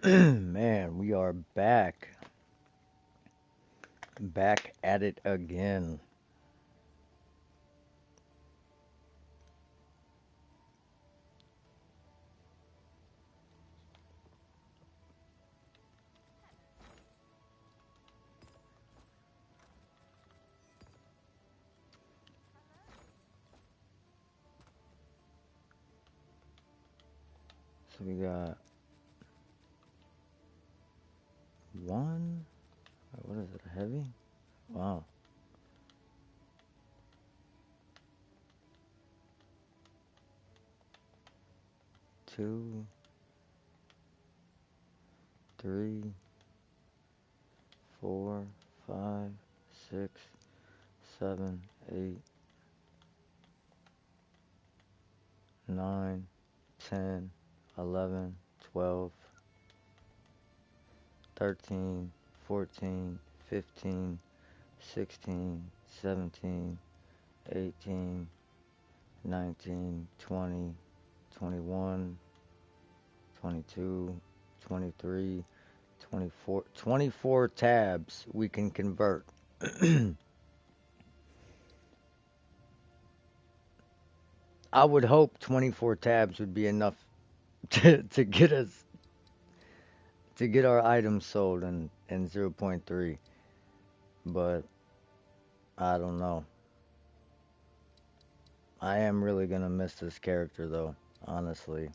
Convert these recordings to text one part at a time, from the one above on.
Man, we are back at it again. So we got one, what is it, a heavy? Wow. Two, three, four, five, six, 7, 8, 9, 10, 11, 12, 13, 14, 15, 16, 17, 18, 19, 20, 21, 22, 23, 24, 24 tabs we can convert. I would hope 24 tabs would be enough to get us to get our items sold in zero point 0.3, but I don't know. I am really gonna miss this character though, honestly.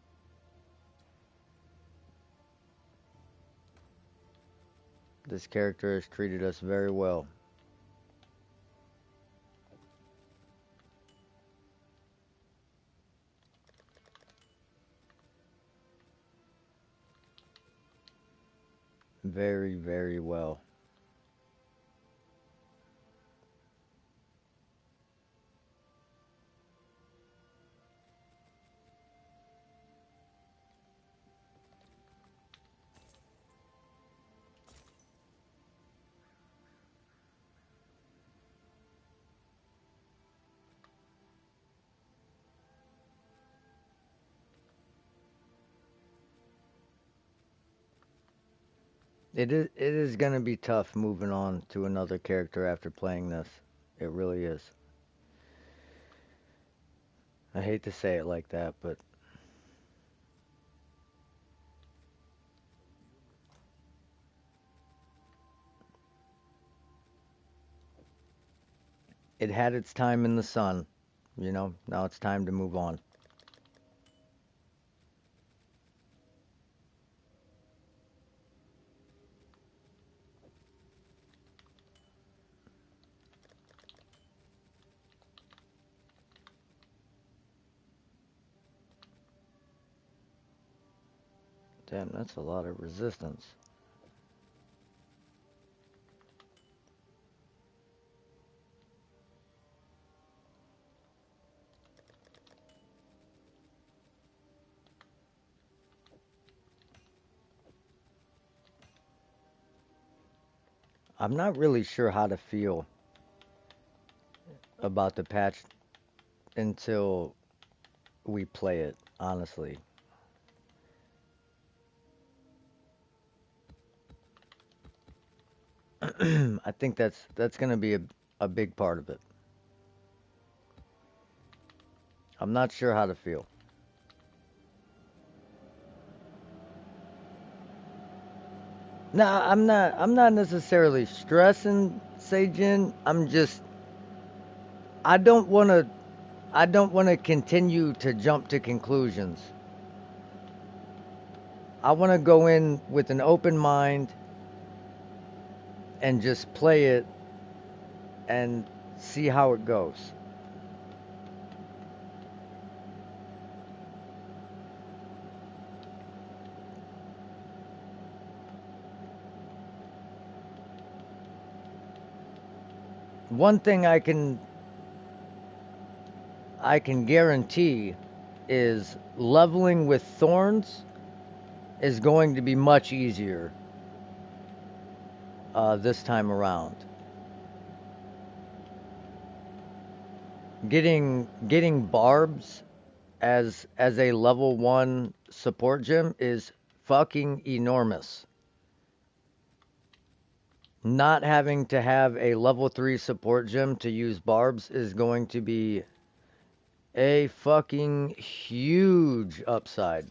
This character has treated us very well. Very, very well. It is gonna be tough moving on to another character after playing this. It really is. I hate to say it like that, but it had its time in the sun. Now it's time to move on. Damn, that's a lot of resistance. I'm not really sure how to feel about the patch until we play it, honestly. I think that's gonna be a big part of it. I'm not sure how to feel. No, I'm not necessarily stressing Seijin. I don't want to I don't want to continue to jump to conclusions. I want to go in with an open mind and just play it and see how it goes. One thing I can guarantee is leveling with thorns is going to be much easier this time around. Getting barbs as a level 1 support gem is fucking enormous. Not having to have a level 3 support gem to use barbs is going to be a fucking huge upside.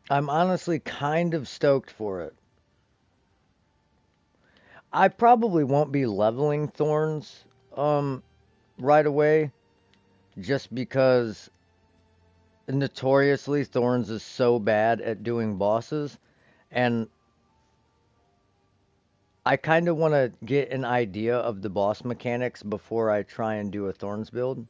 I'm honestly kind of stoked for it. I probably won't be leveling Thorns um right away just because notoriously Thorns is so bad at doing bosses, and I kind of want to get an idea of the boss mechanics before I try and do a Thorns build.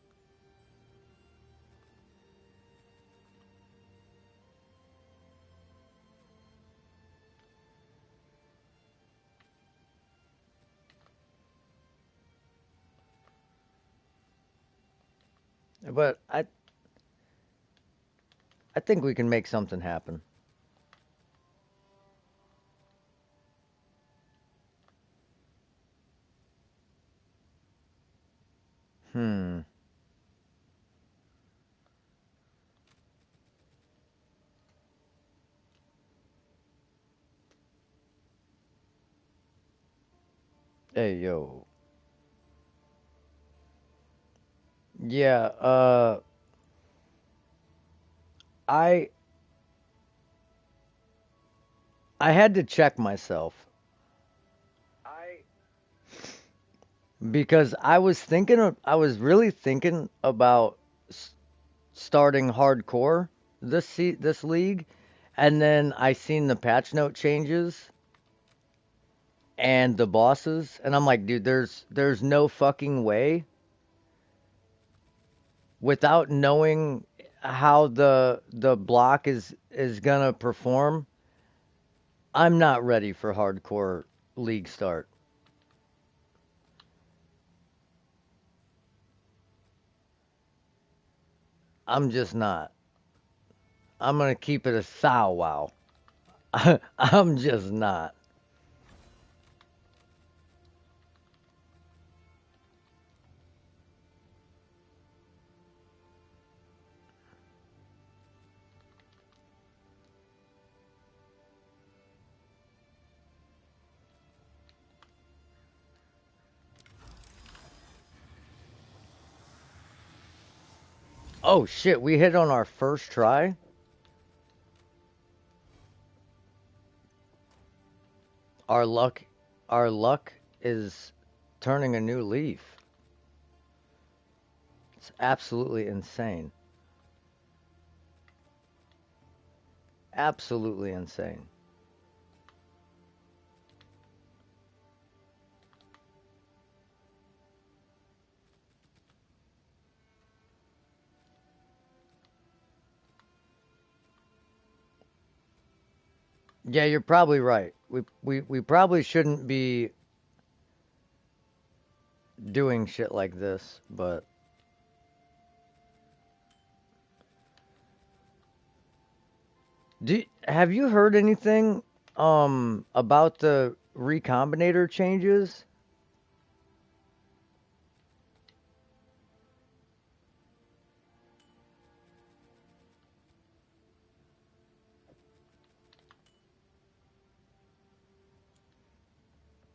But I think we can make something happen. Hmm. Hey yo. Yeah, I I had to check myself because I was really thinking about starting hardcore this league, and then I seen the patch note changes and the bosses, and I'm like, dude, there's no fucking way without knowing how the block is gonna perform. I'm not ready for hardcore league start. I'm just not. I'm gonna keep it a thou wow. I'm just not. Oh shit, we hit on our first try. Our luck, our luck is turning a new leaf. It's absolutely insane. Absolutely insane. Yeah, you're probably right. We probably shouldn't be doing shit like this, but have you heard anything about the recombinator changes?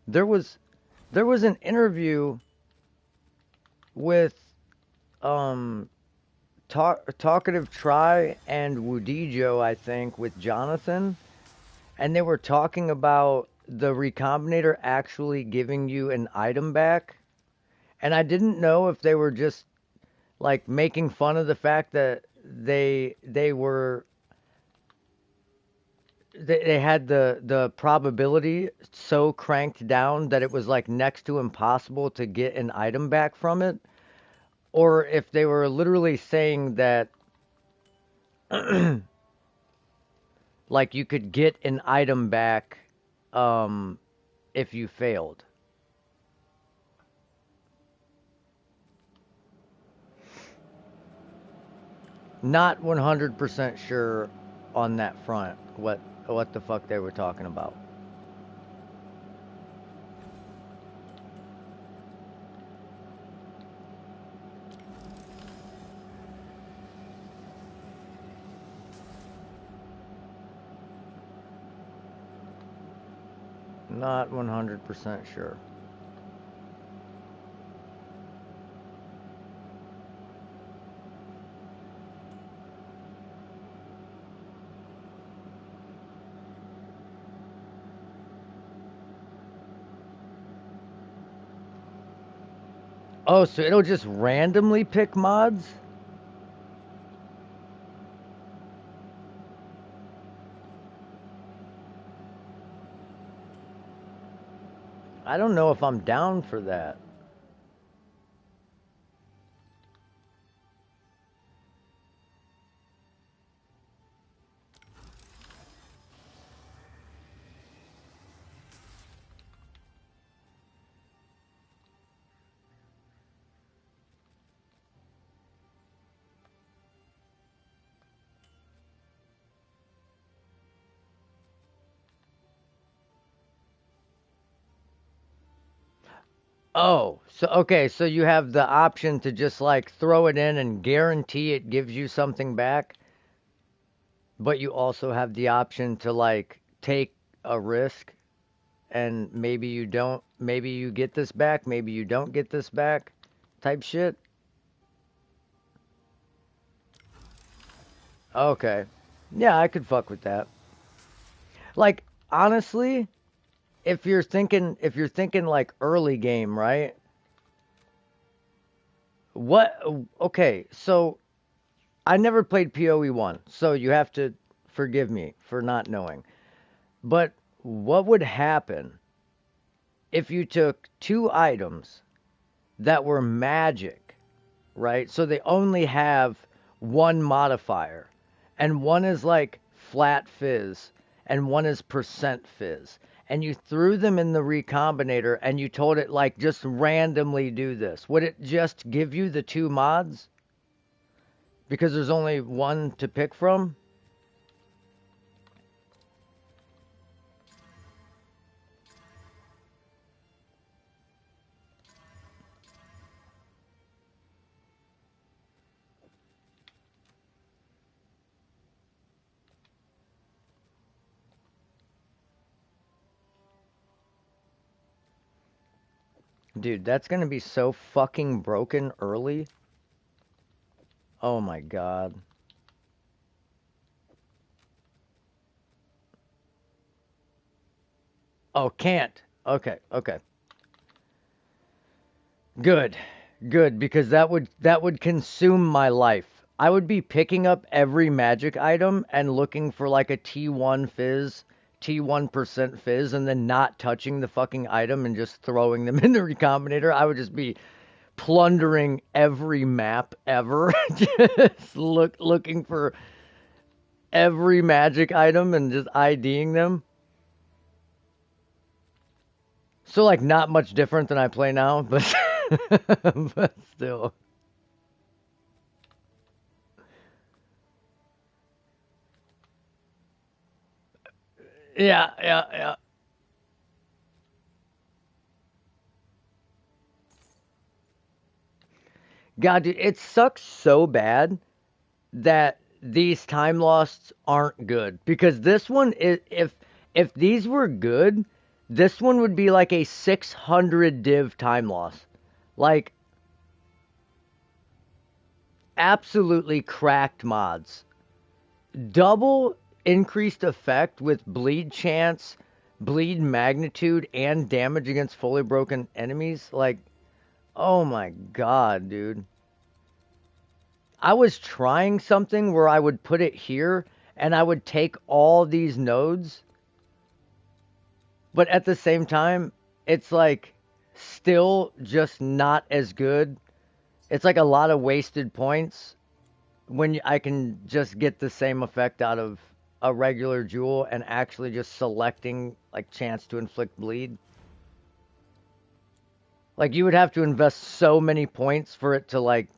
There was there was an interview with um Talkative Try and Wudijo, I think, with Jonathan, and they were talking about the recombinator actually giving you an item back. And I didn't know if they were just like making fun of the fact that they had the probability so cranked down that it was like next to impossible to get an item back from it, or if they were literally saying that like you could get an item back um if you failed. Not 100% sure on that front what the fuck they were talking about. Not 100% sure. Oh, so it'll just randomly pick mods? I don't know if I'm down for that. Oh, so okay, so you have the option to just like throw it in and guarantee it gives you something back, but you also have the option to like take a risk and maybe you don't, maybe you get this back, maybe you don't get this back type shit. Okay. Yeah, I could fuck with that. Like honestly, if you're thinking like early game, right? What okay, so I never played PoE 1, so you have to forgive me for not knowing. But what would happen if you took two items that were magic, right? So they only have one modifier, and one is like flat fizz, and one is percent fizz. And you threw them in the recombinator and you told it, like, just randomly do this. Would it just give you the two mods? Because there's only one to pick from? Dude, that's gonna be so fucking broken early. Oh my god. Oh, can't. Okay, okay. Good. Good, because that would consume my life. I would be picking up every magic item and looking for like a T1 fizz, T1% fizz, and then not touching the fucking item and just throwing them in the recombinator. I would just be plundering every map ever. Just looking for every magic item and just IDing them. So like not much different than I play now, but but still. Yeah, yeah, yeah. God, dude, it sucks so bad that these time losts aren't good because this one is if these were good, this one would be like a 600 div time loss. Like absolutely cracked mods. Double increased effect with bleed chance, bleed magnitude, and damage against fully broken enemies. Like, oh my god, dude. I was trying something where I would put it here and I would take all these nodes, but at the same time, it's like still just not as good. It's like a lot of wasted points when I can just get the same effect out of a regular jewel and actually just selecting like chance to inflict bleed. Like you would have to invest so many points for it to like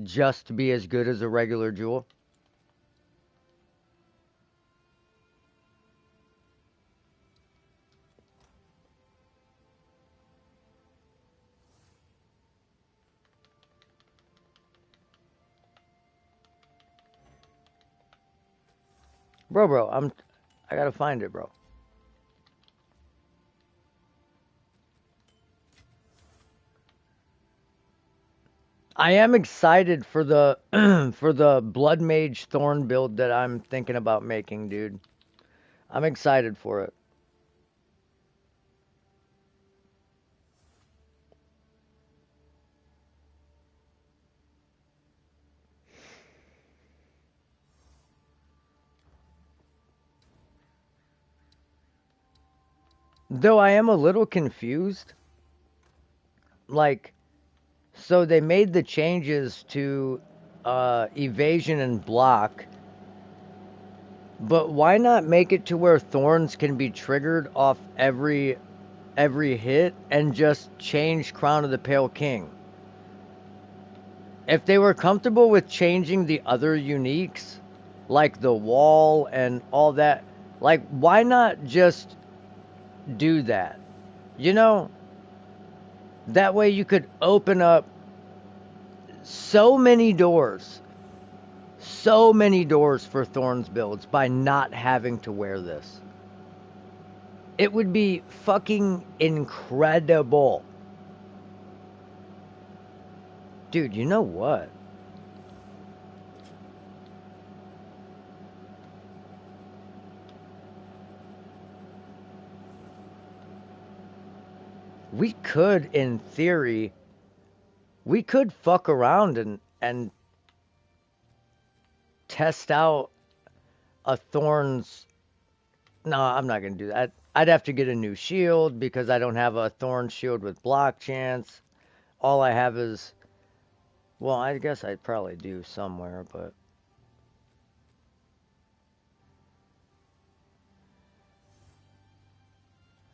just be as good as a regular jewel. Bro, I gotta find it, bro. I am excited for the for the Blood Mage Thorn build that I'm thinking about making, dude. I'm excited for it. Though I am a little confused. Like, so they made the changes to evasion and block, but why not make it to where thorns can be triggered off every hit and just change Crown of the Pale King? If they were comfortable with changing the other uniques, like the wall and all that, like, why not just do that? You know, that way you could open up so many doors for Thorns builds by not having to wear this. It would be fucking incredible. Dude, you know what? We could, in theory, we could fuck around and test out a Thorns. No, I'm not gonna do that. I'd have to get a new shield because I don't have a Thorn shield with block chance. All I have is, well, I guess I probably do somewhere, but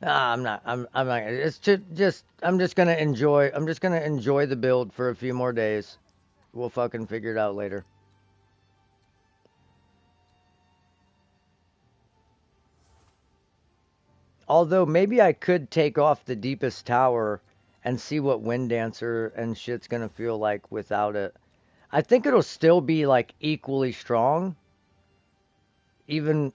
nah, I'm not. I'm not. It's just. I'm just gonna enjoy. I'm just gonna enjoy the build for a few more days. We'll fucking figure it out later. Although maybe I could take off the deepest tower and see what Wind Dancer and shit's gonna feel like without it. I think it'll still be like equally strong, even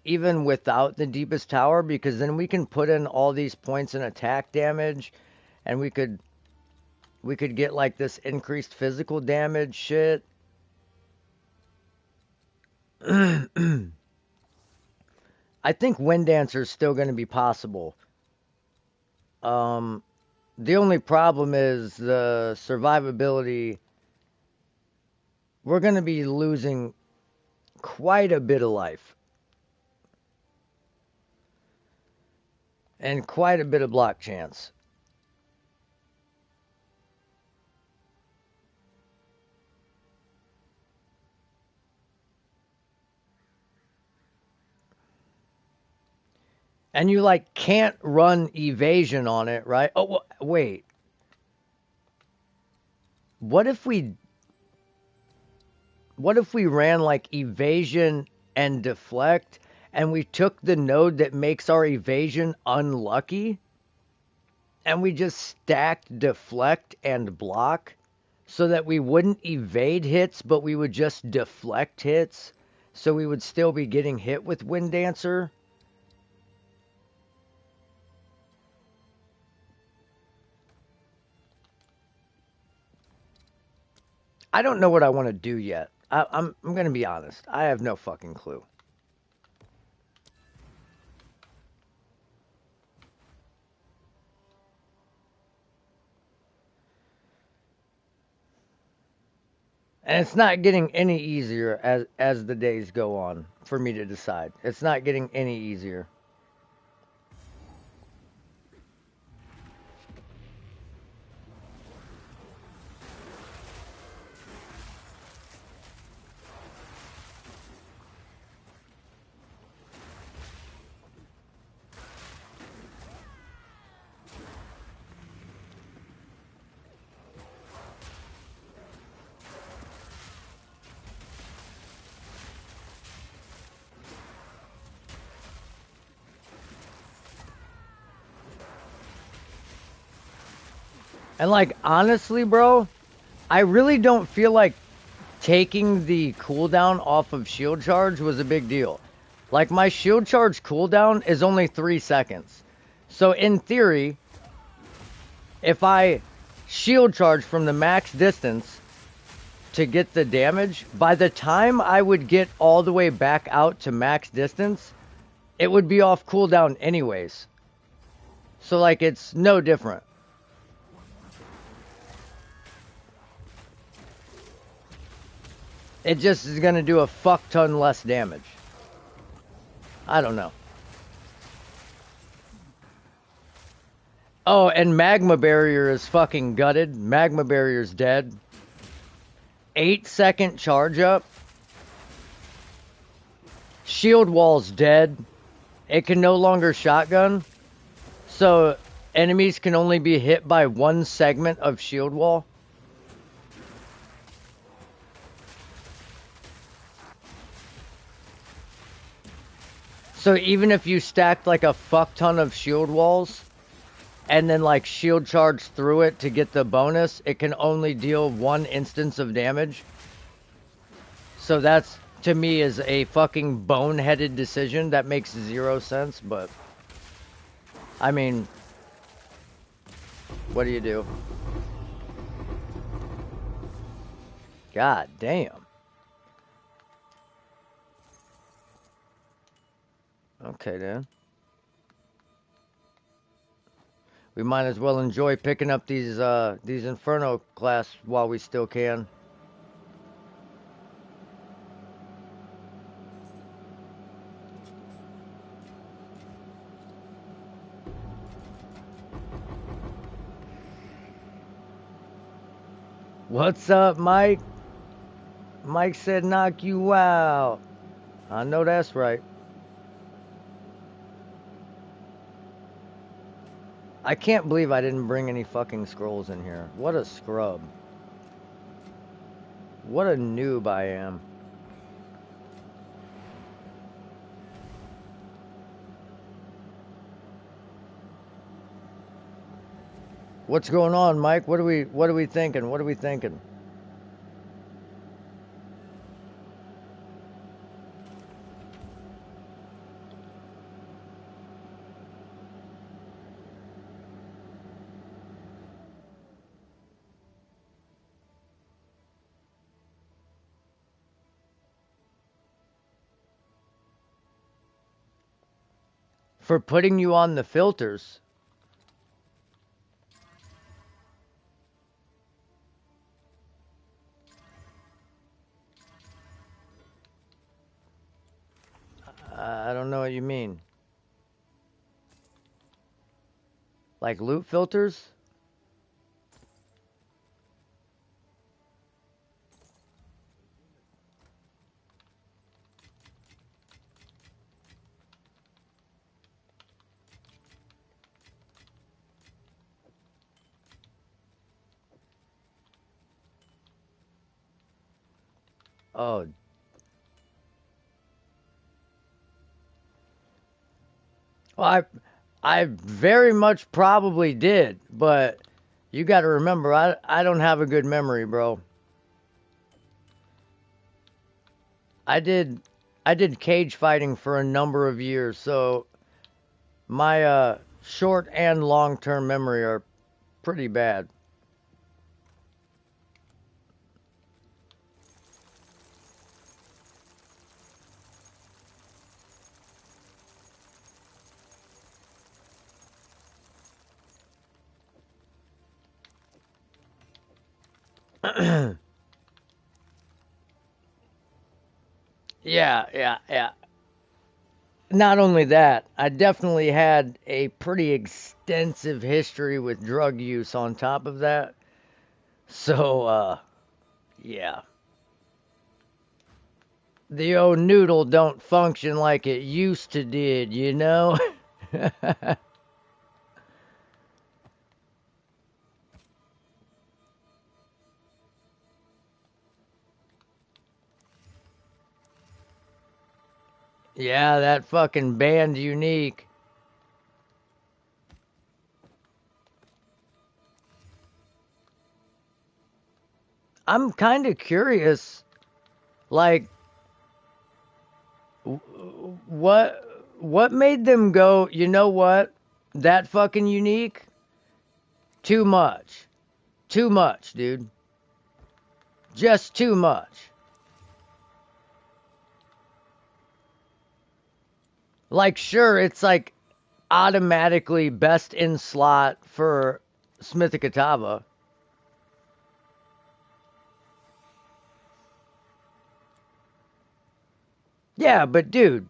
even without the deepest tower, because then we can put in all these points in attack damage, and we could get like this increased physical damage shit. I think Wind Dancer is still going to be possible. Um, the only problem is the survivability. We're going to be losing quite a bit of life and quite a bit of block chance. And you like can't run evasion on it, right? Oh, wait. What if we what if we ran like evasion and deflect and we took the node that makes our evasion unlucky and we just stacked deflect and block so that we wouldn't evade hits but we would just deflect hits so we would still be getting hit with Wind Dancer? I don't know what I want to do yet. I'm going to be honest. I have no fucking clue. And it's not getting any easier as the days go on for me to decide. It's not getting any easier. And like honestly, bro, I really don't feel like taking the cooldown off of shield charge was a big deal. Like, my shield charge cooldown is only 3 seconds. So, in theory, if I shield charge from the max distance to get the damage, by the time I would get all the way back out to max distance, it would be off cooldown anyways. So, like, it's no different. It just is going to do a fuck ton less damage. I don't know. Oh, and Magma Barrier is fucking gutted. Magma Barrier's dead. 8-second charge up. Shield Wall's dead. It can no longer shotgun. So enemies can only be hit by one segment of shield wall. So even if you stacked like a fuck ton of shield walls and then like shield charge through it to get the bonus, it can only deal one instance of damage. So that's, to me, is a fucking boneheaded decision that makes 0 sense, but I mean, what do you do? God damn. Okay then. We might as well enjoy picking up these Inferno class while we still can. What's up, Mike? Mike said knock you out. I know that's right. I can't believe I didn't bring any fucking scrolls in here. What a scrub. What a noob I am. What's going on, Mike? What are we thinking? What are we thinking? For putting you on the filters. I don't know what you mean. Like loot filters? Oh. Well, I very much probably did, but you got to remember, I don't have a good memory, bro. I did cage fighting for a number of years, so my short and long-term memory are pretty bad. Yeah. Not only that, I definitely had a pretty extensive history with drug use on top of that. So, yeah. The old noodle don't function like it used to did, you know? Yeah, that fucking band unique. I'm kind of curious, like, What made them go, you know what? That fucking unique? Too much. Too much, dude. Just too much. Like, sure, it's like automatically best in slot for Smithikatava. Yeah, but dude,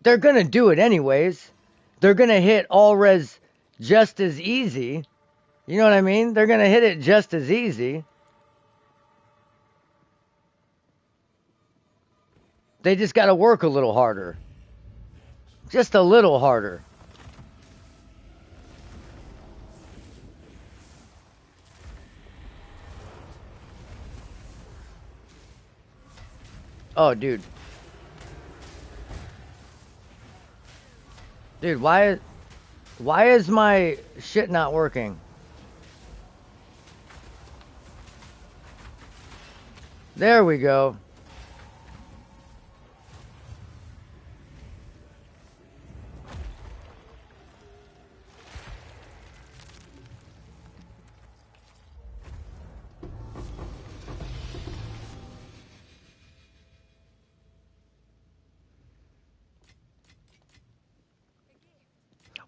they're gonna do it anyways. They're gonna hit all res just as easy. You know what I mean? They're gonna hit it just as easy. They just gotta work a little harder. Just a little harder. Oh, dude. Dude, why is my shit not working? There we go.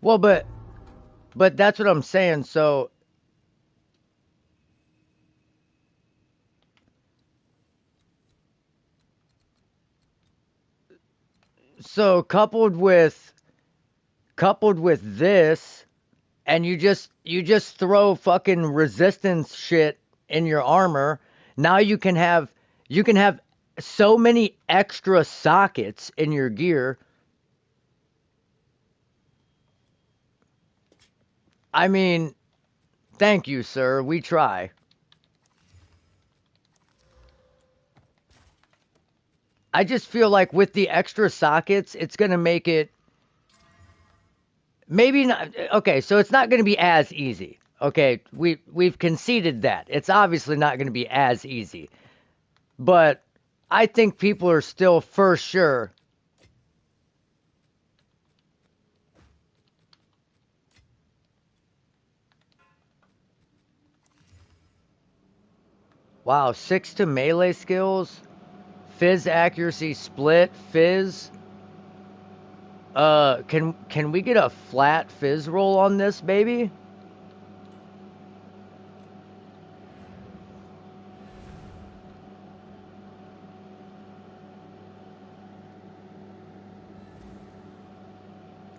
Well, but that's what I'm saying. So coupled with this, and you just throw fucking resistance shit in your armor. Now you can have so many extra sockets in your gear. I mean, thank you, sir. We try. I just feel like with the extra sockets, it's going to make it maybe not okay, so it's not going to be as easy. Okay, we've conceded that. It's obviously not going to be as easy. But I think people are still for sure. Wow, 6 to melee skills, fizz accuracy split, fizz. Can we get a flat fizz roll on this baby?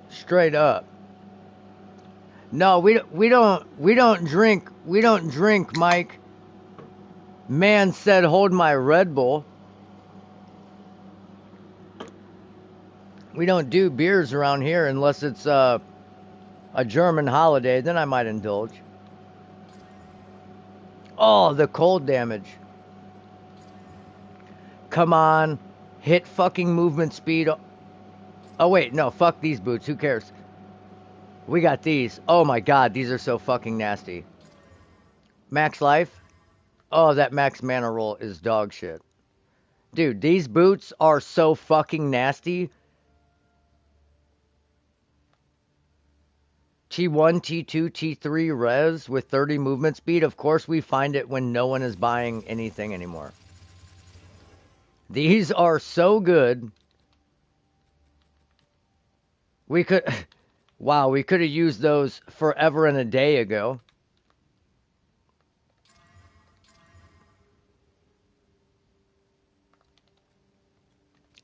Straight up. No, we don't drink, Mike. Man said hold my Red Bull. We don't do beers around here unless it's a German holiday, then I might indulge. Oh, the cold damage. Come on. Hit fucking movement speed. Oh, wait, no, fuck these boots. Who cares? We got these. Oh my god, these are so fucking nasty. Max life? Oh, that max mana roll is dog shit. Dude, these boots are so fucking nasty. T1, T2, T3 res with 30 movement speed. Of course, we find it when no one is buying anything anymore. These are so good. We could... Wow, we could have used those forever and a day ago.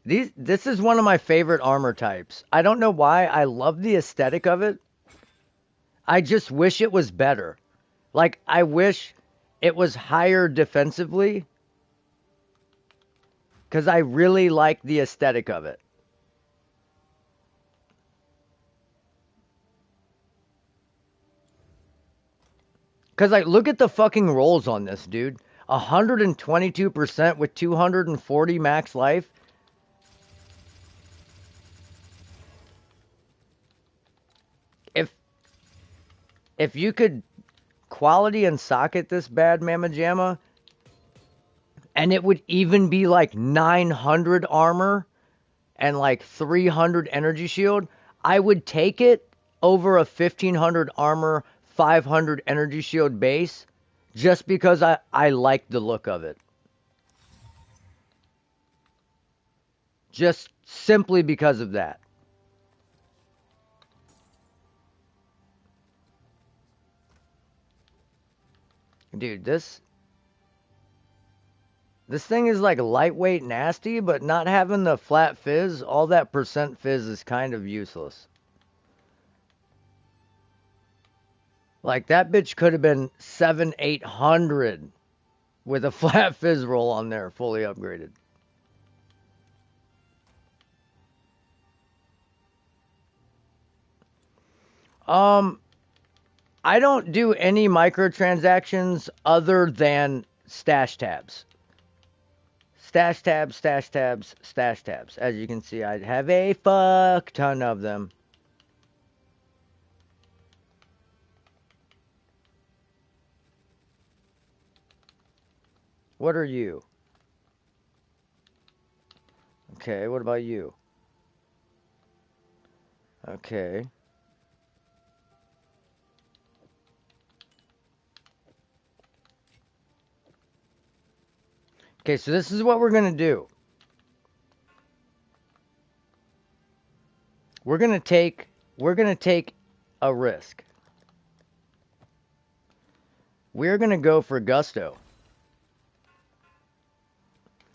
This is one of my favorite armor types. I don't know why. I love the aesthetic of it. I just wish it was better. Like, I wish it was higher defensively. Because I really like the aesthetic of it. Because, like, look at the fucking rolls on this, dude. 122% with 240 max life. If you could quality and socket this bad Mamma Jamma, and it would even be like 900 armor and like 300 energy shield, I would take it over a 1500 armor, 500 energy shield base just because I like the look of it. Just simply because of that. Dude, this thing is like lightweight nasty, but not having the flat fizz, all that percent fizz is kind of useless. Like that bitch could have been 700-800 with a flat fizz roll on there, fully upgraded. I don't do any microtransactions other than stash tabs. Stash tabs, stash tabs, stash tabs. As you can see, I have a fuck ton of them. What are you? Okay, what about you? Okay. Okay, so this is what we're gonna do. We're gonna take a risk. We're gonna go for gusto.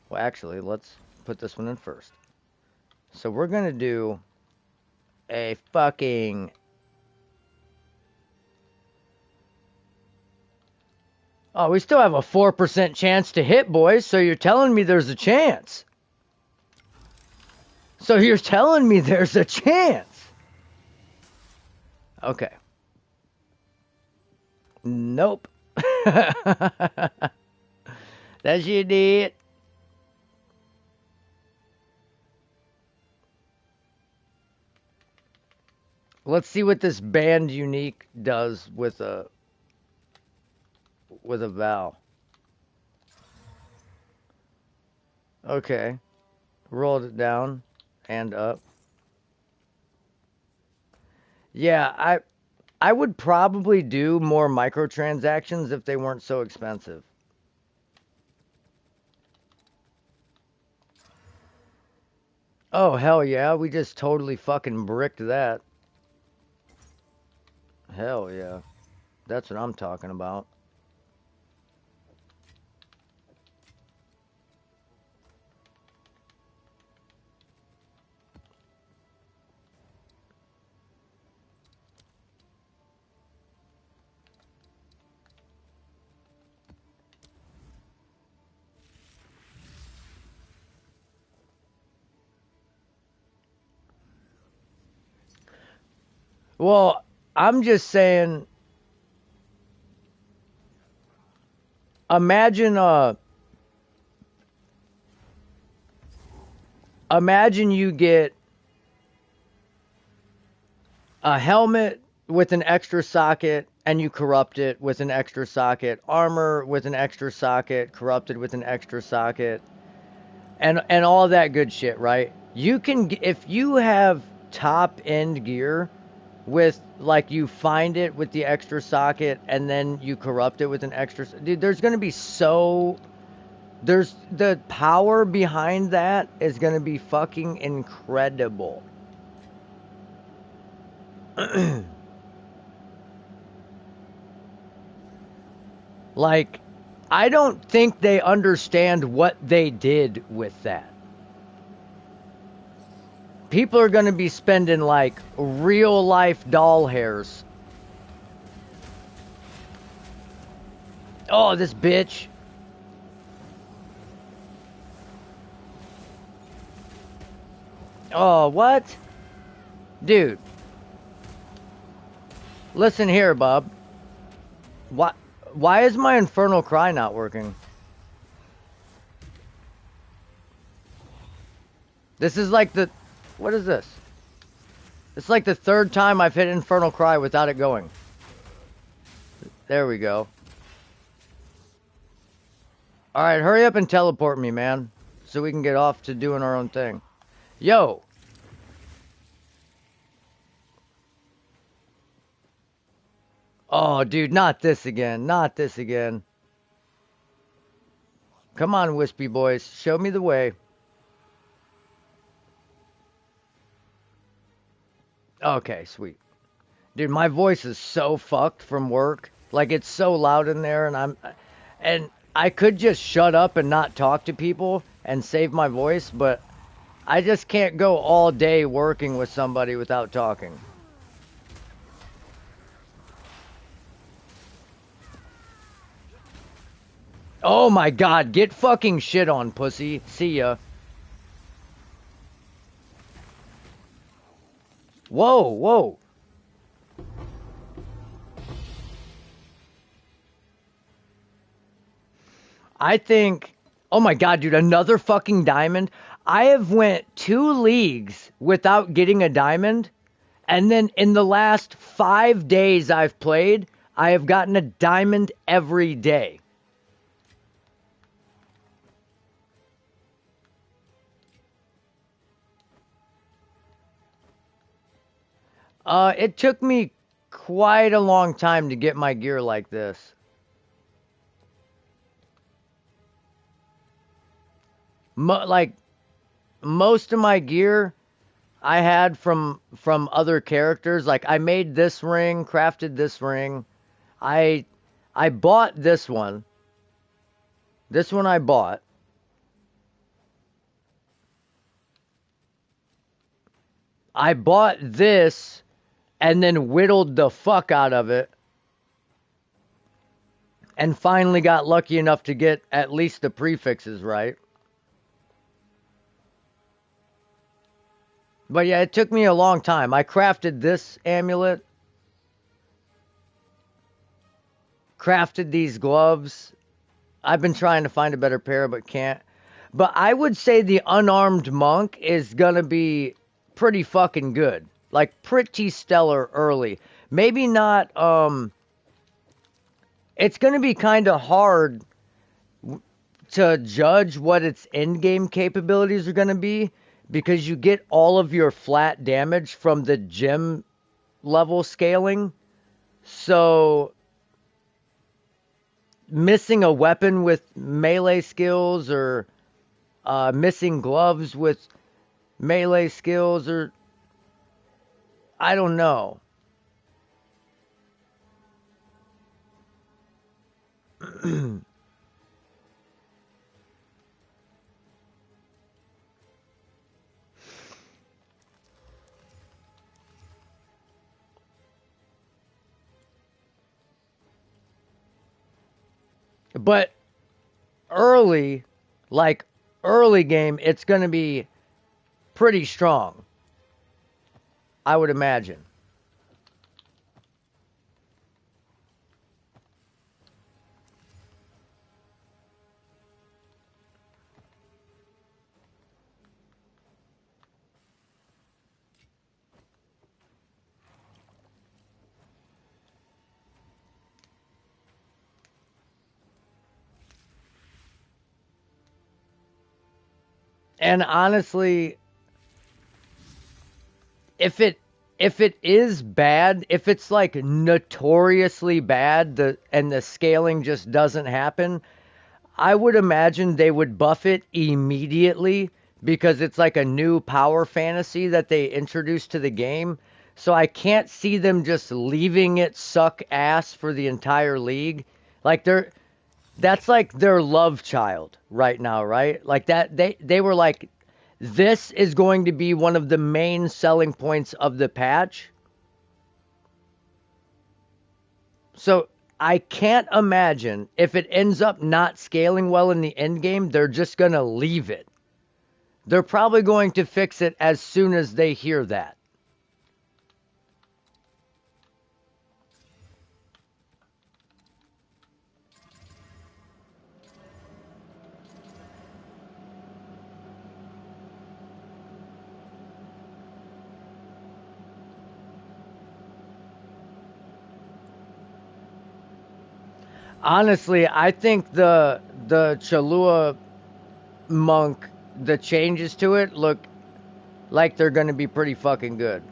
Well, actually, let's put this one in first. So we're gonna do a fucking... Oh, we still have a 4% chance to hit, boys, so you're telling me there's a chance. So you're telling me there's a chance. Okay. Nope. That's you did. Let's see what this band unique does with a Val. Okay. Rolled it down and up. Yeah, I would probably do more microtransactions if they weren't so expensive. Oh, hell yeah, we just totally fucking bricked that. Hell yeah. That's what I'm talking about. Well, I'm just saying, imagine you get a helmet with an extra socket and you corrupt it with an extra socket, armor with an extra socket, corrupted with an extra socket, and all that good shit, right? You can, if you have top end gear with, like, you find it with the extra socket and then you corrupt it with an extra, dude, there's going to be there's the power behind that is going to be fucking incredible. Like, I don't think they understand what they did with that. People are going to be spending, like, real life doll hairs. Oh, this bitch. Oh, what? Dude. Listen here, bub. Why is my Infernal Cry not working? This is like the... What is this? It's like the third time I've hit Infernal Cry without it going. There we go. Alright, hurry up and teleport me, man. So we can get off to doing our own thing. Yo. Oh, dude, not this again. Not this again. Come on, Wispy boys. Show me the way. Okay, sweet. Dude, my voice is so fucked from work. Like, it's so loud in there, and I could just shut up and not talk to people and save my voice, but I just can't go all day working with somebody without talking. Oh my god, get fucking shit on, pussy. See ya. Whoa, whoa. I think, oh my god, dude, another fucking diamond. I have went 2 leagues without getting a diamond, and then in the last 5 days I've played, I have gotten a diamond every day. It took me quite a long time to get my gear like this. Like most of my gear I had from other characters. Like I made this ring, crafted this ring. I I bought this one. This one I bought. I bought this and then whittled the fuck out of it and finally got lucky enough to get at least the prefixes right. But yeah, it took me a long time. I crafted this amulet, crafted these gloves. I've been trying to find a better pair, but can't. But I would say the unarmed monk is gonna be pretty fucking good. Like pretty stellar early. Maybe not it's gonna be kinda hard to judge what its end game capabilities are gonna be because you get all of your flat damage from the gem level scaling. So missing a weapon with melee skills or missing gloves with melee skills or I don't know. But early, like early game, it's going to be pretty strong, I would imagine. And honestly, if it is bad, if it's like notoriously bad, the scaling just doesn't happen, I would imagine they would buff it immediately because it's like a new power fantasy that they introduced to the game. So I can't see them just leaving it suck ass for the entire league. Like that's like their love child right now, right? Like that they were like this is going to be one of the main selling points of the patch. So I can't imagine if it ends up not scaling well in the end game, they're just going to leave it. They're probably going to fix it as soon as they hear that. Honestly, I think the Chalua monk, the changes to it look like they're gonna be pretty fucking good.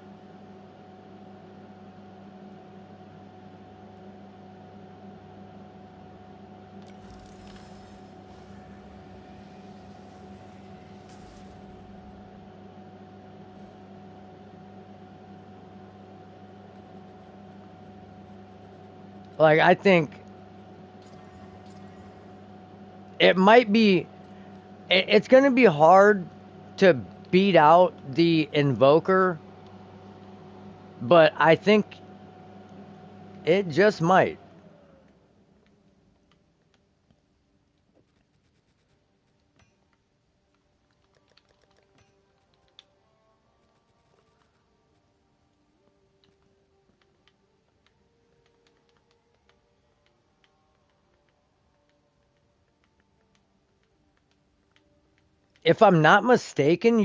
Like, I think it might be, it's gonna be hard to beat out the Invoker, but I think it just might. If I'm not mistaken,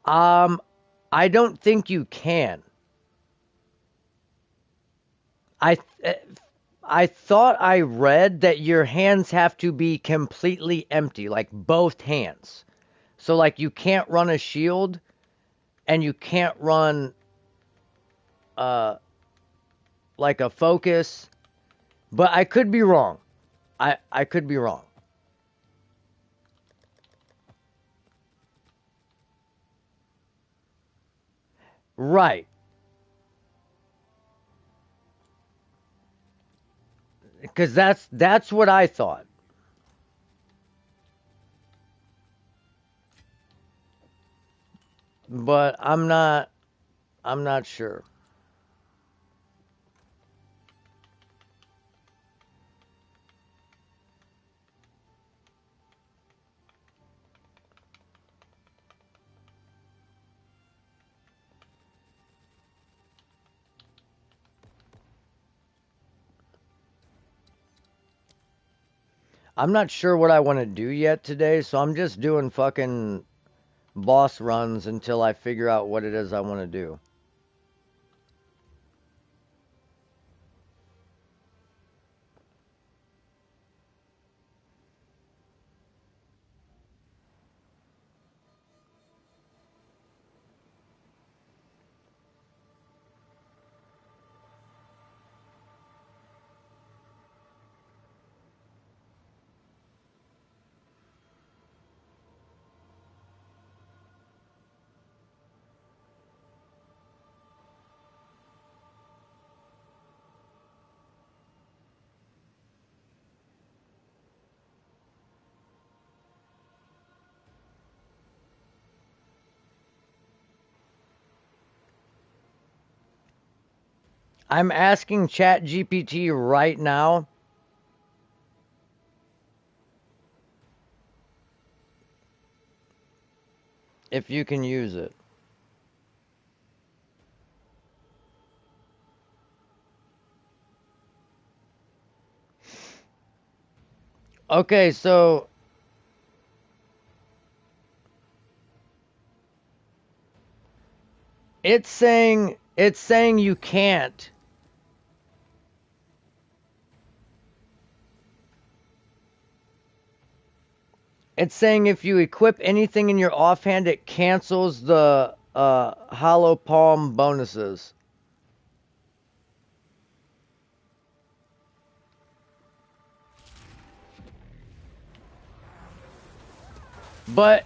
um I don't think you can. I I thought I read that your hands have to be completely empty, like both hands. So like you can't run a shield and you can't run uh like a focus, but I could be wrong. I could be wrong. Right. Cuz that's what I thought. But I'm not sure. I'm not sure what I want to do yet today, so I'm just doing fucking boss runs until I figure out what it is I want to do. I'm asking ChatGPT right now if you can use it. Okay, so it's saying you can't. It's saying if you equip anything in your offhand, it cancels the hollow palm bonuses. But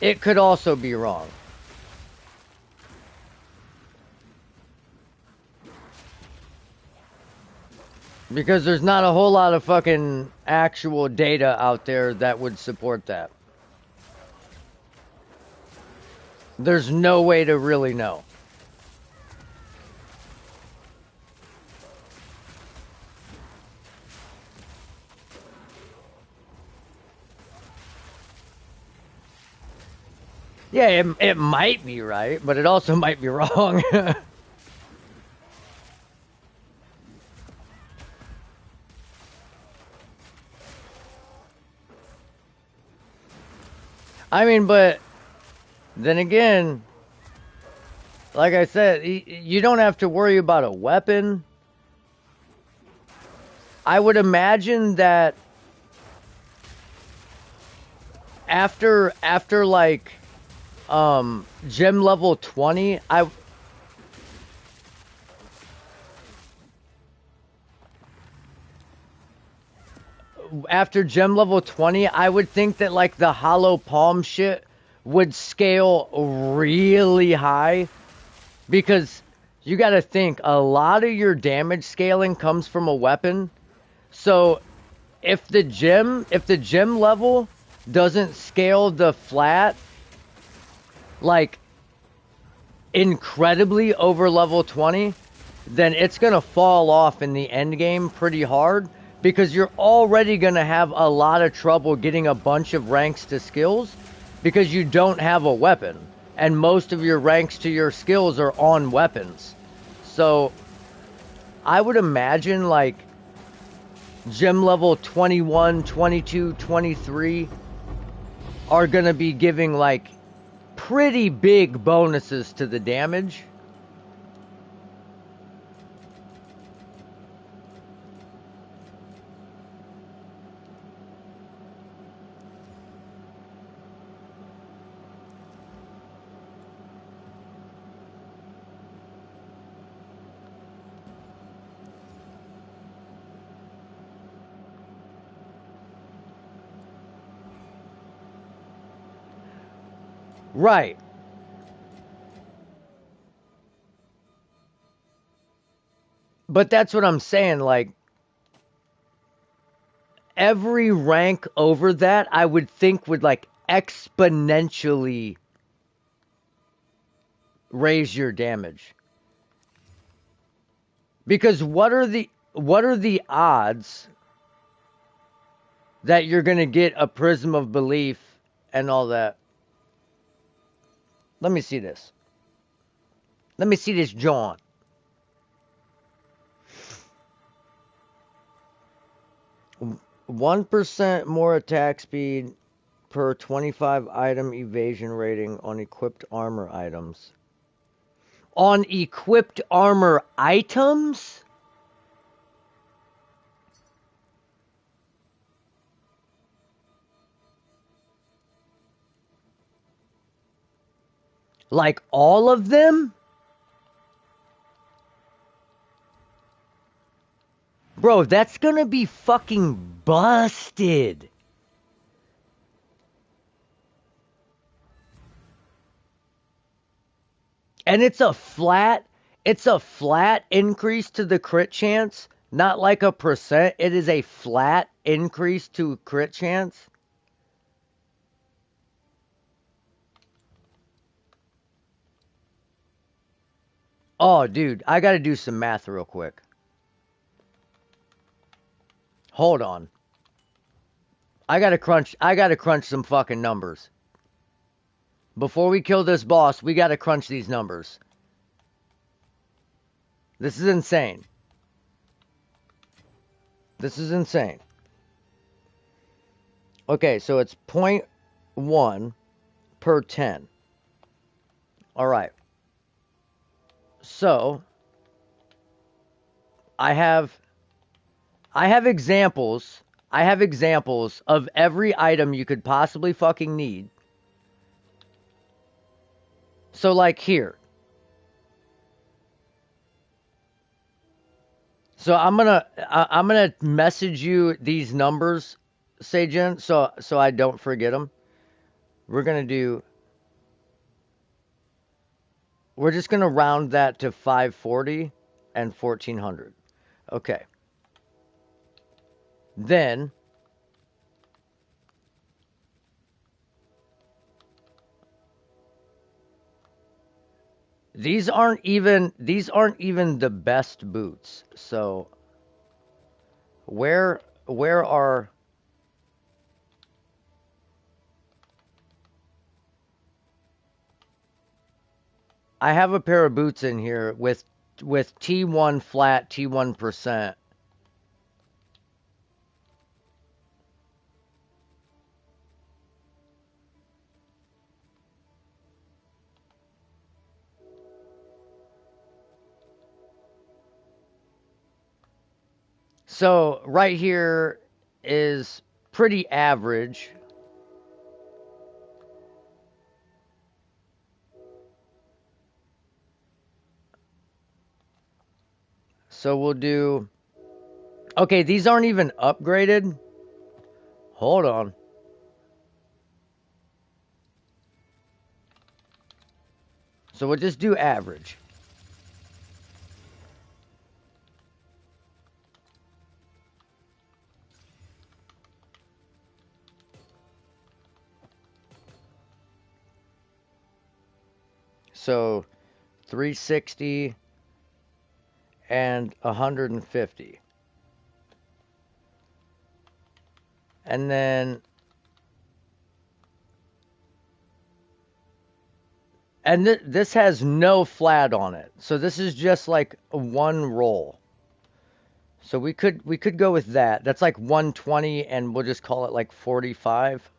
it could also be wrong. Because there's not a whole lot of fucking actual data out there that would support that. There's no way to really know. Yeah, it might be right, but it also might be wrong. I mean, but then again, like I said, you don't have to worry about a weapon. I would imagine that after like gem level 20, after gem level 20, I would think that like the hollow palm shit would scale really high, because you got to think a lot of your damage scaling comes from a weapon. So if the gem level doesn't scale the flat like incredibly over level 20, then it's going to fall off in the end game pretty hard, because you're already going to have a lot of trouble getting a bunch of ranks to skills because you don't have a weapon, and most of your ranks to your skills are on weapons. So I would imagine like gem level 21, 22, 23 are going to be giving like pretty big bonuses to the damage. Right. But that's what I'm saying. Like, every rank over that, I would think would like exponentially raise your damage. Because what are the odds that you're going to get a prism of belief and all that? Let me see this. Let me see this, John. 1% more attack speed per 25 item evasion rating on equipped armor items. On equipped armor items? Like all of them? Bro, that's gonna be fucking busted. And it's a flat increase to the crit chance, not like a percent. It is a flat increase to crit chance. Oh, dude, I gotta do some math real quick. Hold on. I gotta crunch some fucking numbers. Before we kill this boss, we gotta crunch these numbers. This is insane. This is insane. Okay, so it's 0.1 per 10. Alright. So, I have examples. I have examples of every item you could possibly fucking need. So like here. So I'm gonna message you these numbers, Seijin, so I don't forget them. We're just gonna round that to 540 and 1400. Okay. Then these aren't even the best boots. So where are I have a pair of boots in here with T1 flat, T1%. So right here is pretty average. So we'll do... Okay, these aren't even upgraded. Hold on. So we'll just do average. So 360 and 150. And then... And this has no flat on it. So this is just like one roll. So we could go with that. That's like 120 and we'll just call it like 45.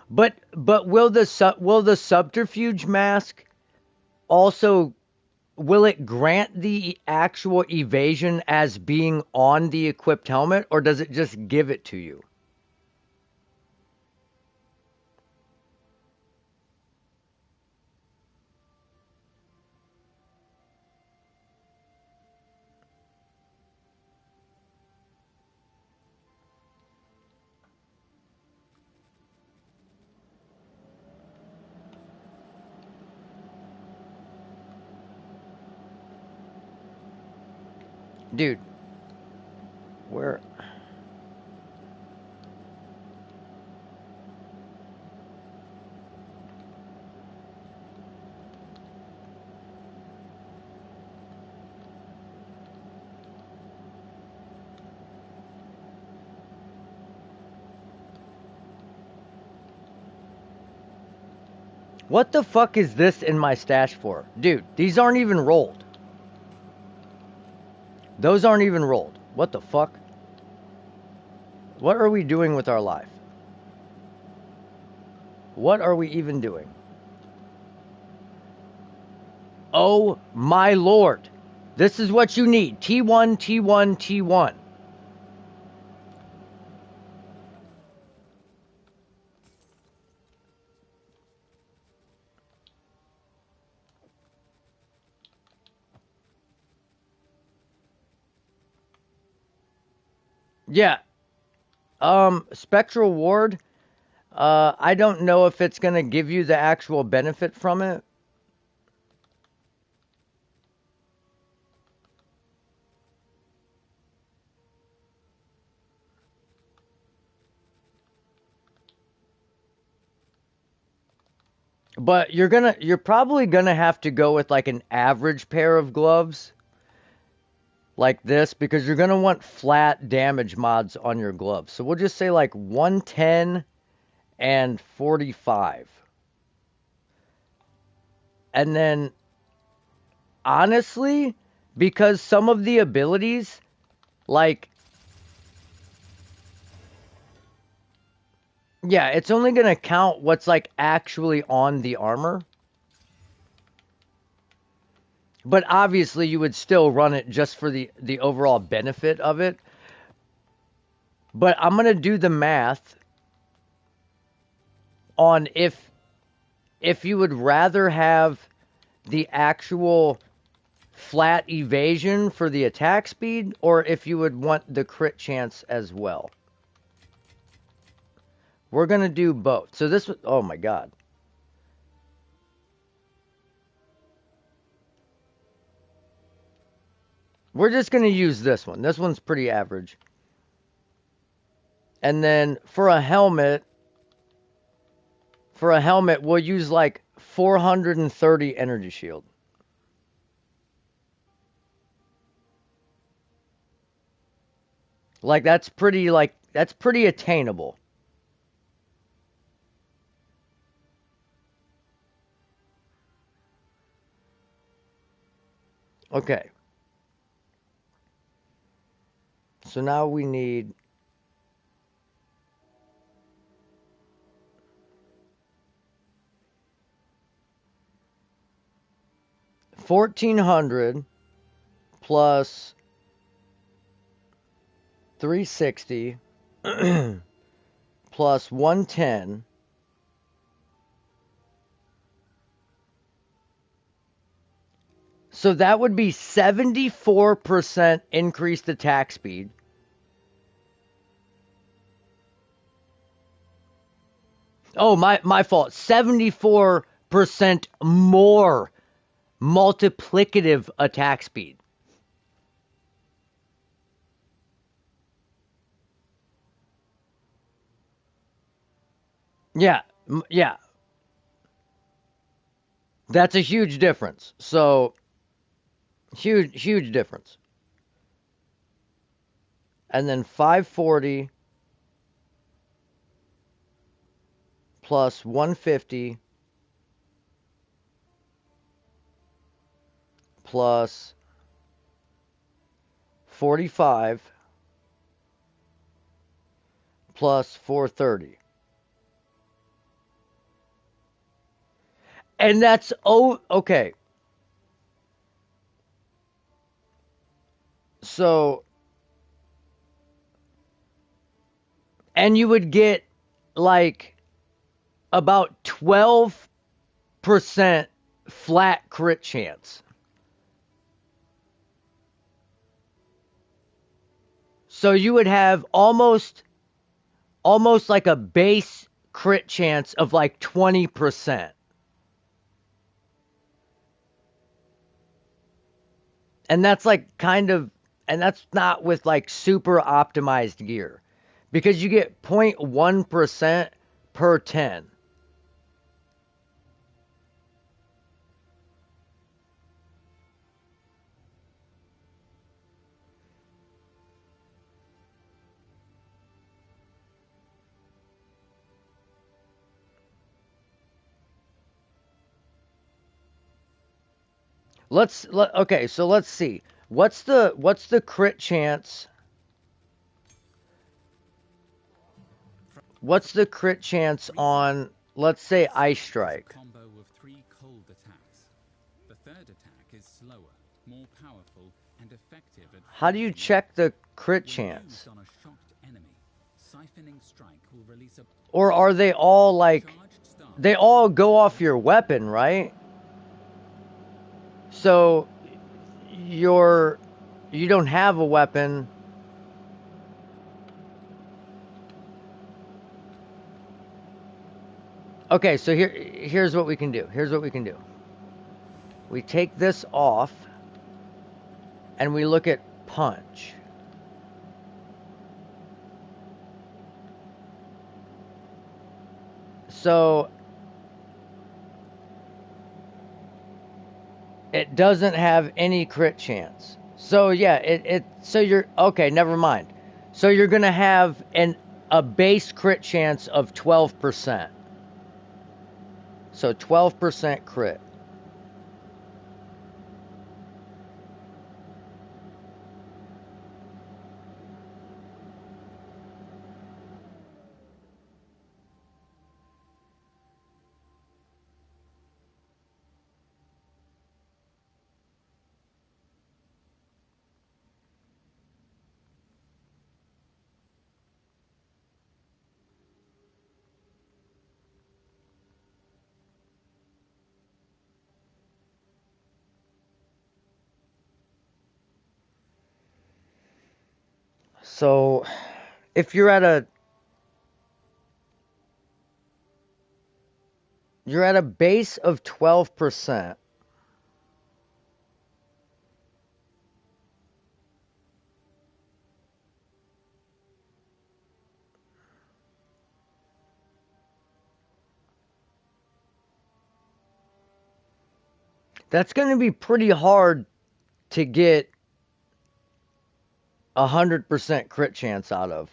But will the subterfuge mask also, will it grant the actual evasion as being on the equipped helmet, or does it just give it to you? Dude, where... What the fuck is this in my stash for? Dude, these aren't even rolled. Those aren't even rolled. What the fuck? What are we doing with our life? What are we even doing? Oh my lord. This is what you need. T1, T1, T1. Yeah. Spectral Ward. I don't know if it's gonna give you the actual benefit from it. But you're probably gonna have to go with like an average pair of gloves like this because you're gonna want flat damage mods on your gloves. So we'll just say like 110 and 45. And then honestly, because some of the abilities, like, yeah, it's only gonna count what's like actually on the armor. But obviously you would still run it just for the overall benefit of it. But I'm gonna do the math on if you would rather have the actual flat evasion for the attack speed, or if you would want the crit chance as well. We're gonna do both. So this was, oh my god. We're just gonna use this one. This one's pretty average. And then for a helmet, we'll use like 430 energy shield. That's pretty attainable. Okay. So now we need 1,400 plus 360 plus 110 So that would be 74% increased attack speed. Oh, my fault. 74% more multiplicative attack speed. Yeah, yeah. That's a huge difference. So, huge difference. And then 540 plus 150 plus 45 plus 430. And that's okay. So, and you would get like about 12% flat crit chance. So you would have almost like a base crit chance of like 20%. And that's like kind of, and that's not with like super optimized gear because you get 0.1% per 10. Okay, so let's see. What's the crit chance? What's the crit chance on, let's say, Ice Strike? Combo of 3 cold attacks. The third attack is slower, more powerful, and effective at How do you check the crit chance? on a shocked enemy. Siphoning strike will release a Or are they all like, they all go off your weapon, right? So you don't have a weapon. Okay, so here's what we can do. Here's what we can do. We take this off and we look at punch. So it doesn't have any crit chance. So yeah, so you're okay, never mind. So you're going to have a base crit chance of 12%. So 12% crit. So if you're at a base of 12%, that's going to be pretty hard to get 100% crit chance out of.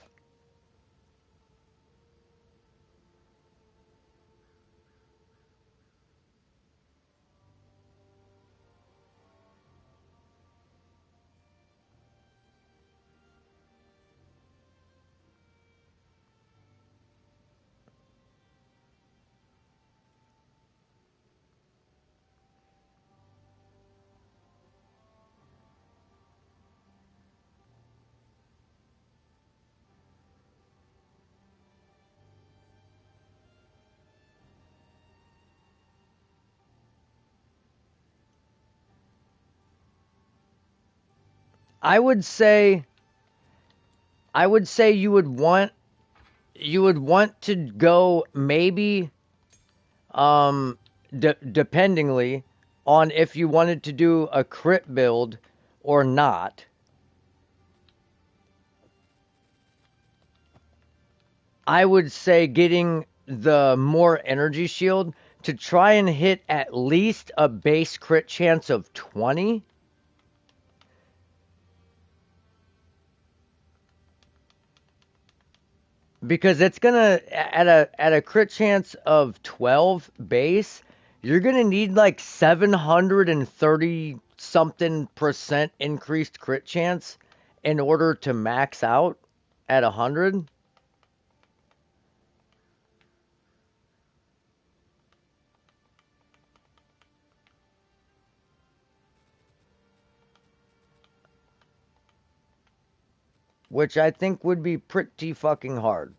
I would say you would want to go maybe dependingly on if you wanted to do a crit build or not. I would say getting the more energy shield to try and hit at least a base crit chance of 20. Because it's gonna at a crit chance of 12 base, you're gonna need like 730 something percent increased crit chance in order to max out at 100. Which I think would be pretty fucking hard.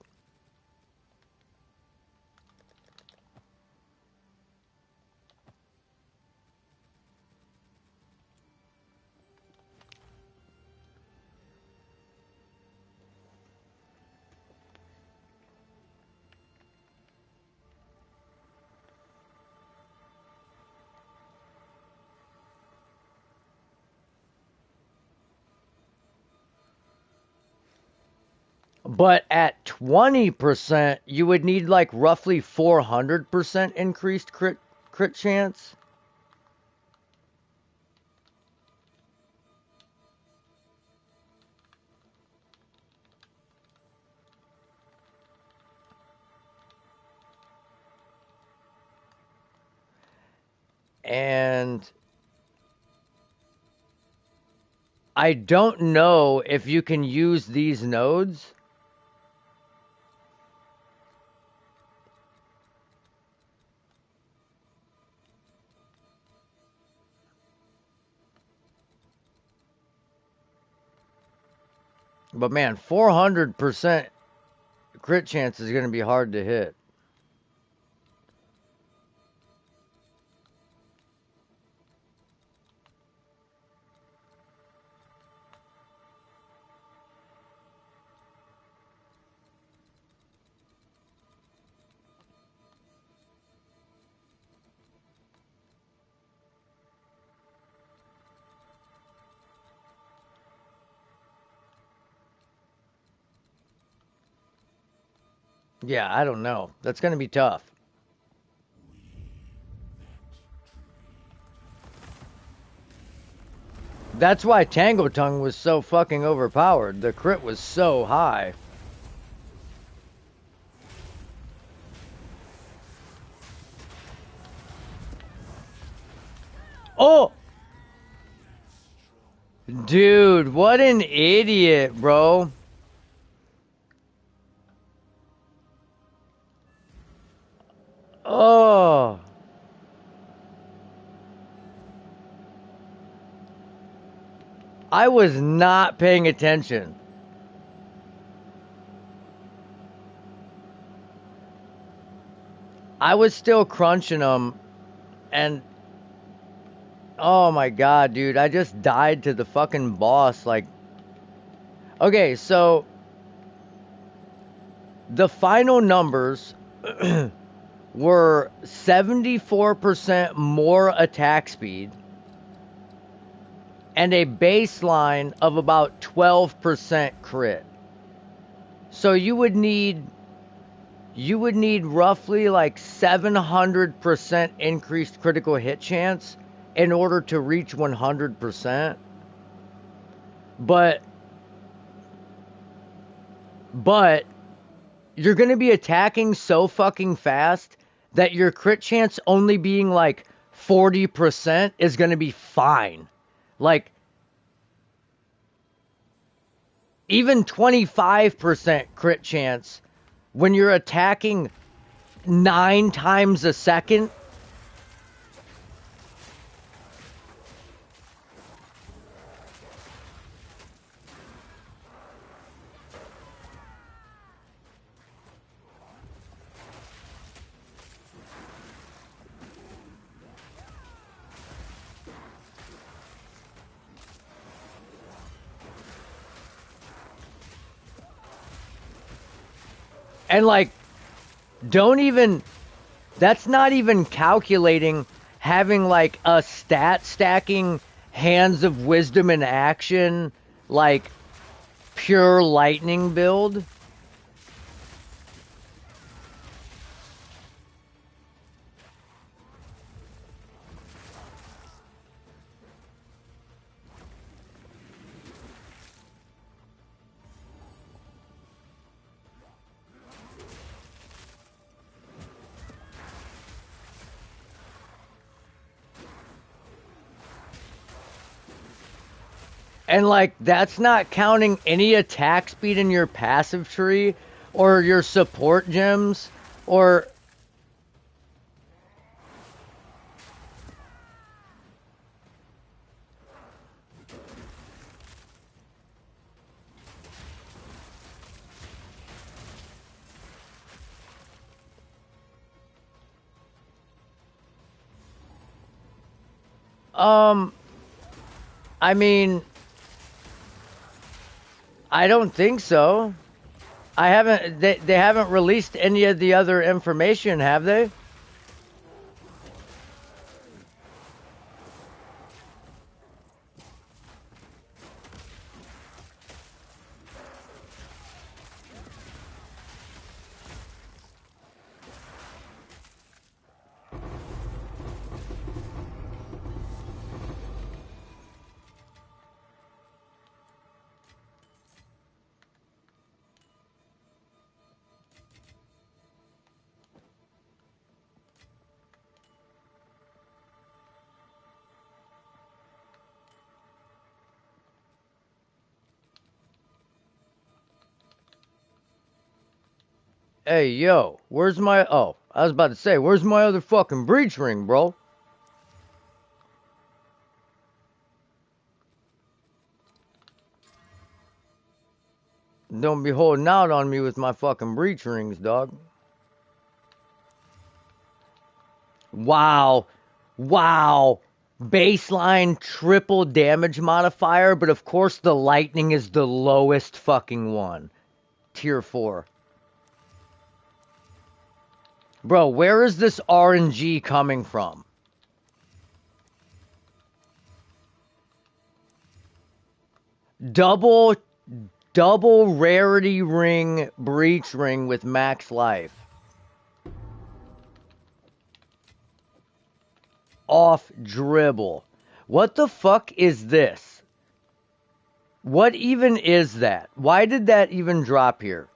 But at 20%, you would need like roughly 400% increased crit chance. And I don't know if you can use these nodes. But man, 400% crit chance is going to be hard to hit. Yeah, I don't know. That's going to be tough. That's why Tango Tongue was so fucking overpowered. The crit was so high. Oh! Dude, what an idiot, bro. Oh. I was not paying attention. I was still crunching them, and oh my god, dude, I just died to the fucking boss. Like, okay, so the final numbers were 74% more attack speed and a baseline of about 12% crit. So you would need roughly like 700% increased critical hit chance in order to reach 100%. But you're going to be attacking so fucking fast that your crit chance only being like 40% is going to be fine. Like, even 25% crit chance when you're attacking 9 times a second. And like, don't even, that's not even calculating having like a stat stacking Hands of Wisdom in action, like pure lightning build. And like that's not counting any attack speed in your passive tree or your support gems or um I mean I don't think so. I haven't they haven't released any of the other information, have they? Hey, yo, where's my... Oh, I was about to say, where's my other fucking breach ring, bro? Don't be holding out on me with my fucking breach rings, dog. Wow. Wow. Baseline triple damage modifier, but of course the lightning is the lowest fucking one. Tier 4. Bro, where is this RNG coming from? Double rarity ring breach ring with max life. Off dribble. What the fuck is this? What even is that? Why did that even drop here?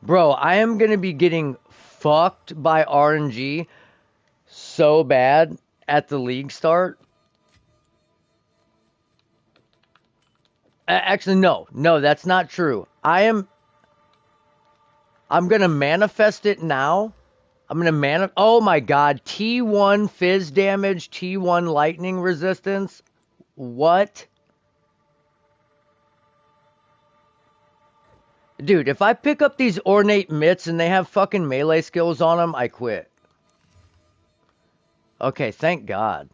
Bro, I am gonna be getting fucked by RNG so bad at the league start. Actually, no. No, that's not true. I'm gonna manifest it now. I'm gonna oh my god, T1 fizz damage, T1 lightning resistance. What? Dude, if I pick up these ornate mitts and they have fucking melee skills on them, I quit. Okay, thank God.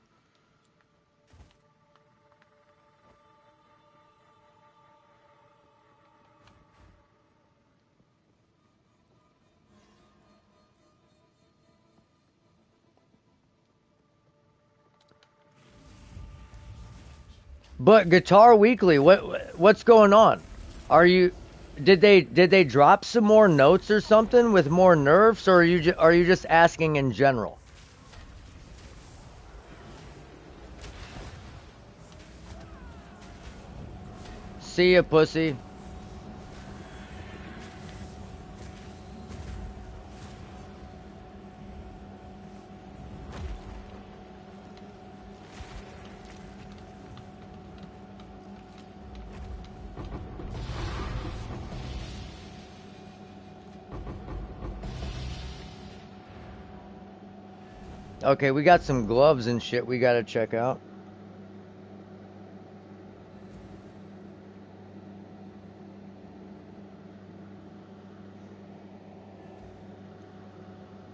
But Guitar Weekly, what's going on? Are you did they drop some more notes or something with more nerfs, or are you just asking in general? See ya, pussy. Okay, we got some gloves and shit we gotta check out.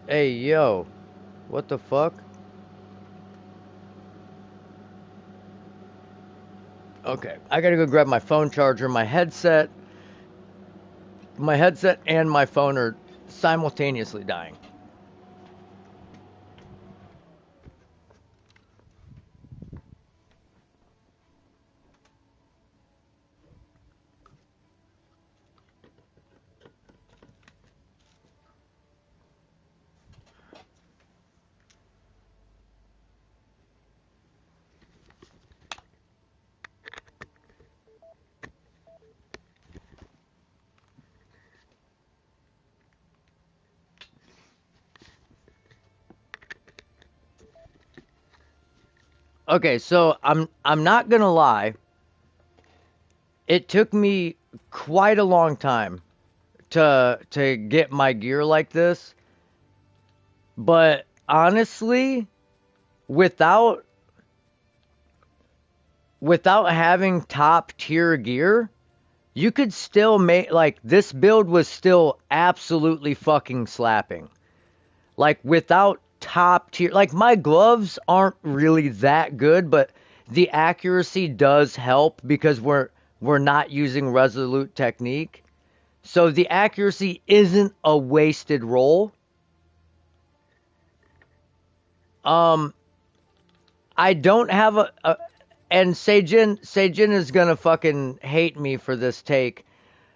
Hey, yo. What the fuck? Okay, I gotta go grab my phone charger. My headset and my phone are simultaneously dying. Okay, so I'm not gonna lie. It took me quite a long time to get my gear like this, but honestly, without without having top tier gear, you could still make like this build was still absolutely fucking slapping. Like without top tier, like my gloves aren't really that good, but the accuracy does help because we're not using resolute technique. So the accuracy isn't a wasted roll. Um I don't have a and Seijin is gonna fucking hate me for this take,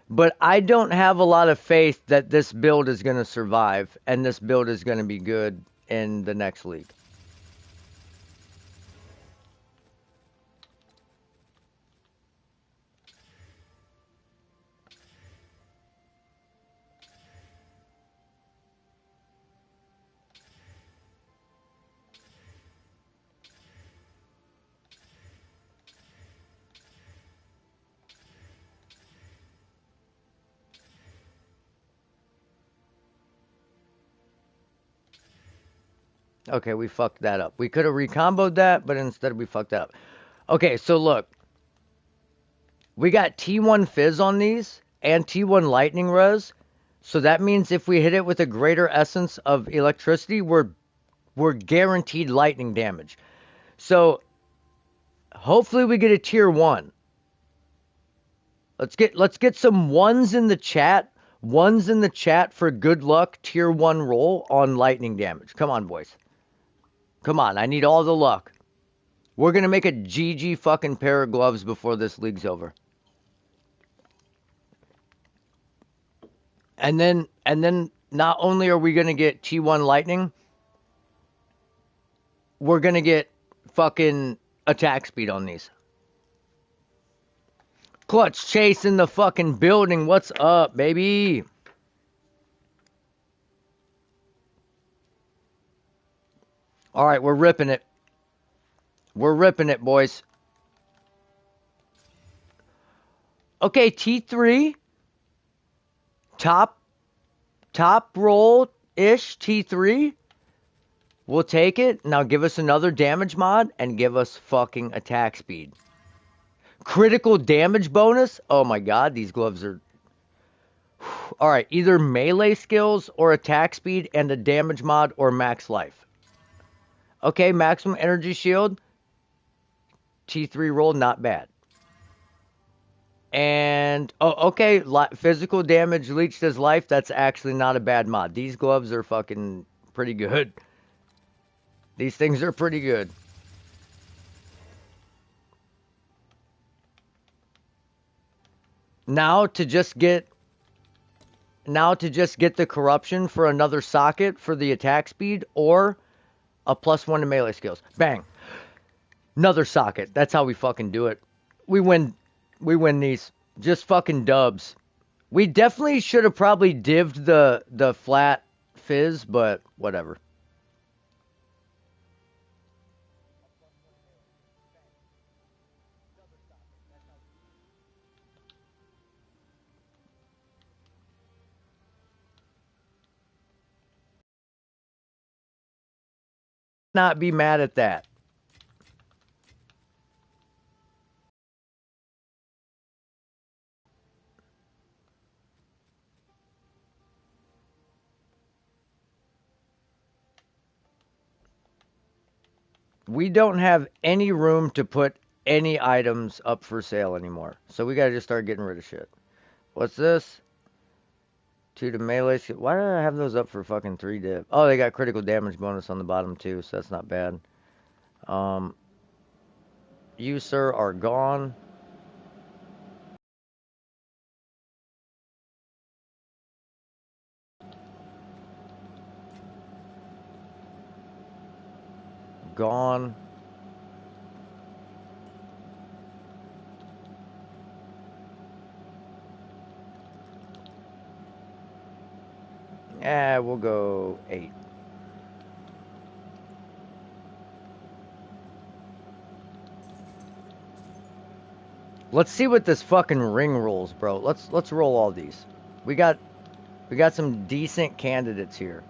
but I don't have a lot of faith that this build is gonna survive and this build is gonna be good in the next league. Okay, we fucked that up. We could have recomboed that, but instead we fucked that up. Okay, so look, we got T1 Fizz on these and T1 Lightning Res. So that means if we hit it with a greater essence of electricity, we're guaranteed lightning damage. So hopefully we get a tier 1. Let's get some ones in the chat. Ones in the chat for good luck tier 1 roll on lightning damage. Come on, boys. Come on, I need all the luck. We're going to make a GG fucking pair of gloves before this league's over. And then not only are we going to get T1 lightning, we're going to get fucking attack speed on these. Clutch Chase in the fucking building. What's up, baby? All right, we're ripping it. We're ripping it, boys. Okay, T3. Top roll ish T3. We'll take it. Now give us another damage mod and give us fucking attack speed. Critical damage bonus. Oh my god, these gloves are. Alright, either melee skills or attack speed and a damage mod or max life. Okay, maximum energy shield. T3 roll, not bad. And, oh, okay, physical damage leached as life. That's actually not a bad mod. These gloves are fucking pretty good. These things are pretty good. Now to just get the corruption for another socket for the attack speed or a +1 to melee skills. Bang. Another socket. That's how we fucking do it. We win these. Just fucking dubs. We definitely should have probably divved the flat fizz, but whatever. Not be mad at that. We don't have any room to put any items up for sale anymore. So we gotta just start getting rid of shit. What's this? 2 to melee. Why did I have those up for fucking 3 dip? Oh, they got critical damage bonus on the bottom too, so that's not bad. Um, you, sir, are gone. Gone. Yeah, we'll go 8. Let's see what this fucking ring rolls, bro. Let's roll all these. We got we got some decent candidates here.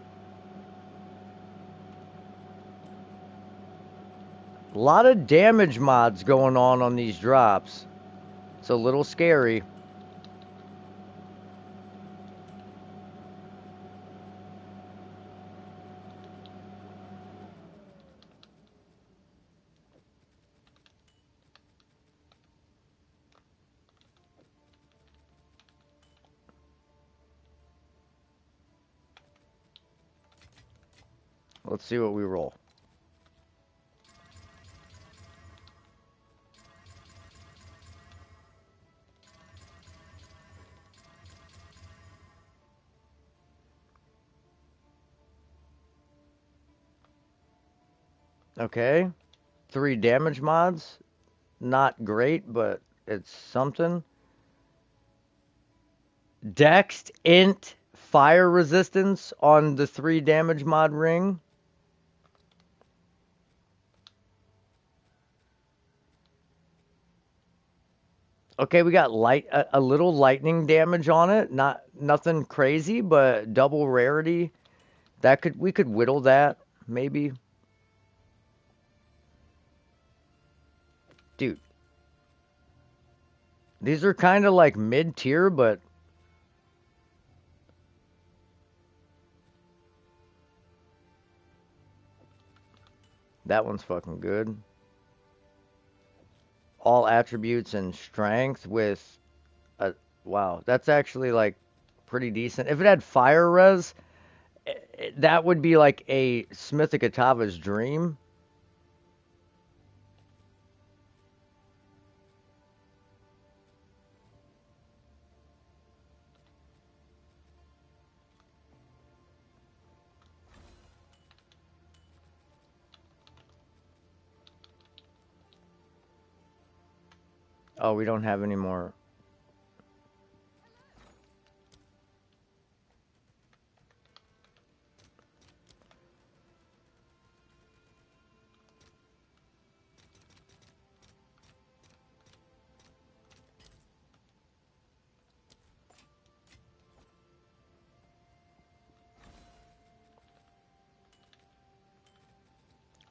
A lot of damage mods going on these drops. It's a little scary. Let's see what we roll. Okay. 3 damage mods. Not great, but it's something. Dex, int, fire resistance on the 3 damage mod ring. Okay, we got a little lightning damage on it. Nothing crazy, but double rarity. We could whittle that maybe. Dude, these are kind of like mid tier, but that one's fucking good. All attributes and strength with a wow, that's actually like pretty decent. If it had fire res, that would be like a Smithikatava's dream. Oh, we don't have any more.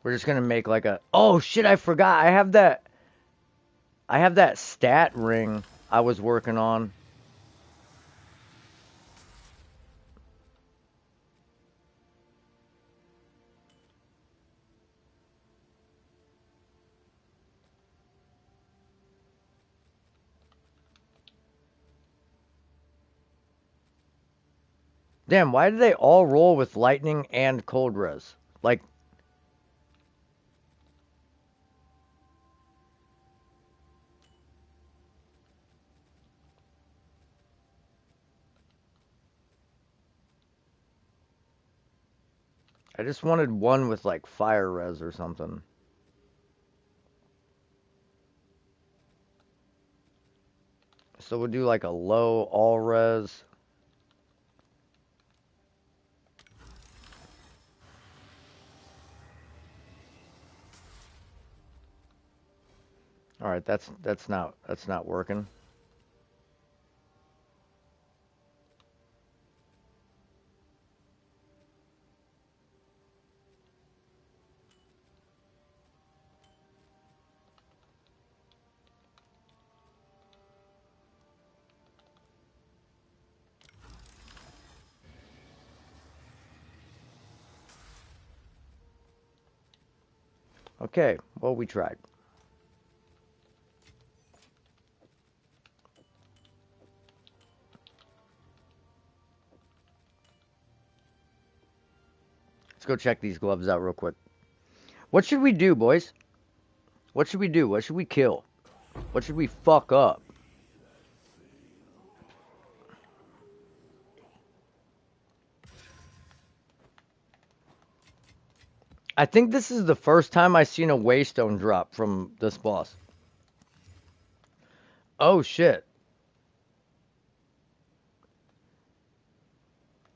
We're just gonna make like a. Oh shit! I forgot. I have that. I have that stat ring I was working on. Damn, why do they all roll with lightning and cold res? Like, I just wanted one with like fire res or something. So we'll do like a low all res. All right, that's not working. Okay, well we tried. Let's go check these gloves out real quick. What should we do, boys? What should we do? What should we kill? What should we fuck up? I think this is the first time I've seen a waystone drop from this boss. Oh shit.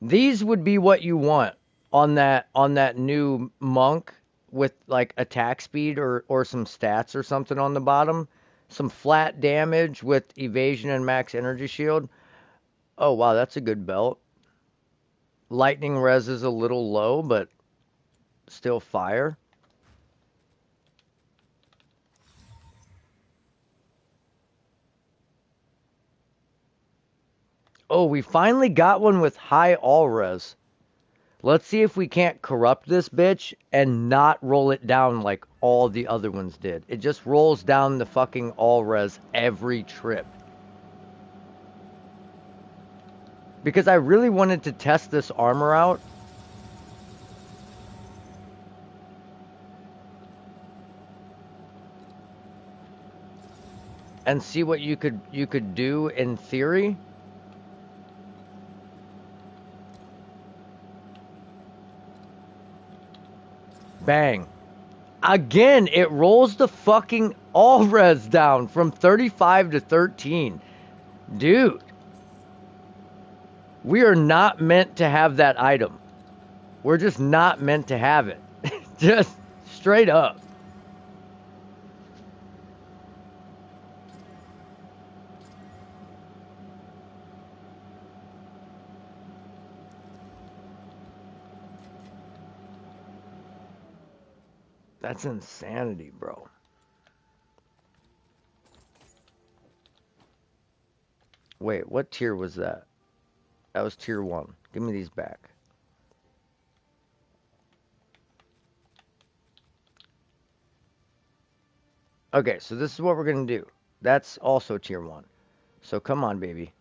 These would be what you want on that new monk with like attack speed or some stats or something on the bottom. Some flat damage with evasion and max energy shield. Oh wow, that's a good belt. Lightning res is a little low, but still fire. Oh, we finally got one with high all res. Let's see if we can't corrupt this bitch and not roll it down like all the other ones did. It just rolls down the fucking all res every trip. Because I really wanted to test this armor out. And see what you could do in theory. Bang. Again, it rolls the fucking all res down from 35 to 13. Dude. We are not meant to have that item. We're just not meant to have it. Just straight up. That's insanity, bro. Wait, what tier was that? That was tier 1. Give me these back. Okay, so this is what we're going to do. That's also tier 1. So come on, baby.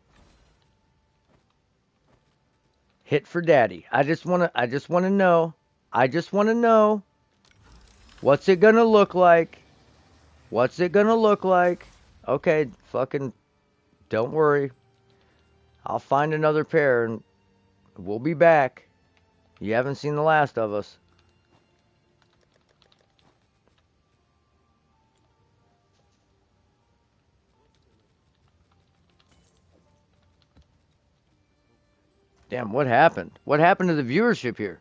Hit for daddy. I just want to know. I just want to know. What's it going to look like? What's it going to look like? Okay, fucking don't worry. I'll find another pair and we'll be back. You haven't seen the last of us. Damn, what happened? What happened to the viewership here?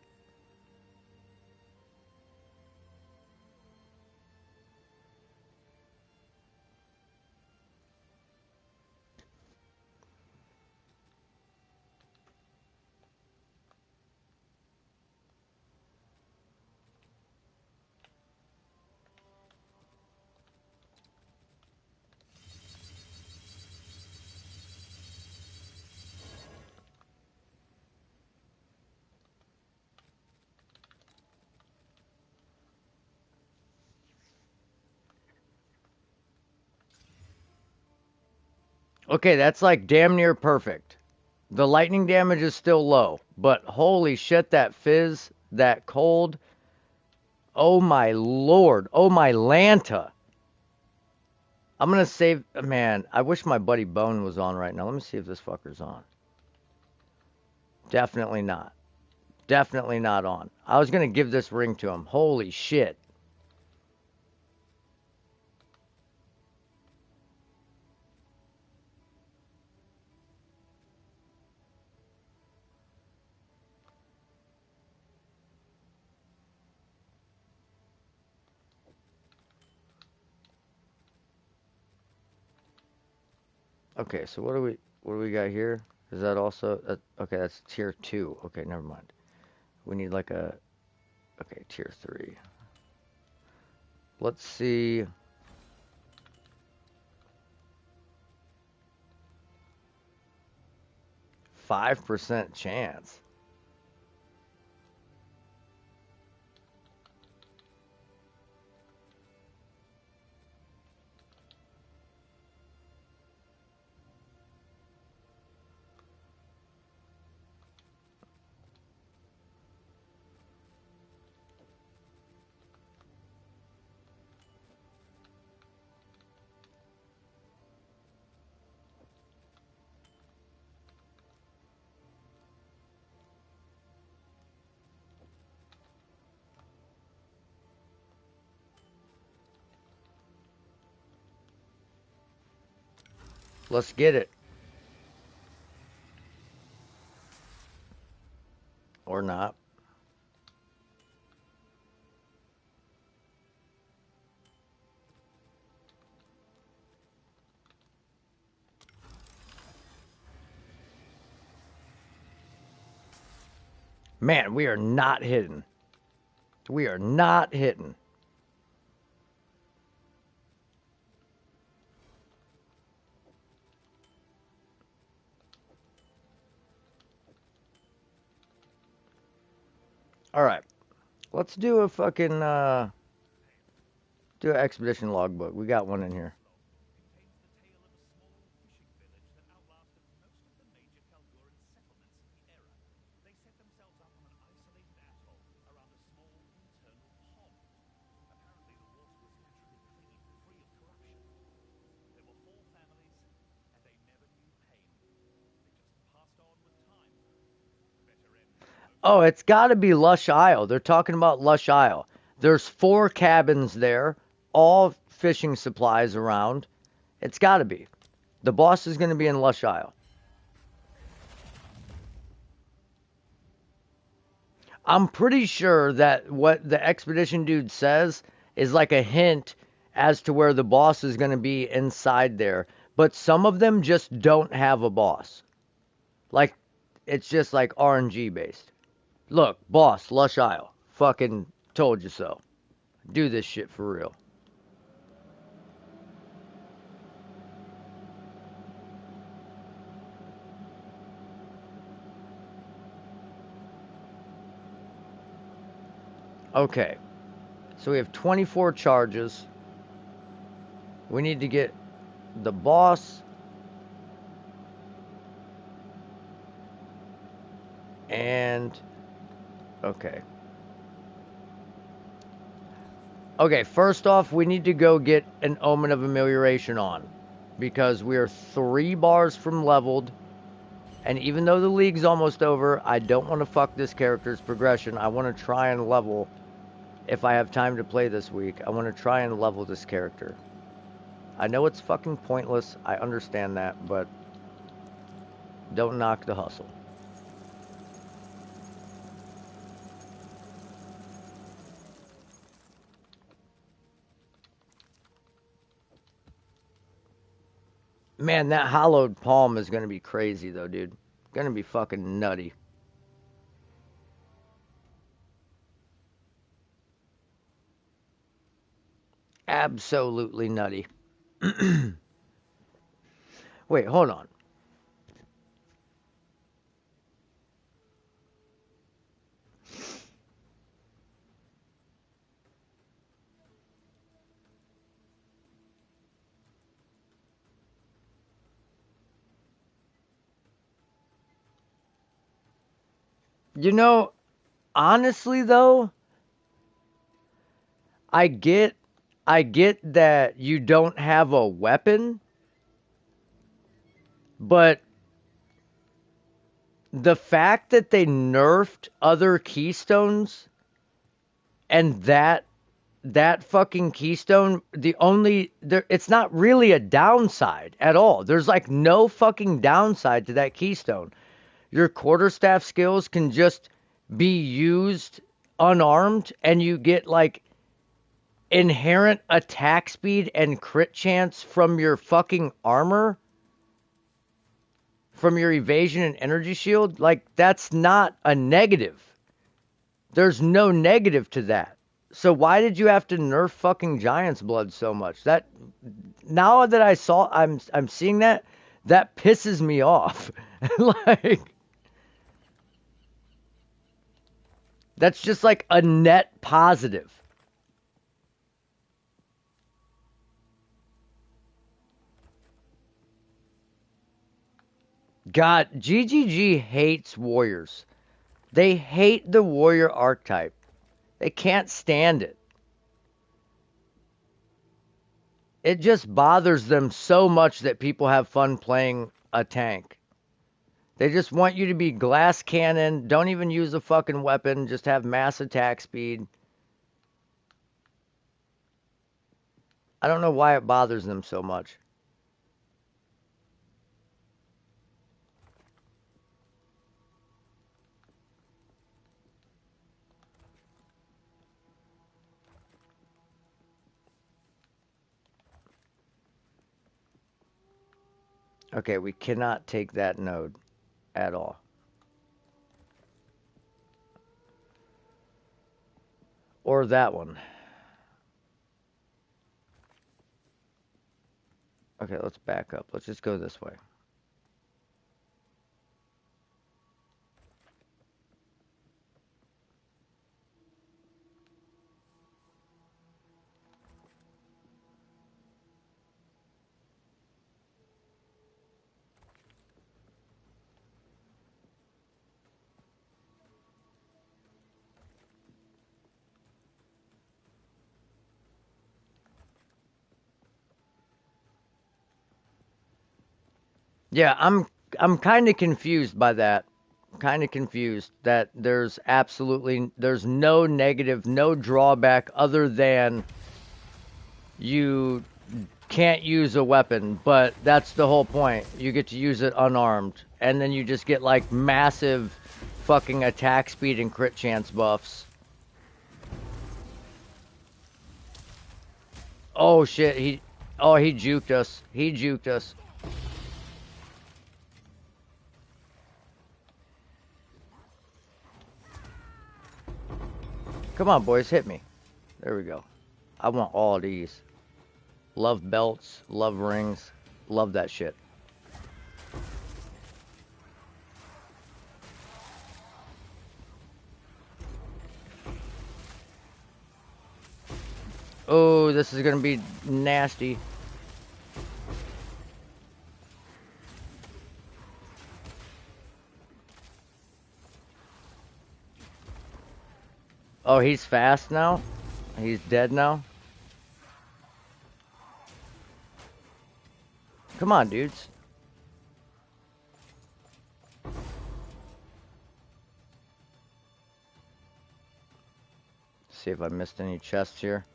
Okay, that's like damn near perfect. The lightning damage is still low, but holy shit, that fizz, that cold. Oh my lord. Oh my Lanta. I'm gonna save. Man, I wish my buddy Bone was on right now. Let me see if this fucker's on. Definitely not. Definitely not on. I was gonna give this ring to him. Holy shit. Okay, so what do we got here? Is that also okay? That's tier 2. Okay, never mind. We need like a okay tier 3. Let's see. 5% chance. Let's get it. Or not. Man, we are not hitting. We are not hitting. All right. Let's do a fucking do an expedition logbook. We got one in here. Oh, it's got to be Lush Isle. They're talking about Lush Isle. There's 4 cabins there, all fishing supplies around. It's got to be. The boss is going to be in Lush Isle. I'm pretty sure that what the expedition dude says is like a hint as to where the boss is going to be inside there. But some of them just don't have a boss. Like, it's just like RNG based. Look, boss, Lush Isle. Fucking told you so. Do this shit for real. Okay. So we have 24 charges. We need to get the boss and okay. Okay, first off, we need to go get an Omen of Amelioration on because we are 3 bars from leveled. And even though the league's almost over, I don't want to fuck this character's progression. I want to try and level, if I have time to play this week, I want to try and level this character. I know it's fucking pointless. I understand that, but don't knock the hustle. Man, that hollowed palm is going to be crazy, though, dude. Going to be fucking nutty. Absolutely nutty. Wait, hold on. You know, honestly, though, I get I get that you don't have a weapon, but the fact that they nerfed other keystones and that fucking keystone, the only there it's not really a downside at all. There's like no fucking downside to that keystone. Your quarterstaff skills can just be used unarmed and you get like inherent attack speed and crit chance from your fucking armor, from your evasion and energy shield. Like, that's not a negative. There's no negative to that. So why did you have to nerf fucking Giant's Blood so much? That now that I'm seeing that, that pisses me off. Like, that's just like a net positive. God, GGG hates warriors. They hate the warrior archetype. They can't stand it. It just bothers them so much that people have fun playing a tank. They just want you to be glass cannon, don't even use a fucking weapon, just have mass attack speed. I don't know why it bothers them so much. Okay, we cannot take that node at all. Or that one. Okay, let's back up. Let's just go this way. Yeah, I'm kind of confused by that. Kind of confused that there's no negative, no drawback other than you can't use a weapon, but that's the whole point. You get to use it unarmed, and then you just get like massive fucking attack speed and crit chance buffs. Oh shit, he juked us. He juked us. Come on, boys, hit me. There we go. I want all of these. Love belts, love rings, love that shit. Oh, this is gonna be nasty. Oh, he's fast now? He's dead now? Come on, dudes. See if I missed any chests here.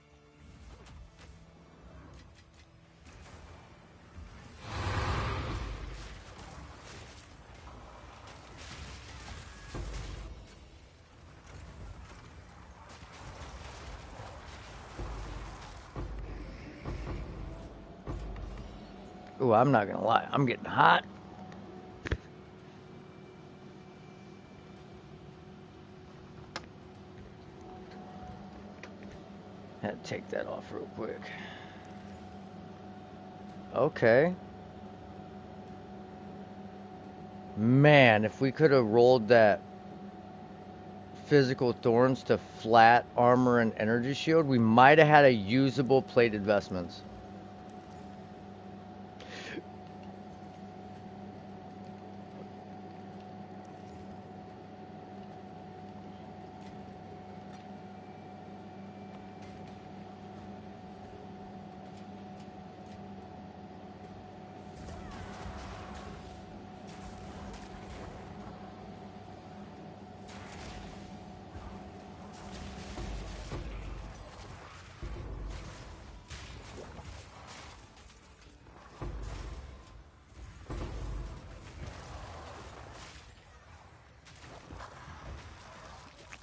Ooh, I'm not gonna lie. I'm getting hot. Had to take that off real quick. Okay. Man, if we could have rolled that physical thorns to flat armor and energy shield, we might have had a usable plated vestments.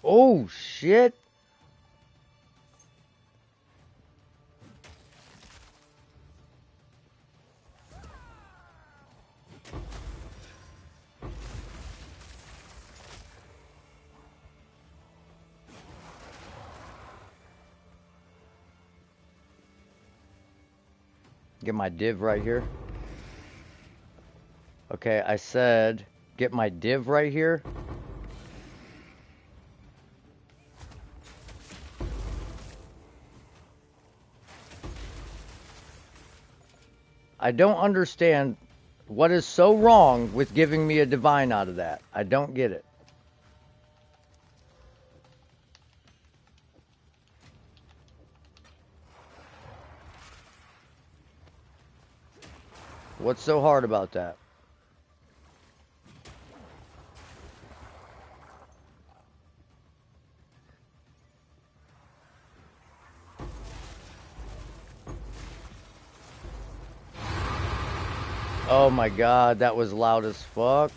Oh, shit. Get my div right here. Okay, I said get my div right here. I don't understand what is so wrong with giving me a divine out of that. I don't get it. What's so hard about that? Oh my god, that was loud as fuck.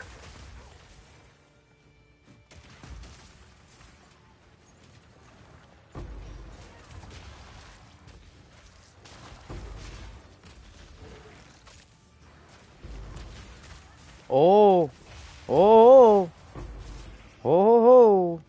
Oh, oh, oh, oh.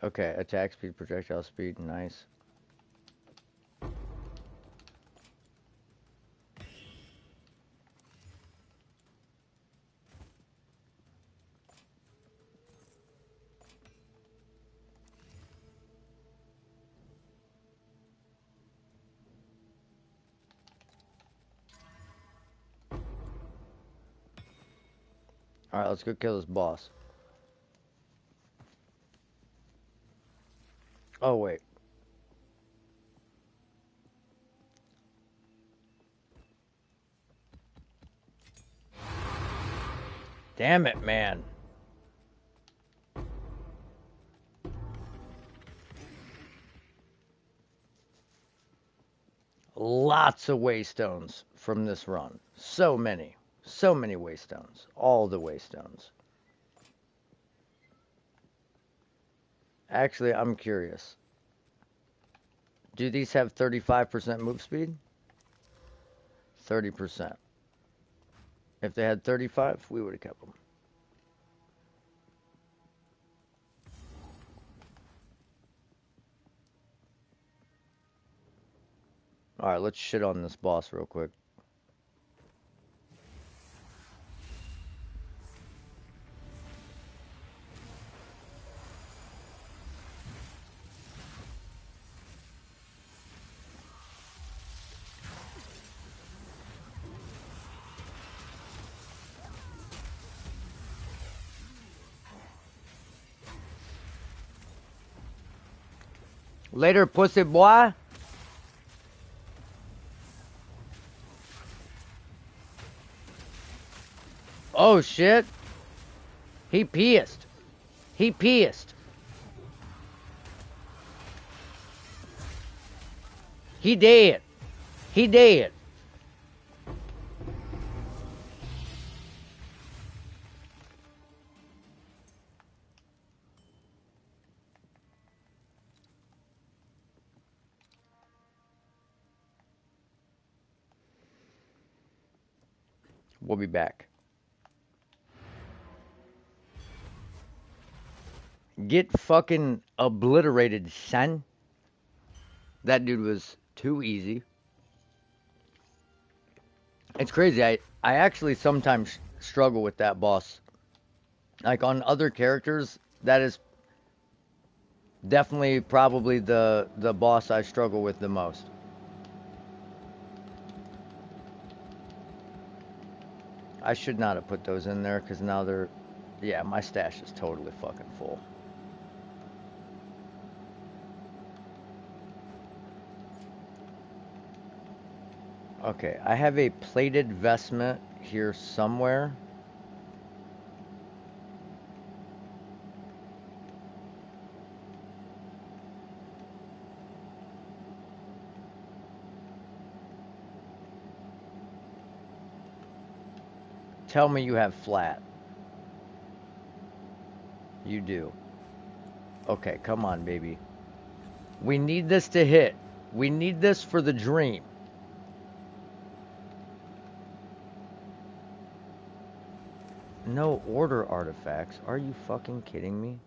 Okay, attack speed, projectile speed, nice. All right, let's go kill this boss. Oh, wait. Damn it, man. Lots of waystones from this run. So many. So many waystones. All the waystones. Actually, I'm curious. Do these have 35% move speed? 30%. If they had 35, we would have kept them. Alright, let's shit on this boss real quick. Later, pussy boy. Oh, shit. He pissed. He pissed. He dead. He dead. We'll be back. Get fucking obliterated, son. That dude was too easy. It's crazy. I actually sometimes struggle with that boss. Like on other characters, that is definitely probably the boss I struggle with the most. I should not have put those in there because now they're... Yeah, my stash is totally fucking full. Okay, I have a plated vestment here somewhere. Tell me you have flat. You do. Okay, come on, baby. We need this to hit. We need this for the dream. No order artifacts. Are you fucking kidding me?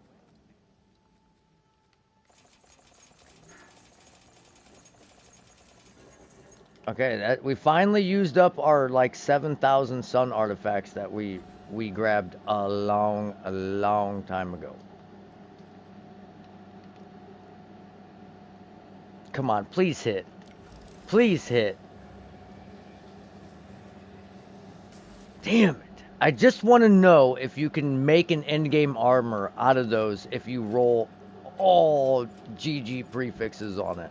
Okay, that we finally used up our like 7,000 sun artifacts that we grabbed a long time ago. Come on, please hit. Please hit. Damn it. I just want to know if you can make an endgame armor out of those if you roll all GG prefixes on it.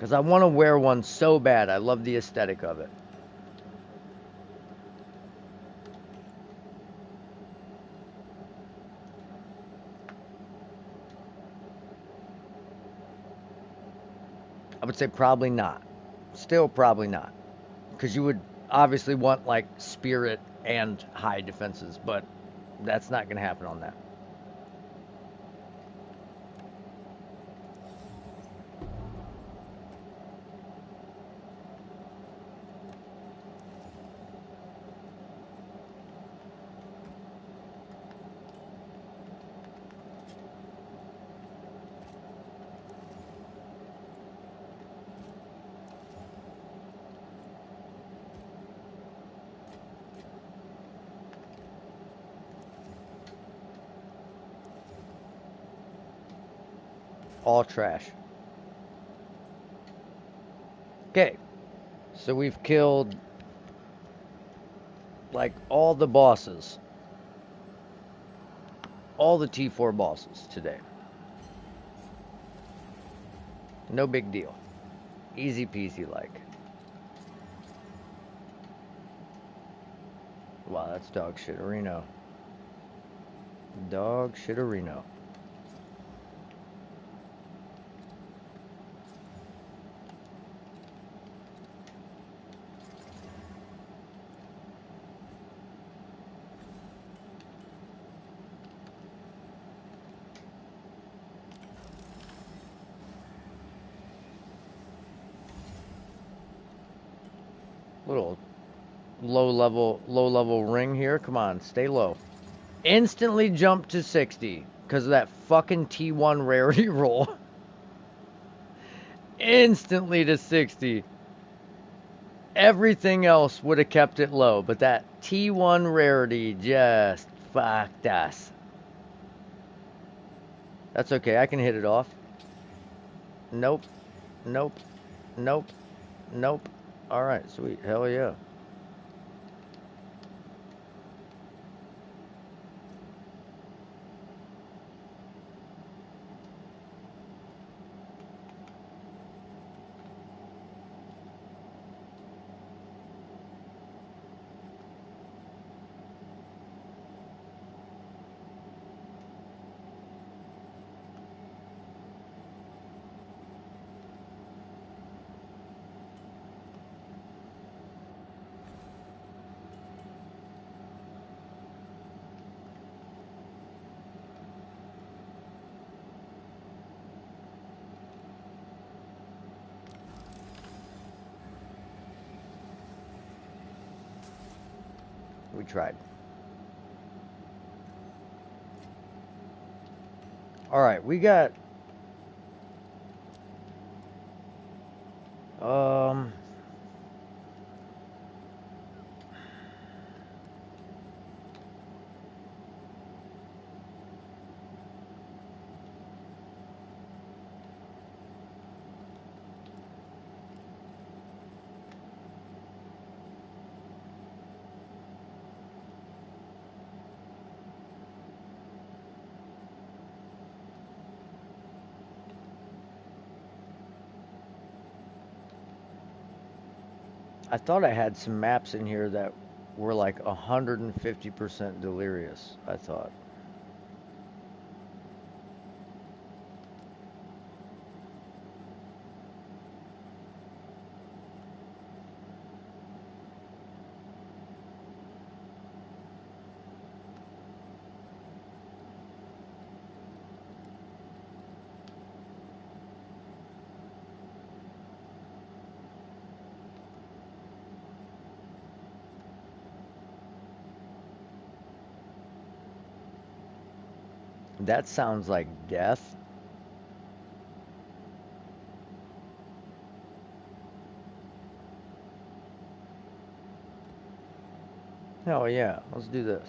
Because I want to wear one so bad. I love the aesthetic of it. I would say probably not. Still probably not. Because you would obviously want like spirit and high defenses, but that's not going to happen on that. All trash. Okay, so we've killed like all the bosses, all the T4 bosses today. No big deal. Easy peasy like. Wow, that's dog shitarino. Dog shitarino. Little low level ring here. Come on, stay low. Instantly jump to 60 because of that fucking T1 rarity roll. Instantly to 60. Everything else would have kept it low, but that T1 rarity just fucked us. That's okay, I can hit it off. Nope, nope, nope, nope. Alright, sweet, hell yeah. We tried. Alright, we got um I thought I had some maps in here that were like 150% delirious, I thought. That sounds like death. Hell yeah, let's do this.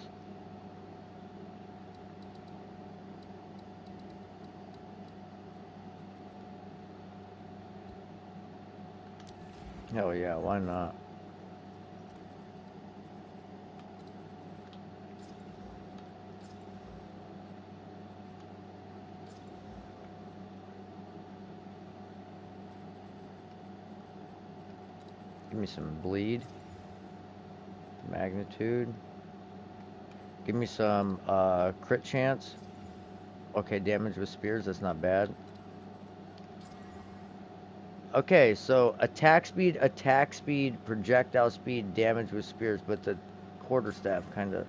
Hell yeah, why not? Give me some bleed. Magnitude. Give me some crit chance. Okay, damage with spears, that's not bad. Okay, so attack speed, projectile speed, damage with spears, but the quarterstaff kind of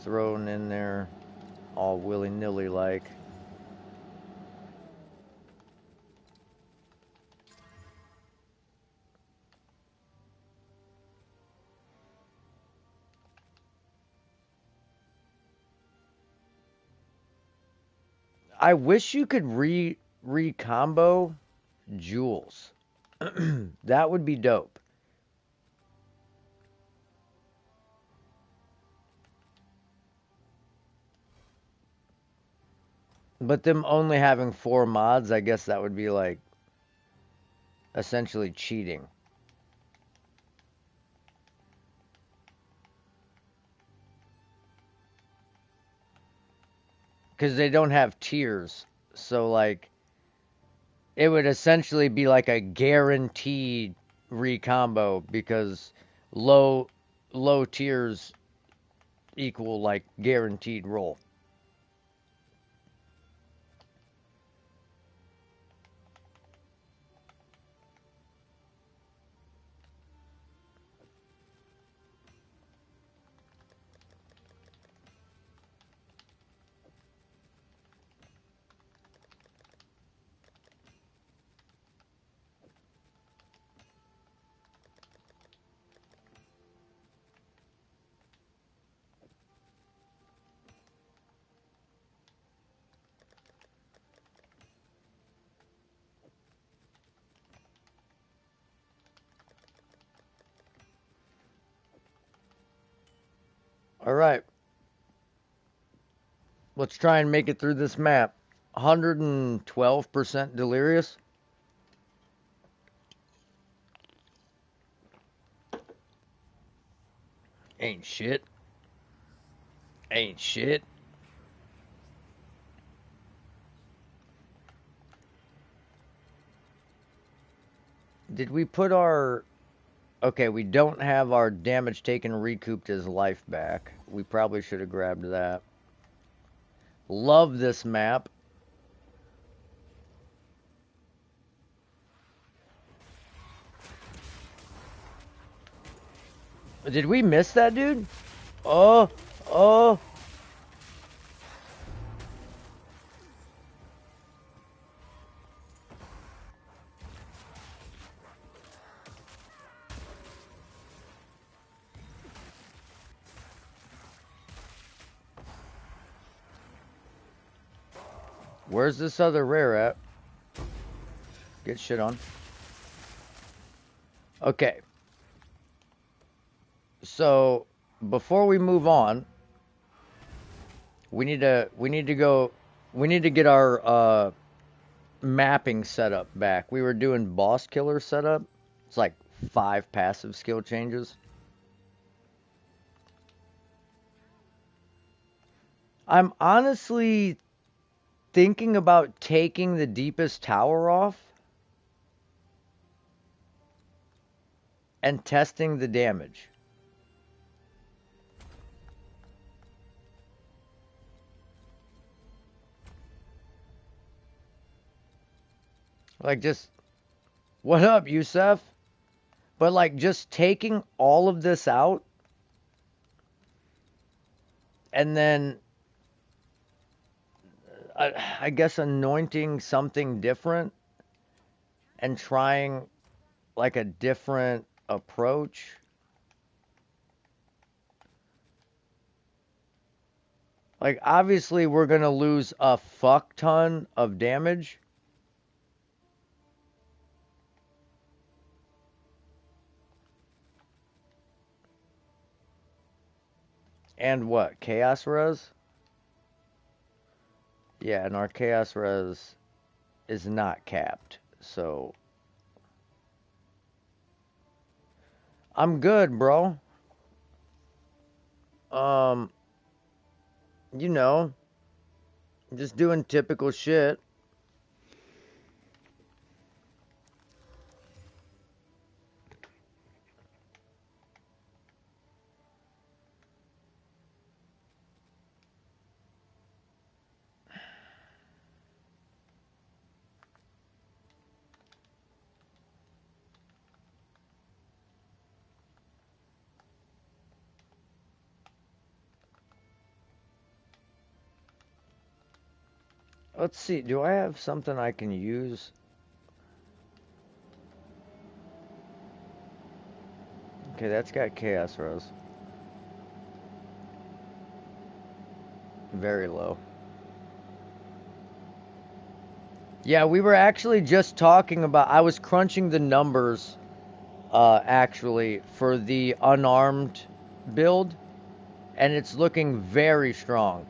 thrown in there all willy-nilly like. I wish you could re-combo jewels. That would be dope. But them only having 4 mods, I guess that would be like essentially cheating. Because they don't have tiers. So, like, it would essentially be like a guaranteed recombo because low low tiers equal like guaranteed roll. All right. Let's try and make it through this map. 112% delirious. Ain't shit. Ain't shit. Did we put our... Okay, we don't have our damage taken recouped as life back. We probably should have grabbed that. Love this map. Did we miss that dude? Oh, oh. Where's this other rare at? Get shit on. Okay. So, before we move on, we need to get our mapping setup back. We were doing boss killer setup. It's like 5 passive skill changes. I'm honestly thinking about taking the deepest tower off and testing the damage. Like just, what up, Yusef? But like just taking all of this out and then I guess anointing something different and trying like a different approach. Like obviously we're gonna lose a fuck ton of damage. And what? Chaos res? Yeah, and our chaos res is not capped. So I'm good, bro. Um, you know, just doing typical shit. Let's see. Do I have something I can use? Okay, that's got Chaos Rose. Very low. Yeah, we were actually just talking about. I was crunching the numbers, actually, for the unarmed build, and it's looking very strong.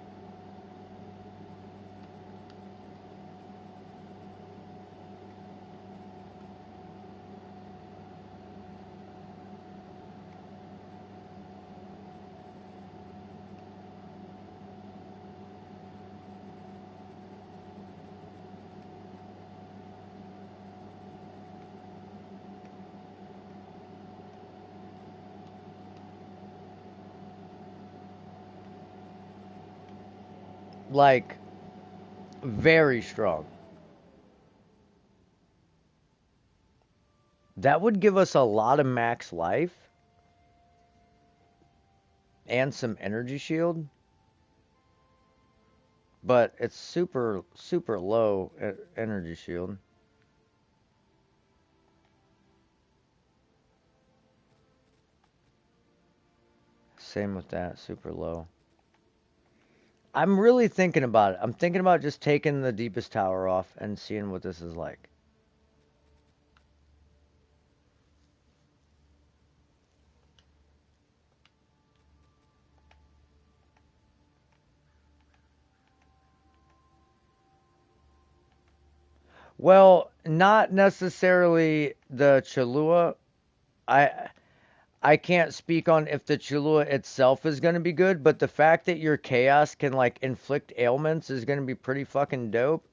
Like, very strong. That would give us a lot of max life and some energy shield, but it's super, super low energy shield. Same with that, super low. I'm really thinking about it. I'm thinking about just taking the deepest tower off and seeing what this is like. Well, not necessarily the Cholula. I I can't speak on if the Cholula itself is going to be good, but the fact that your chaos can like inflict ailments is going to be pretty fucking dope.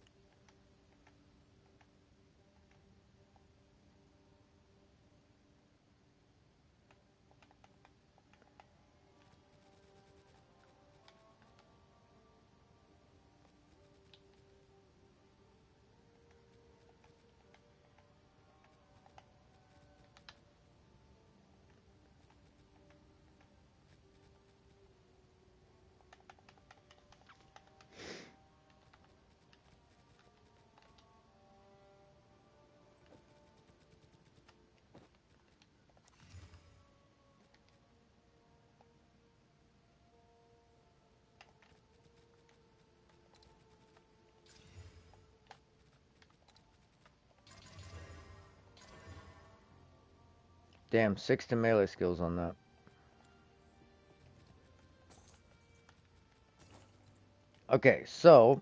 Damn, 6 to melee skills on that. Okay, so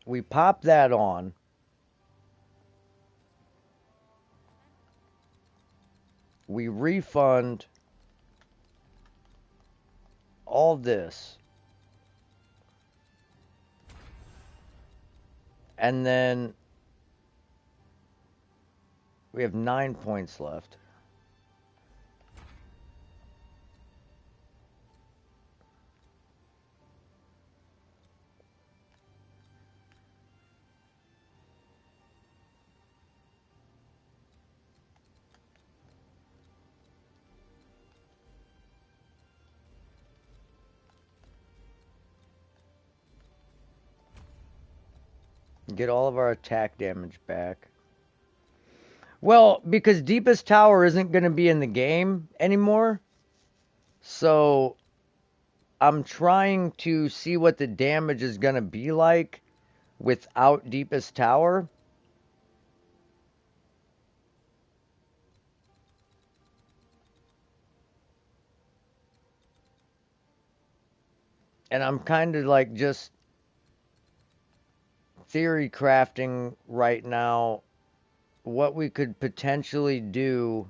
we pop that on. We refund all this. And then we have 9 points left. Get all of our attack damage back. Well, because Deepest Tower isn't going to be in the game anymore. So I'm trying to see what the damage is going to be like without Deepest Tower. And I'm kind of like just theory crafting right now what we could potentially do.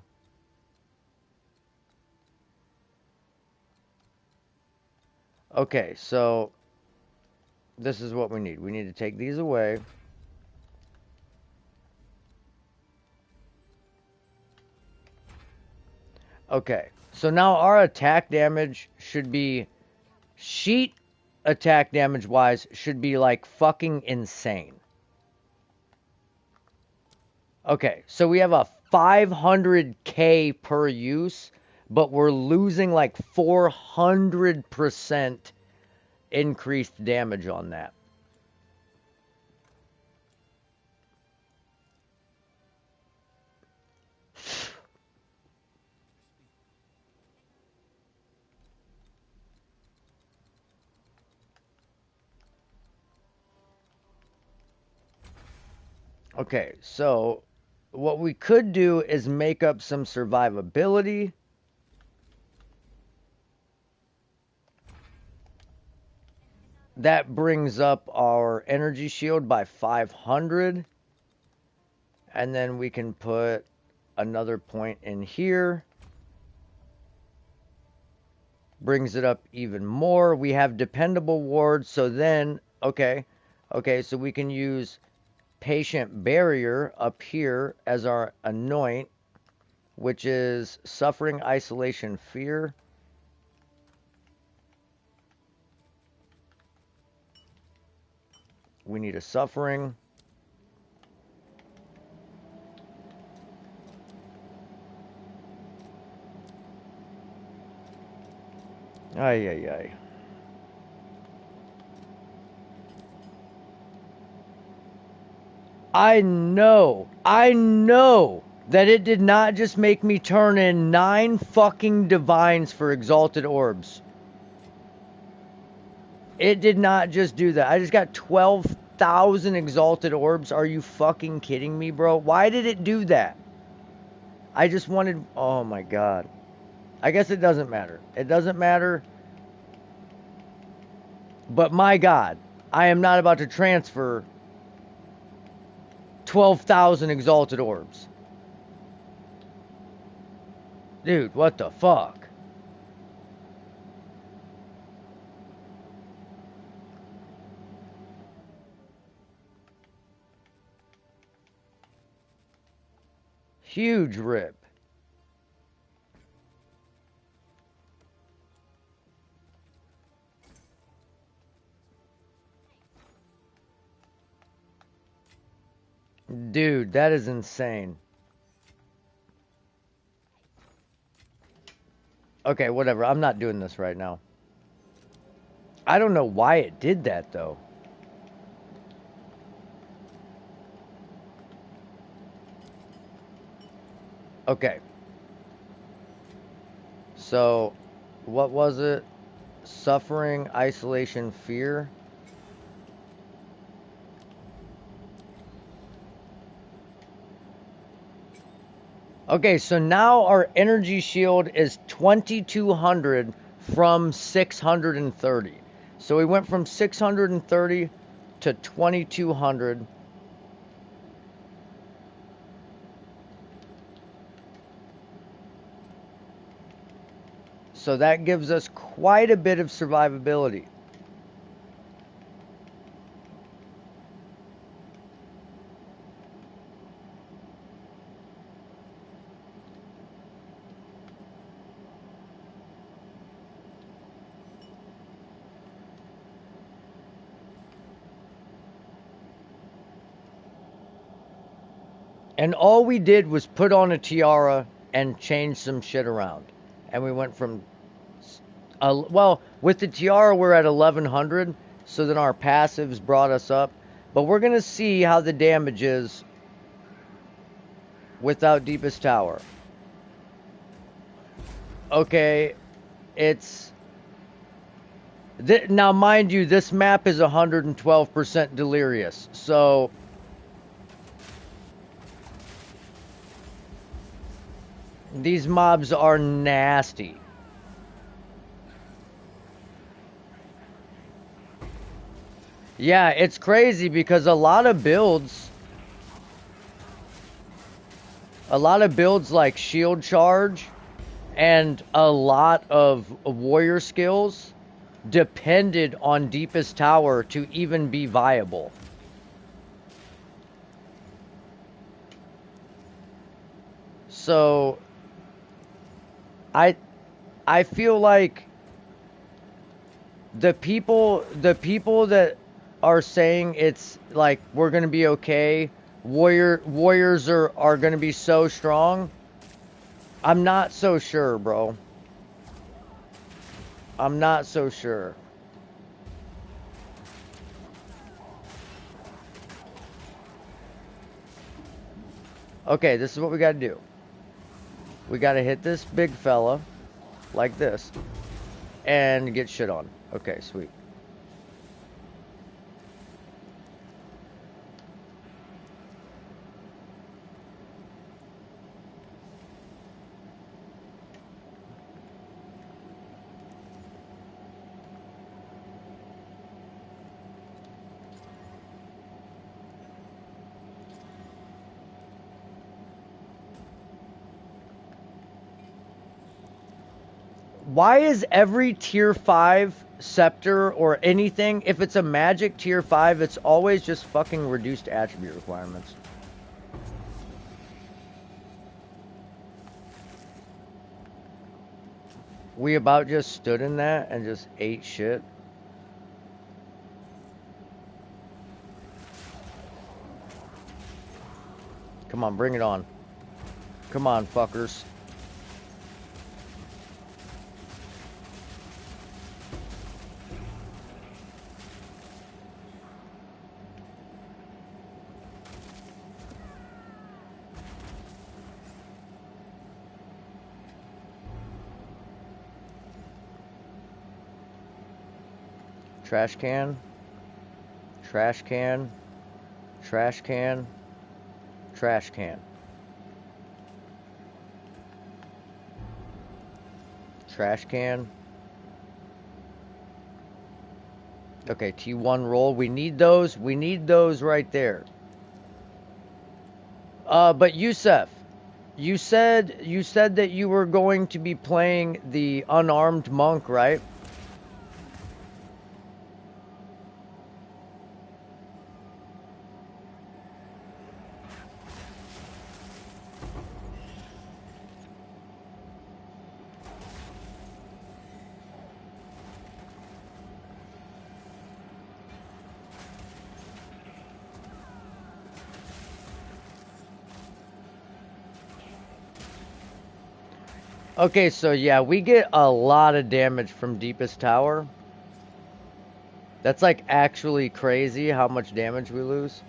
Okay, so this is what we need. We need to take these away. Okay, so now our attack damage should be, sheet attack damage wise, should be like fucking insane. Okay, so we have a 500k per use, but we're losing like 400% increased damage on that. Okay, so what we could do is make up some survivability. That brings up our energy shield by 500. And then we can put another point in here. Brings it up even more. We have dependable wards, so then, okay, so we can use patient barrier up here as our anoint, which is suffering, isolation, fear. We need a suffering. Ay, ay, ay. I know that it did not just make me turn in 9 fucking divines for exalted orbs. It did not just do that. I just got 12,000 exalted orbs. Are you fucking kidding me, bro? Why did it do that? I just wanted... Oh my god. I guess it doesn't matter. It doesn't matter. But my god, I am not about to transfer 12,000 exalted orbs. Dude, what the fuck? Huge rip. Dude, that is insane. Okay, whatever. I'm not doing this right now. I don't know why it did that, though. Okay. So, what was it? Suffering, isolation, fear. Okay, so now our energy shield is 2,200 from 630. So we went from 630 to 2,200. So that gives us quite a bit of survivability. And all we did was put on a tiara and change some shit around. And we went from... well, with the tiara, we're at 1,100. So then our passives brought us up. But we're going to see how the damage is without Deepest Tower. Okay, it's... now, mind you, this map is 112% delirious. So... these mobs are nasty. Yeah, it's crazy because a lot of builds like shield charge and a lot of warrior skills depended on Deepest Tower to even be viable. So I feel like the people that are saying it's like we're gonna be okay, warriors are gonna be so strong. I'm not so sure, bro. I'm not so sure. Okay, this is what we gotta do. We gotta hit this big fella, like this, and get shit on. Okay, sweet. Why is every tier 5 scepter or anything, if it's a magic tier 5, it's always just fucking reduced attribute requirements? We about just stood in that and just ate shit. Come on, bring it on. Come on, fuckers. Trash can. Trash can. Trash can. Trash can. Trash can. Okay, T1 roll. We need those. We need those right there. But Yusef, you said that you were going to be playing the unarmed monk, right? Okay, so yeah, we get a lot of damage from Deepest Tower. That's like actually crazy how much damage we lose.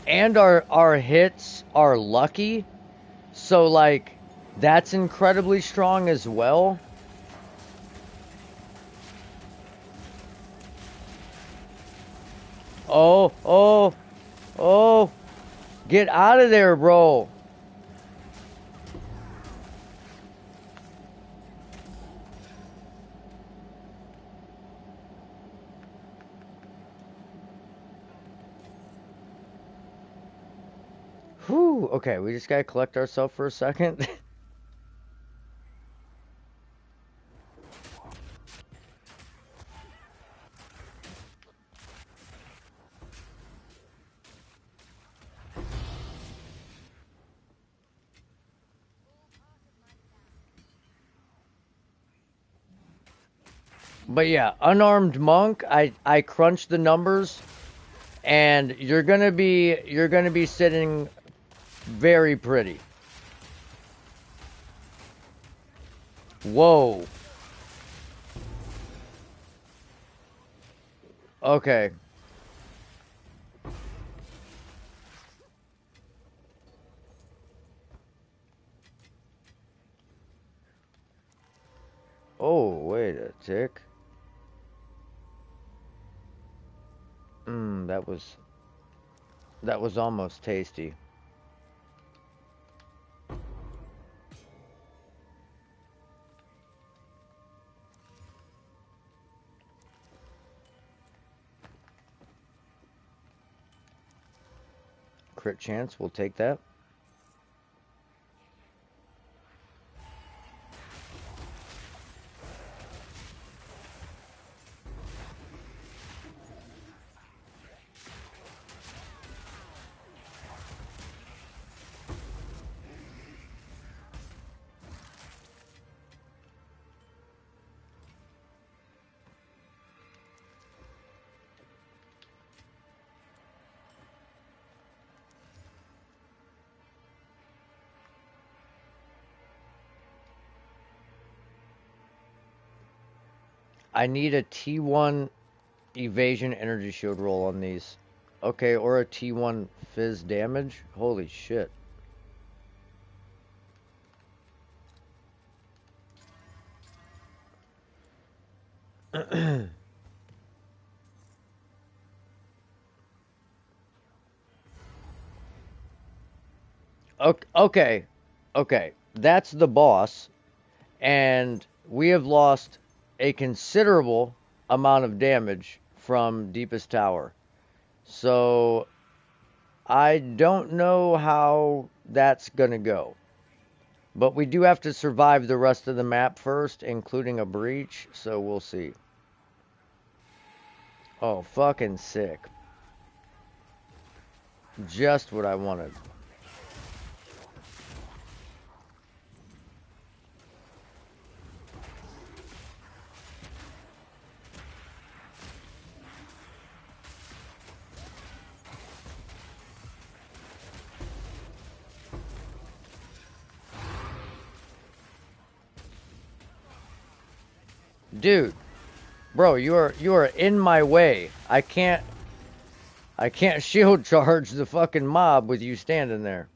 And our hits are lucky. So like that's incredibly strong as well. Oh, oh, oh. Get out of there, bro. Whew. Okay, we just gotta collect ourselves for a second. But yeah, unarmed monk, I crunched the numbers and you're gonna be sitting very pretty. Whoa. Okay. Oh, wait a tick. That was almost tasty. Crit chance, we'll take that. I need a T1 evasion energy shield roll on these. Okay, or a T1 fizz damage. Holy shit. Okay, okay. That's the boss, and we have lost a considerable amount of damage from Deepest Tower. So I don't know how that's gonna go. But we do have to survive the rest of the map first, including a breach, so we'll see. Oh, fucking sick. Just what I wanted. Dude, bro, you are in my way. I can't shield charge the fucking mob with you standing there.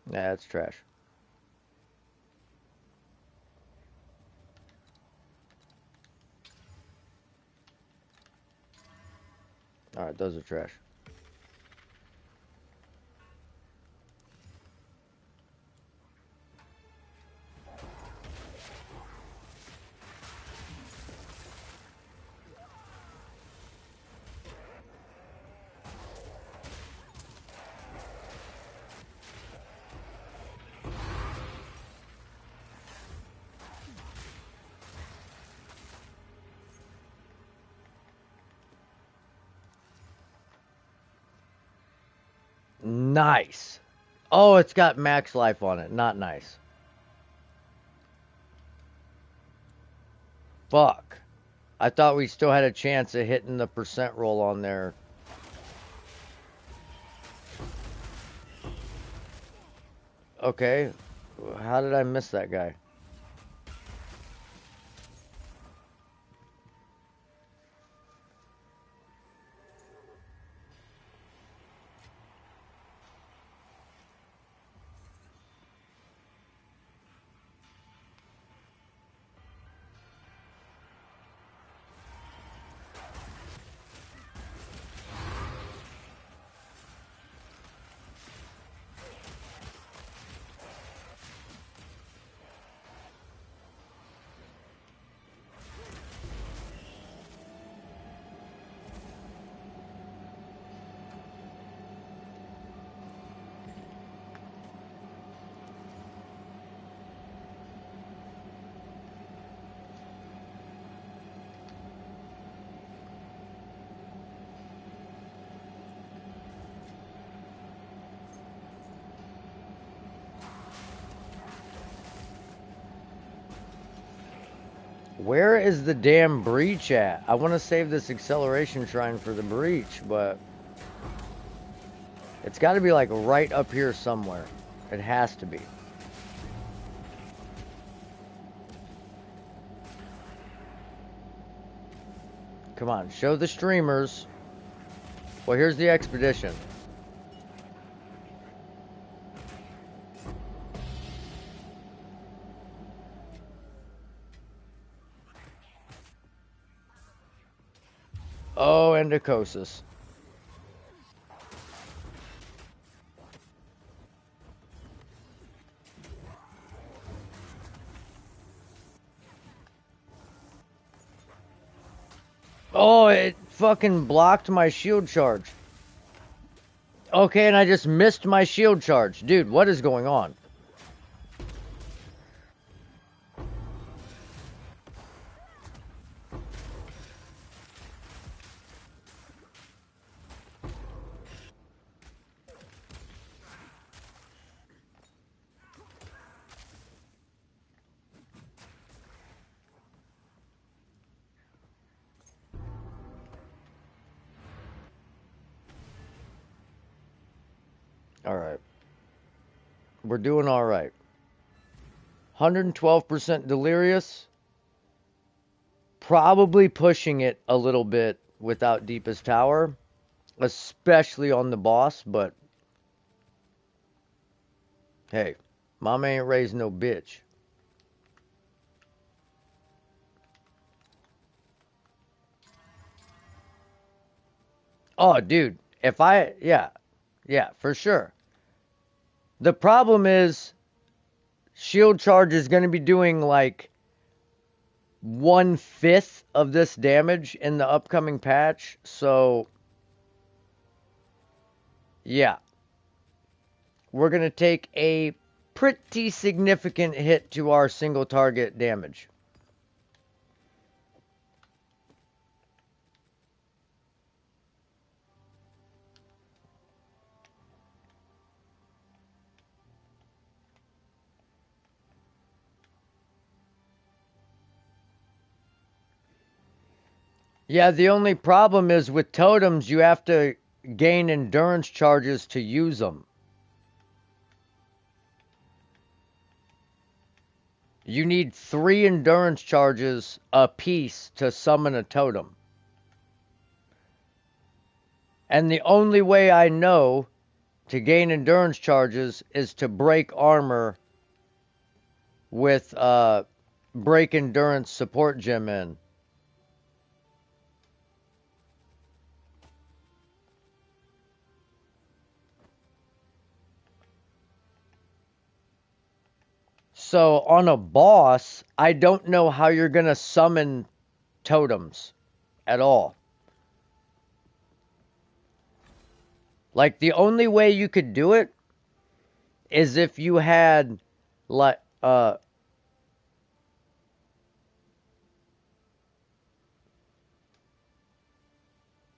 Nah, that's trash. Alright, those are trash. Nice. Oh, it's got max life on it. Not nice. Fuck. I thought we still had a chance of hitting the percent roll on there. Okay. How did I miss that guy? Where is the damn breach at? I want to save this acceleration shrine for the breach, but it's got to be like right up here somewhere. It has to be. Come on, show the streamers. Well, here's the expedition. Oh, endocosis. Oh, it fucking blocked my shield charge. Okay, and I just missed my shield charge. Dude, what is going on? All right. We're doing all right. 112% delirious. Probably pushing it a little bit without deepest tower, especially on the boss, but hey, mama ain't raised no bitch. Oh, dude, yeah, for sure. The problem is shield charge is going to be doing like 1/5 of this damage in the upcoming patch, so yeah, we're going to take a pretty significant hit to our single target damage. Yeah, the only problem is with totems, you have to gain endurance charges to use them. You need 3 endurance charges a piece to summon a totem. And the only way I know to gain endurance charges is to break armor with break endurance support gem in. So on a boss, I don't know how you're going to summon totems at all. Like the only way you could do it is if you had like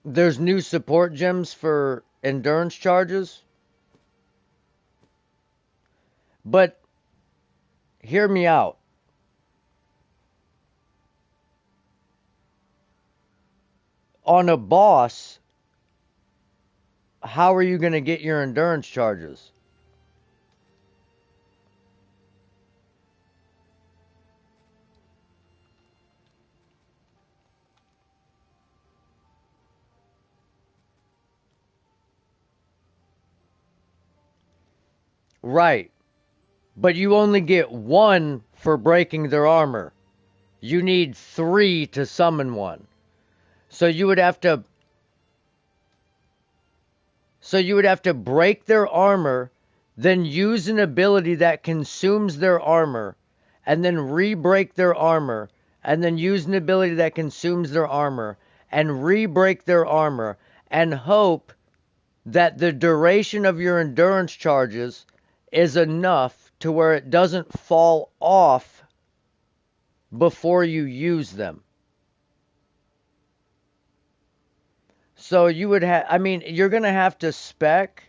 there's new support gems for endurance charges. But hear me out. On a boss, how are you going to get your endurance charges? Right. But you only get 1 for breaking their armor. You need 3 to summon one. So you would have to break their armor, then use an ability that consumes their armor, and then re-break their armor, and then use an ability that consumes their armor, and re-break their armor, and hope that the duration of your endurance charges is enough to where it doesn't fall off before you use them. So you would have, I mean, you're going to have to spec.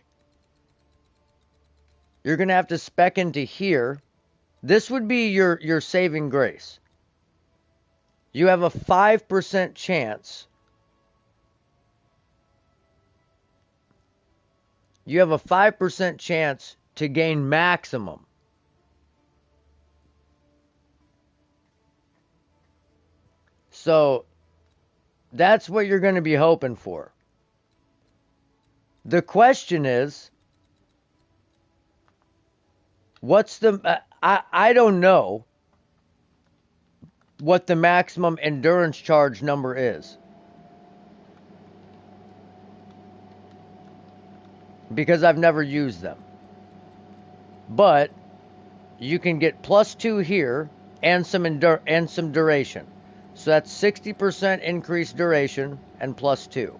You're going to have to spec into here. This would be your saving grace. You have a 5% chance. You have a 5% chance to gain maximum. So that's what you're going to be hoping for. The question is, what's the I don't know what the maximum endurance charge number is. Because I've never used them. But you can get +2 here and some duration. So that's 60% increased duration and +2.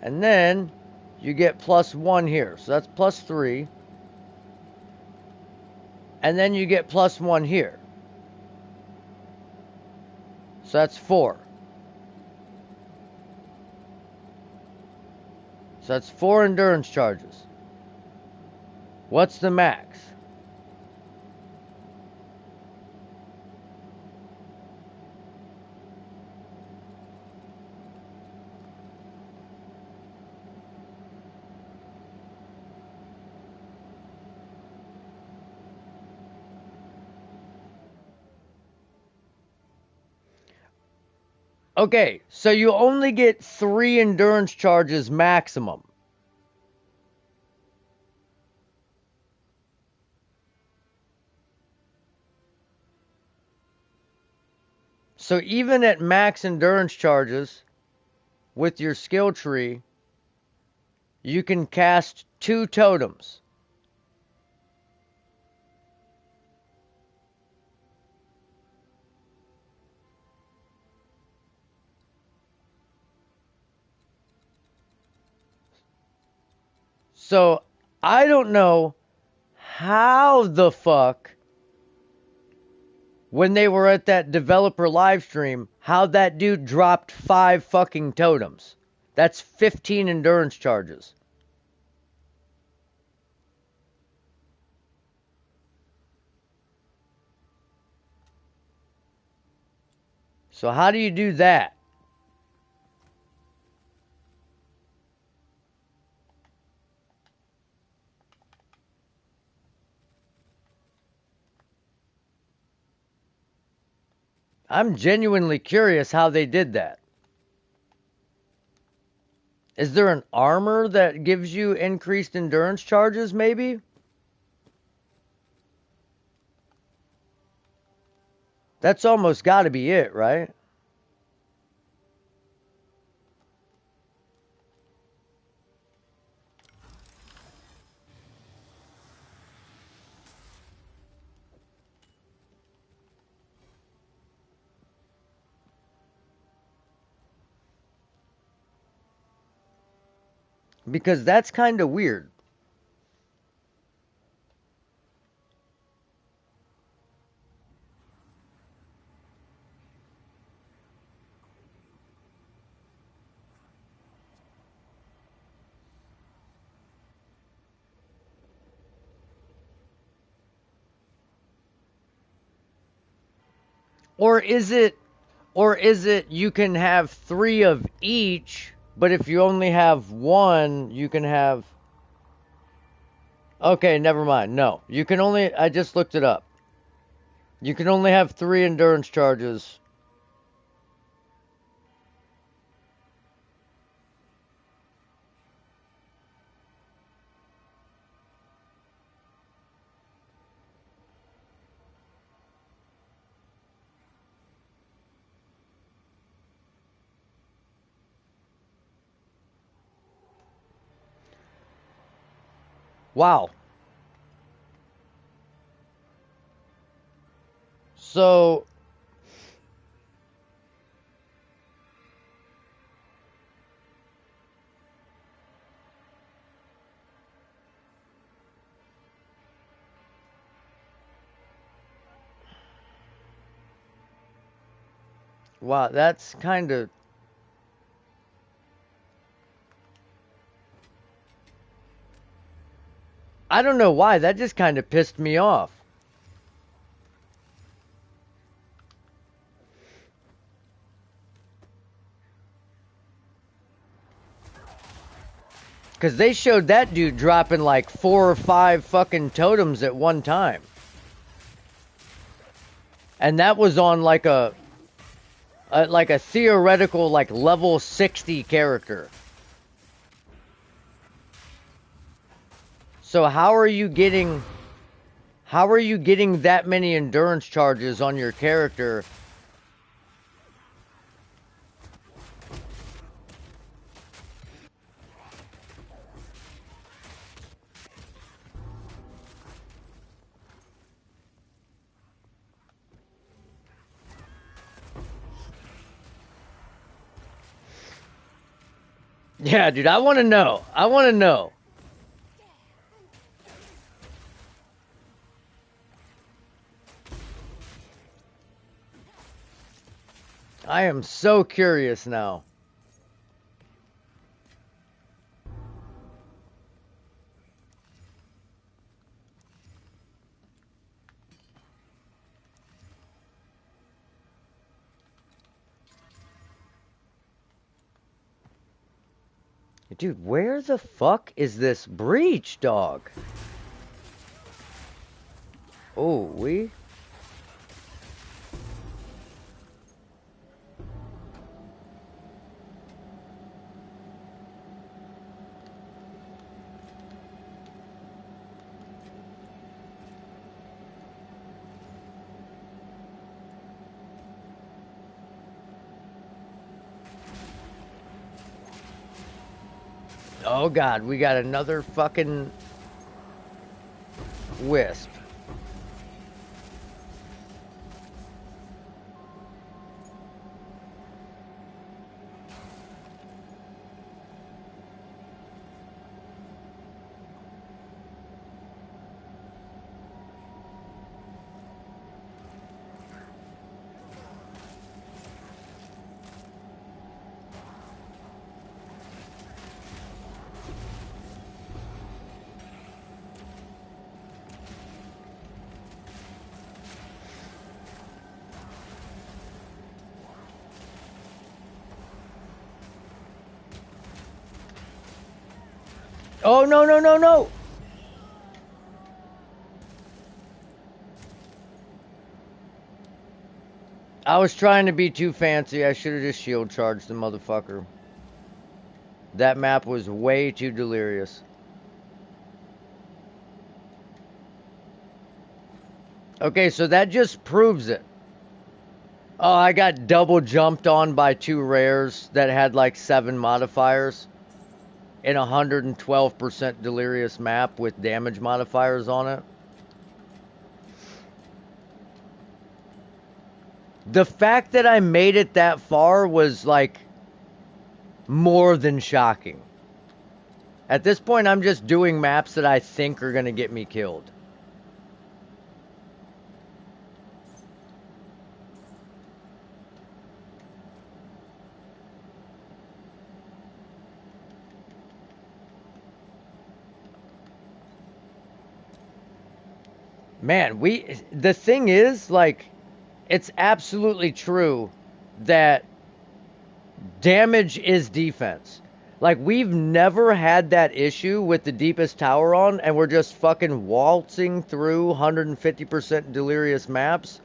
And then you get +1 here. So that's +3. And then you get +1 here. So that's 4. So that's 4 endurance charges. What's the max? Okay, so you only get 3 endurance charges maximum. So even at max endurance charges with your skill tree, you can cast 2 totems. So I don't know how the fuck, when they were at that developer live stream, how that dude dropped 5 fucking totems. That's 15 endurance charges. So how do you do that? I'm genuinely curious how they did that. Is there an armor that gives you increased endurance charges, maybe? That's almost got to be it, right? Because that's kind of weird. Or is it you can have 3 of each, but if you only have 1, you can have. Okay, never mind. No. You can only, I just looked it up. You can only have 3 endurance charges. Wow. So, wow, that's kind of. I don't know why. That just kind of pissed me off. Because they showed that dude dropping like 4 or 5 fucking totems at one time. And that was on like a theoretical like level 60 character. So how are you getting that many endurance charges on your character? Yeah, dude, I want to know. I want to know. I am so curious now. Dude, where the fuck is this breach, dog? Oh, we? Oh god, we got another fucking wisp. Oh, no, no, no, no! I was trying to be too fancy. I should have just shield charged the motherfucker. That map was way too delirious. Okay, so that just proves it. Oh, I got double jumped on by 2 rares that had like 7 modifiers in a 112% delirious map with damage modifiers on it. The fact that I made it that far was like more than shocking. At this point, I'm just doing maps that I think are going to get me killed. Man, the thing is, like, it's absolutely true that damage is defense. Like, we've never had that issue with the deepest tower on, and we're just fucking waltzing through 150% delirious maps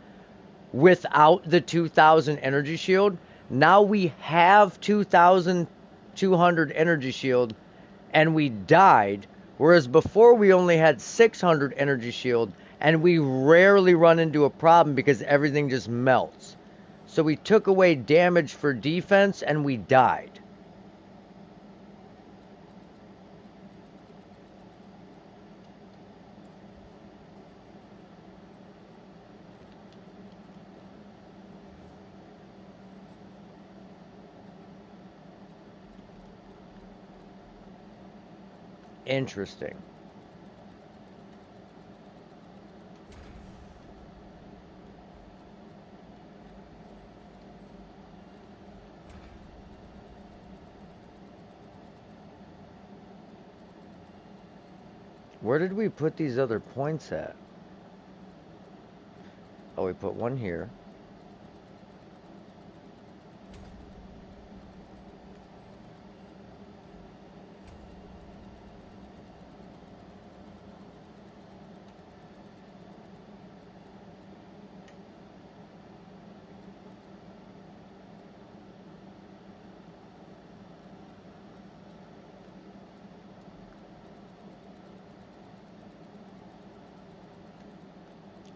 without the 2000 energy shield. Now we have 2200 energy shield, and we died, whereas before we only had 600 energy shield, and we rarely run into a problem because everything just melts. So we took away damage for defense, and we died. Interesting. Where did we put these other points at? Oh, we put one here.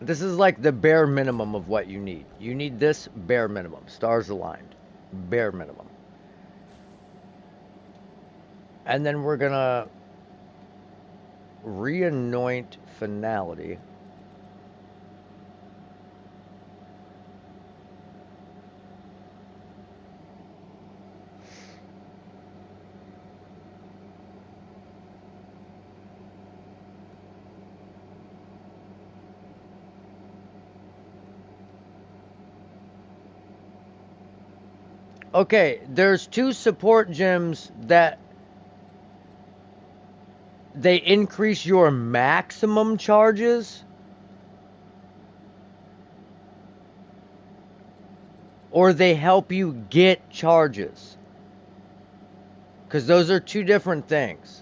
This is like the bare minimum of what you need. You need this bare minimum. Stars aligned. Bare minimum. And then we're gonna re-anoint finality. Okay, there's 2 support gems that they increase your maximum charges, or they help you get charges. Because those are 2 different things.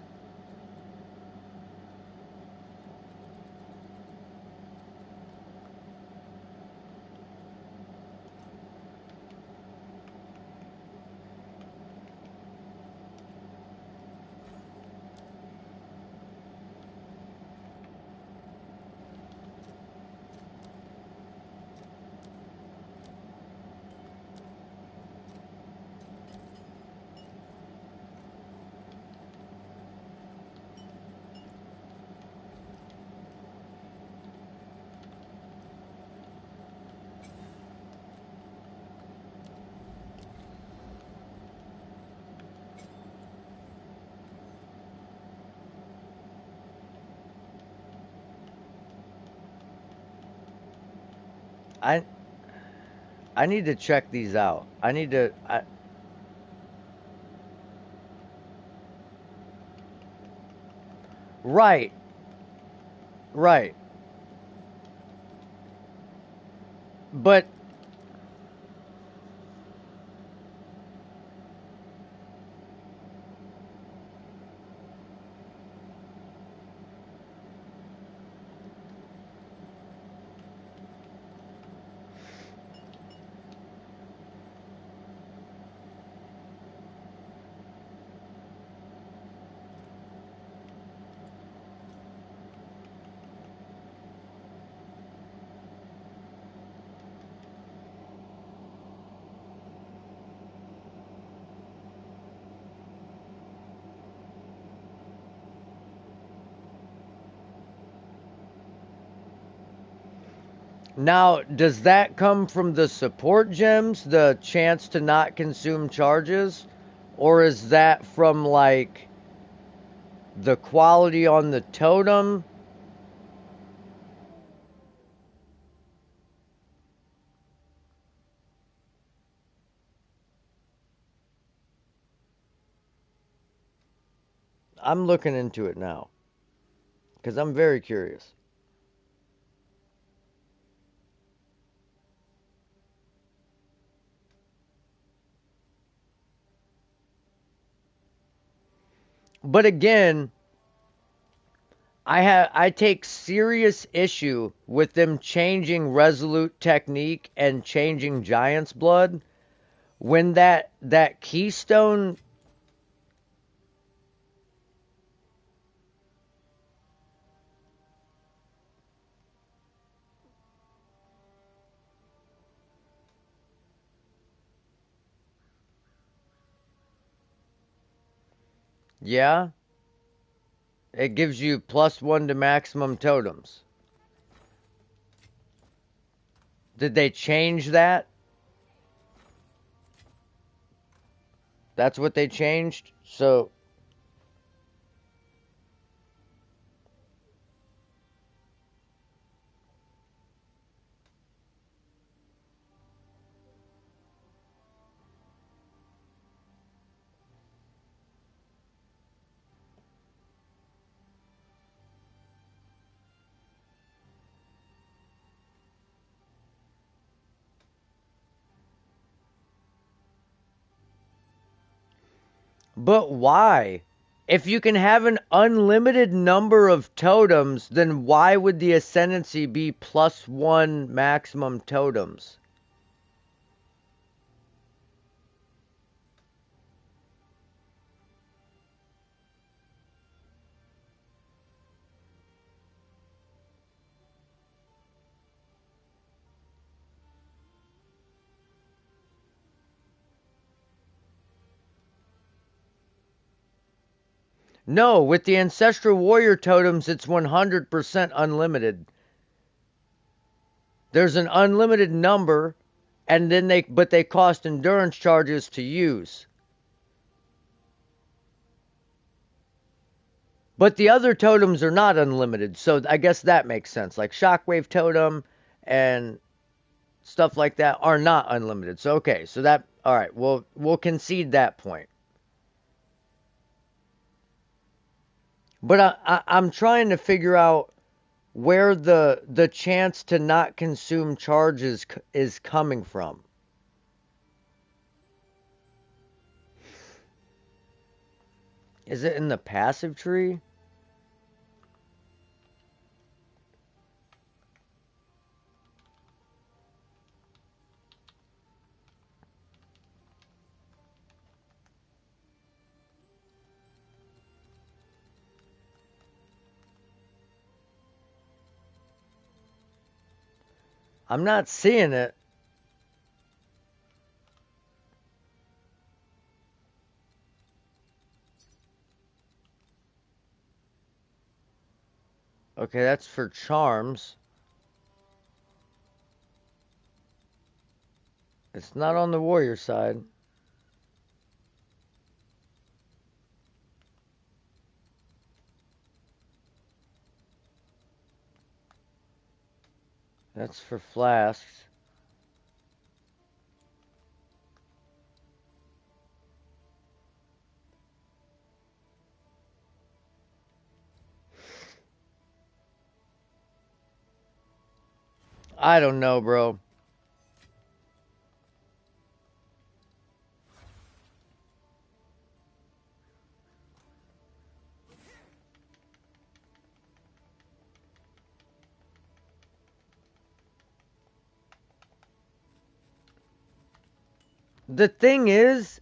I I need to check these out. I need to. Right, right. But now, does that come from the support gems, the chance to not consume charges? Or is that from, like, the quality on the totem? I'm looking into it now because I'm very curious. But again, I take serious issue with them changing Resolute technique and changing Giant's Blood when that keystone. Yeah, it gives you +1 to maximum totems. Did they change that? That's what they changed? So, but why? If you can have an unlimited number of totems, then why would the ascendancy be +1 maximum totems? No, with the Ancestral Warrior totems, it's 100% unlimited. There's an unlimited number, and then they cost endurance charges to use. But the other totems are not unlimited, so I guess that makes sense. Like Shockwave Totem and stuff like that are not unlimited. So okay, so that all right, we'll concede that point. But I'm trying to figure out where the chance to not consume charges is coming from. Is it in the passive tree? I'm not seeing it. Okay, that's for charms. It's not on the warrior side. That's for flasks. I don't know, bro. The thing is,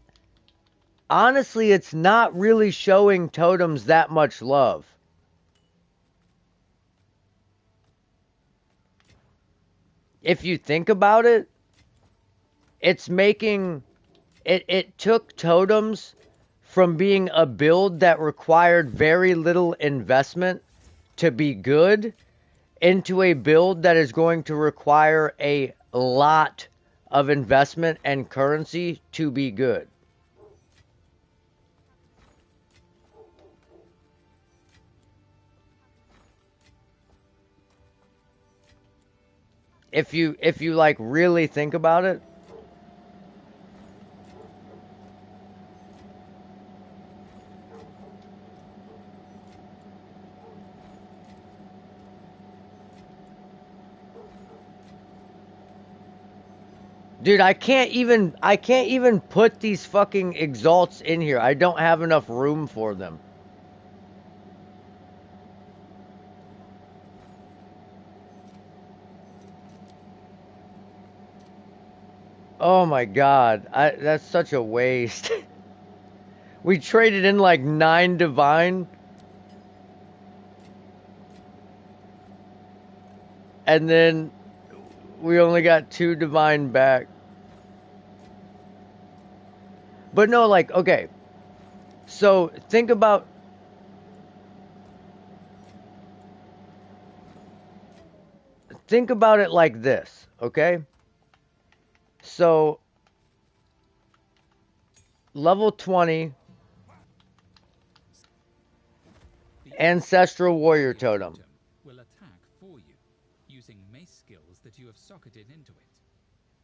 honestly, it's not really showing totems that much love. If you think about it, it's making it took totems from being a build that required very little investment to be good into a build that is going to require a lot of investment and currency to be good. If you like really think about it, dude, I can't even put these fucking exalts in here. I don't have enough room for them. Oh my god, that's such a waste. We traded in like 9 divine, and then we only got 2 divine back. But no, like, okay. So think about it like this, okay? So level 20 The ancestral warrior totem. totem will attack for you, using mace skills that you have socketed into it.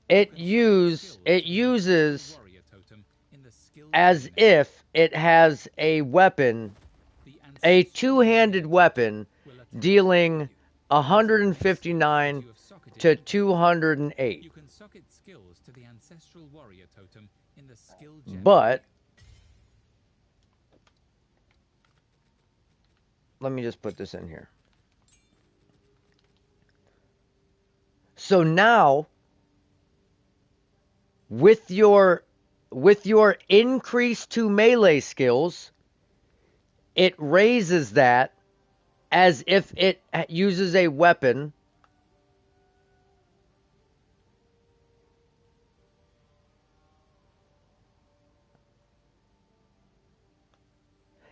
You It can socket skills to the uses warrior totem in the skill as tree menu. if it has a weapon, The a ancestral two-handed warrior totem weapon will attack for dealing you, using mace skills that 159 you have socketed to into it. 208. You can socket skills to the ancestral warrior totem in the skill gem But menu. let me just put this in here. So now with your increase to melee skills, it raises that as if it uses a weapon.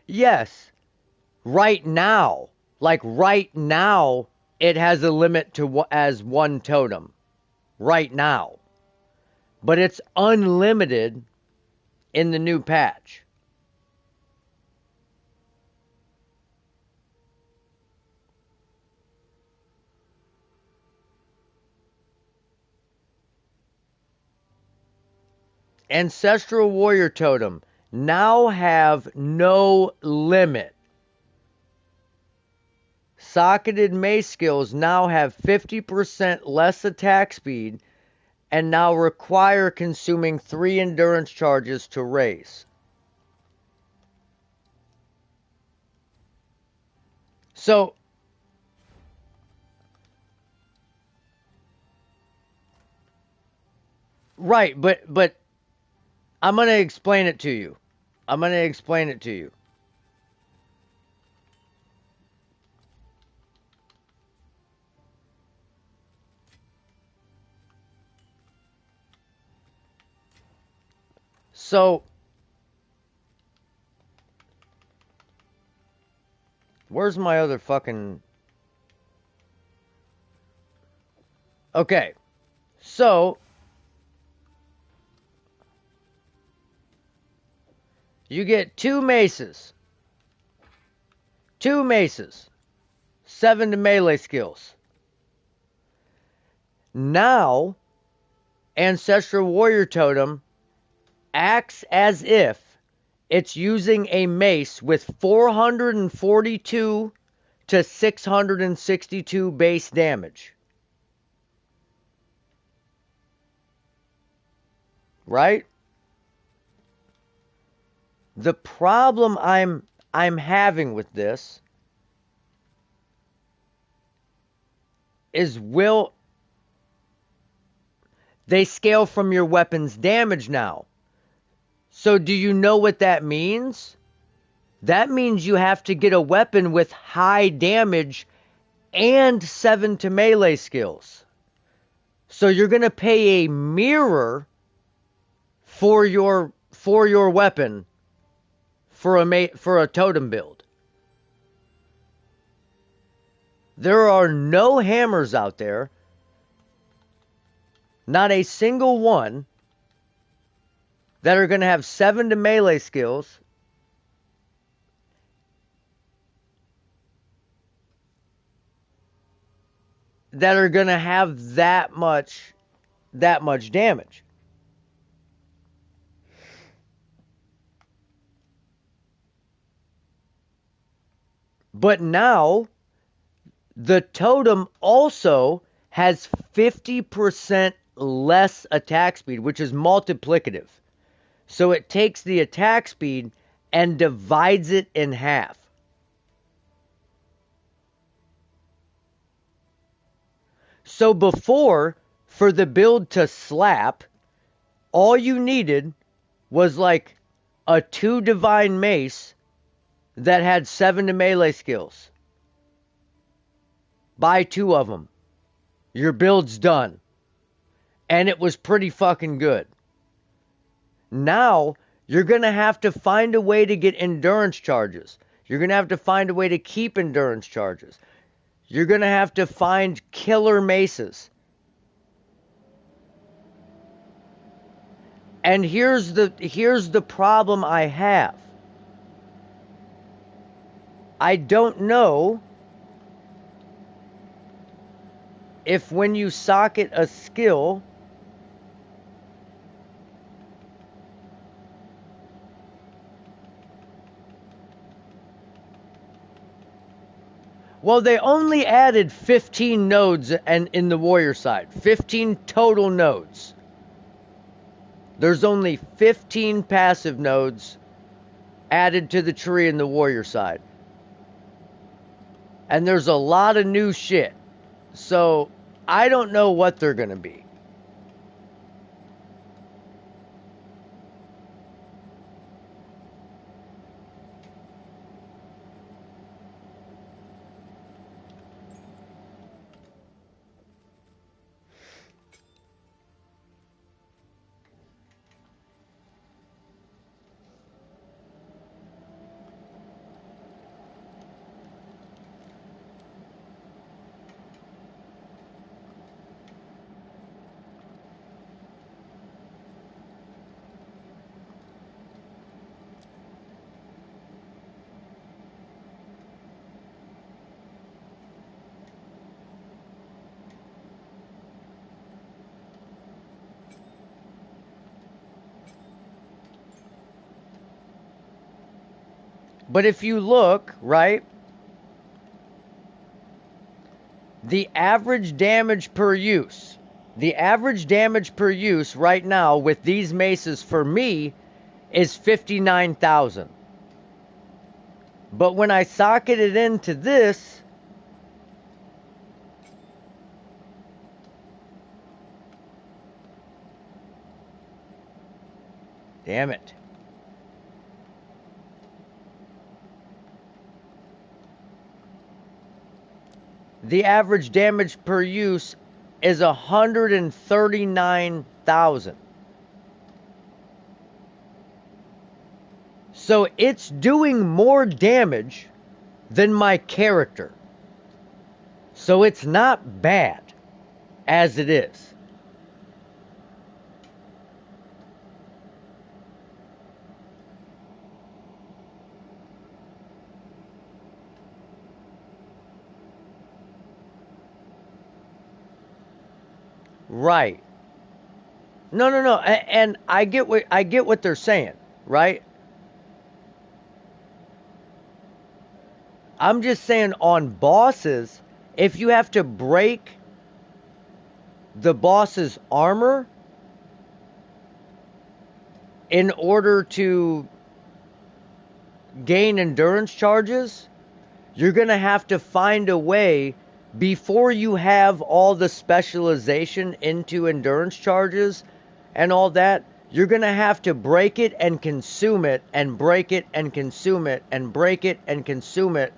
Yes, right now, like right now, it has a limit to as 1 totem. Right now. But it's unlimited in the new patch. Ancestral Warrior Totem now have no limit. Socketed mace skills now have 50% less attack speed and now require consuming 3 endurance charges to raise. So, right, but I'm going to explain it to you. I'm going to explain it to you. So, where's my other fucking... Okay. So, you get 2 maces. 2 maces. 7 to melee skills. Now, Ancestral Warrior Totem acts as if it's using a mace with 442 to 662 base damage. right? The problem I'm having with this is, will they scale from your weapon's damage now? So do you know what that means? That means you have to get a weapon with high damage and 7 to melee skills. So you're going to pay a mirror for your weapon for a totem build. There are no hammers out there, not a single one, that are going to have 7 to melee skills that are going to have that much damage. But now the totem also has 50% less attack speed, which is multiplicative. So it takes the attack speed and divides it in half. So before, for the build to slap, all you needed was like a 2 divine mace that had 7 to melee skills. Buy 2 of them. Your build's done. And it was pretty fucking good. Now, you're going to have to find a way to get endurance charges. You're going to have to find a way to keep endurance charges. You're going to have to find killer maces. And here's the problem I have. I don't know if when you socket a skill, well, they only added 15 nodes and in the warrior side. 15 total nodes. There's only 15 passive nodes added to the tree in the warrior side. And there's a lot of new shit. So, I don't know what they're going to be. But if you look, right, the average damage per use right now with these maces for me is 59,000. But when I socket it into this, damn it. The average damage per use is 139,000. So it's doing more damage than my character. So it's not bad as it is. Right. No. And I get what they're saying, right? I'm just saying on bosses, if you have to break the boss's armor, in order to gain endurance charges, you're going to have to find a way before you have all the specialization into endurance charges and all that. You're going to have to break it and consume it, and break it and consume it, and break it and consume it.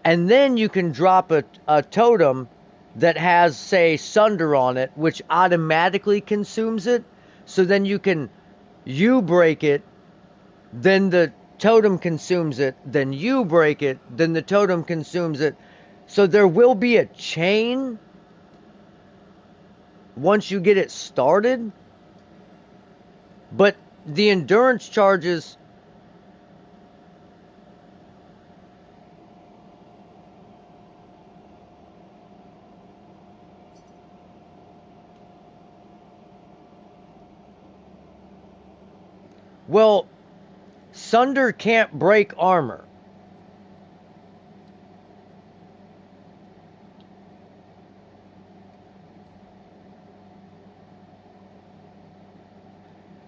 And then you can drop a totem that has, say, Sunder on it, which automatically consumes it. So then you break it, then the totem consumes it, then you break it, then the totem consumes it. So there will be a chain once you get it started. But the endurance charges, well, Sunder can't break armor.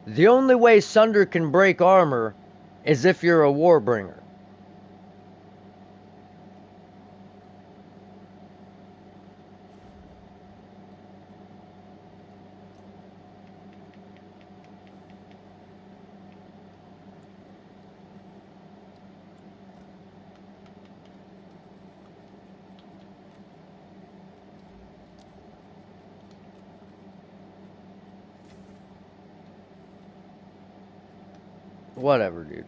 The only way Sunder can break armor is if you're a Warbringer. Whatever, dude.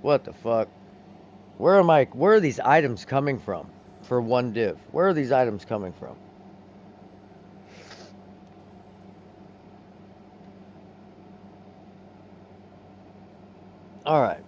What the fuck? Where are these items coming from for one div? Where are these items coming from? Alright.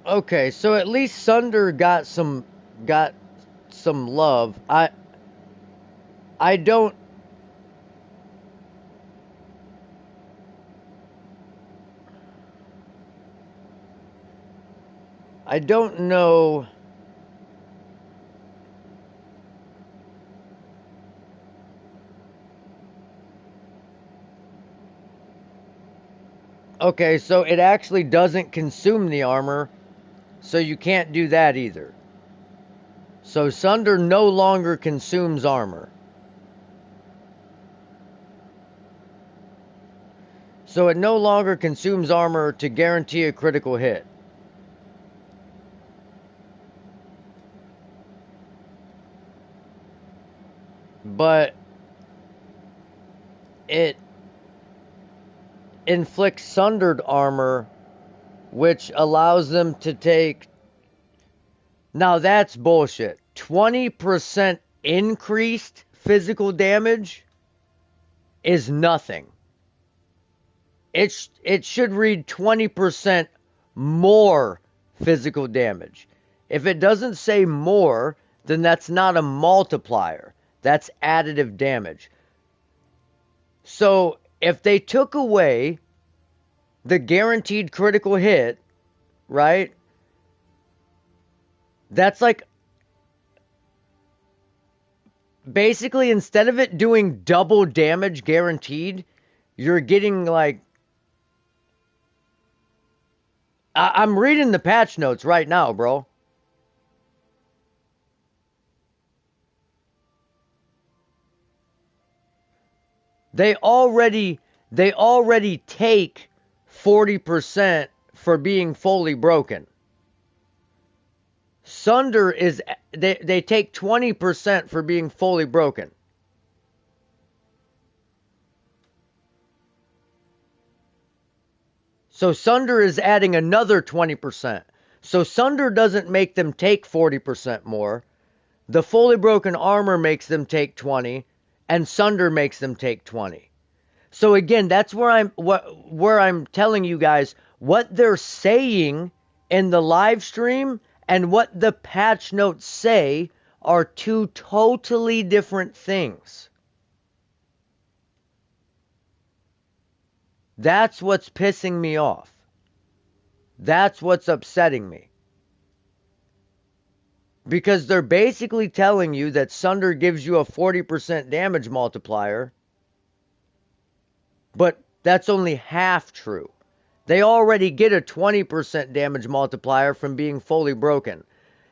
Okay, so at least Sunder got some love. I don't I don't know. Okay, so it actually doesn't consume the armor, so you can't do that either. So Sunder no longer consumes armor. So it no longer consumes armor to guarantee a critical hit. But it inflicts sundered armor, which allows them to take. Now that's bullshit. 20% increased physical damage is nothing. It should read 20% more physical damage. If it doesn't say more, then that's not a multiplier. That's additive damage. So if they took away the guaranteed critical hit, right? That's like basically instead of it doing double damage guaranteed, you're getting like I'm reading the patch notes right now, bro. They already take 40% for being fully broken. Sunder is, they take 20% for being fully broken. So Sunder is adding another 20%. So Sunder doesn't make them take 40% more. The fully broken armor makes them take 20, and Sunder makes them take 20. So again, that's where I'm telling you guys what they're saying in the live stream and what the patch notes say are two totally different things. That's what's pissing me off. That's what's upsetting me. Because they're basically telling you that Sunder gives you a 40% damage multiplier, but that's only half true. They already get a 20% damage multiplier from being fully broken.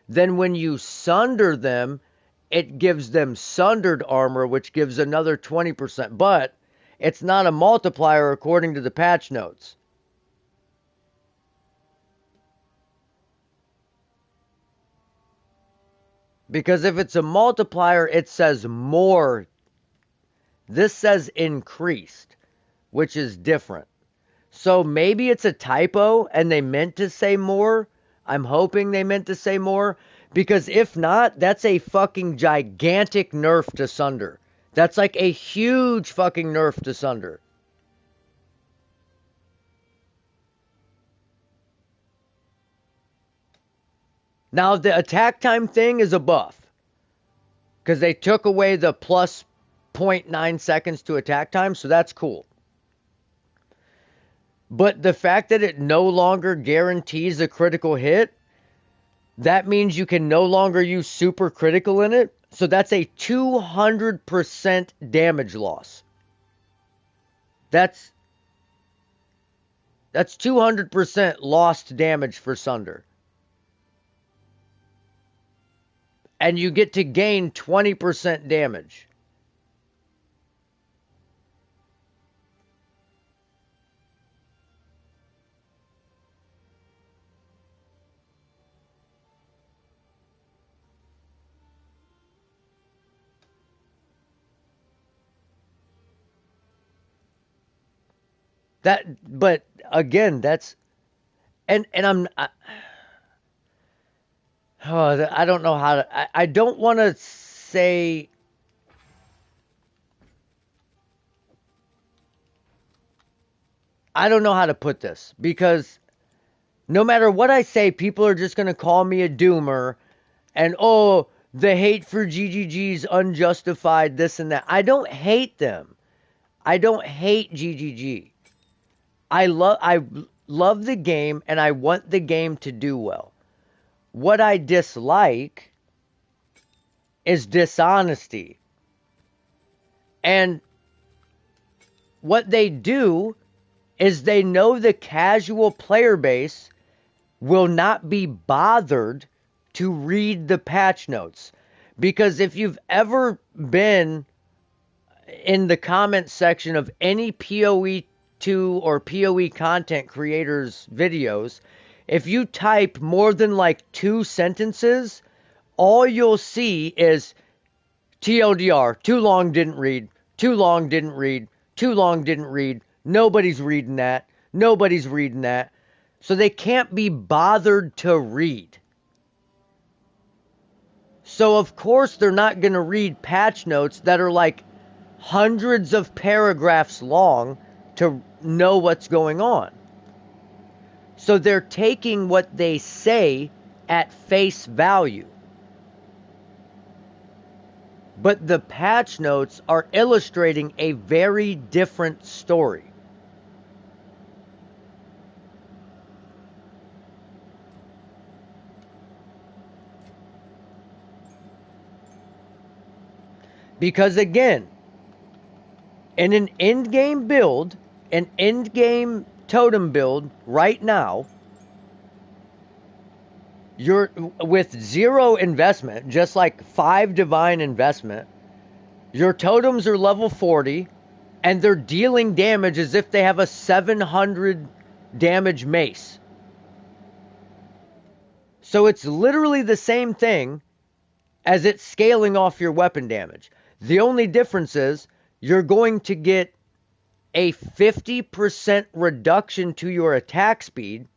Then when you sunder them, it gives them sundered armor, which gives another 20%. But it's not a multiplier according to the patch notes. Because if it's a multiplier, it says more. This says increased, which is different. So maybe it's a typo and they meant to say more. I'm hoping they meant to say more. Because if not, that's a fucking gigantic nerf to Sunder. That's like a huge fucking nerf to Sunder. Now, the attack time thing is a buff. Because they took away the plus 0.9 seconds to attack time, so that's cool. But the fact that it no longer guarantees a critical hit, that means you can no longer use super critical in it. So that's a 200% damage loss. That's 200% lost damage for Sunder. And you get to gain 20% damage. But again, that's, and I don't know how to, I don't want to say, I don't know how to put this, because no matter what I say, people are just going to call me a doomer, and oh, the hate for GGG's unjustified, this and that. I don't hate them. I don't hate GGG. I love the game, and I want the game to do well. What I dislike is dishonesty. And what they do is they know the casual player base will not be bothered to read the patch notes. Because if you've ever been in the comment section of any PoE2 or PoE content creators' videos, if you type more than like 2 sentences, all you'll see is TLDR, too long, didn't read, too long, didn't read, too long, didn't read, nobody's reading that, nobody's reading that. So they can't be bothered to read. So of course they're not going to read patch notes that are like hundreds of paragraphs long to know what's going on. So they're taking what they say at face value. But the patch notes are illustrating a very different story. Because again, in an endgame build, an endgame totem build right now, you're with 0 investment, just like 5 divine investment, your totems are level 40, and they're dealing damage as if they have a 700 damage mace. So it's literally the same thing as it's scaling off your weapon damage. The only difference is you're going to get a 50% reduction to your attack speed.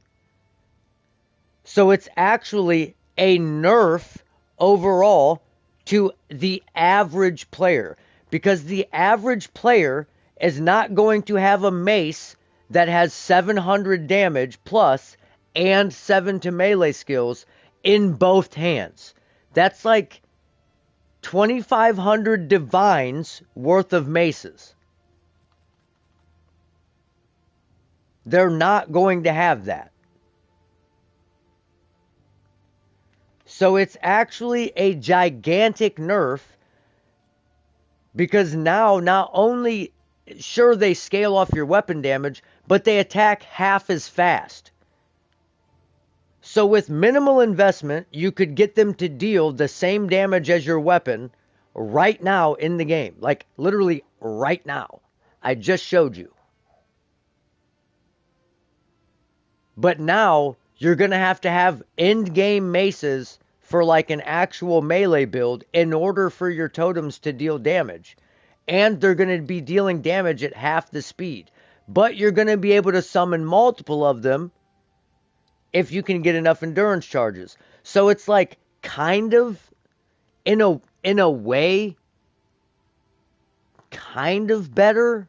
So it's actually a nerf overall to the average player, because the average player is not going to have a mace that has 700 damage plus and 7 to melee skills in both hands. That's like 2,500 divines worth of maces. They're not going to have that. So it's actually a gigantic nerf, because now not only, sure, they scale off your weapon damage, but they attack half as fast. So with minimal investment, you could get them to deal the same damage as your weapon right now in the game. Like literally right now. I just showed you. But now you're going to have end game maces for like an actual melee build in order for your totems to deal damage. And they're going to be dealing damage at half the speed. But you're going to be able to summon multiple of them if you can get enough endurance charges. So it's like kind of in a way kind of better.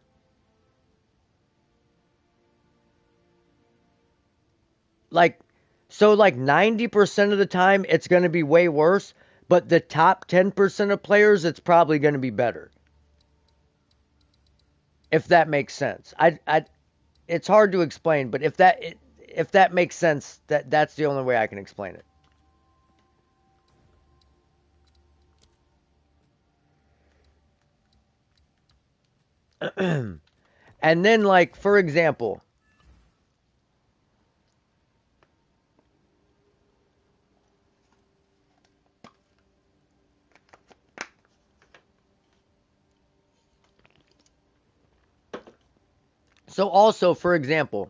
Like, so like 90% of the time it's going to be way worse, but the top 10% of players it's probably going to be better. If that makes sense. It's hard to explain, but if that makes sense, that's the only way I can explain it. And then like for example, so also for example,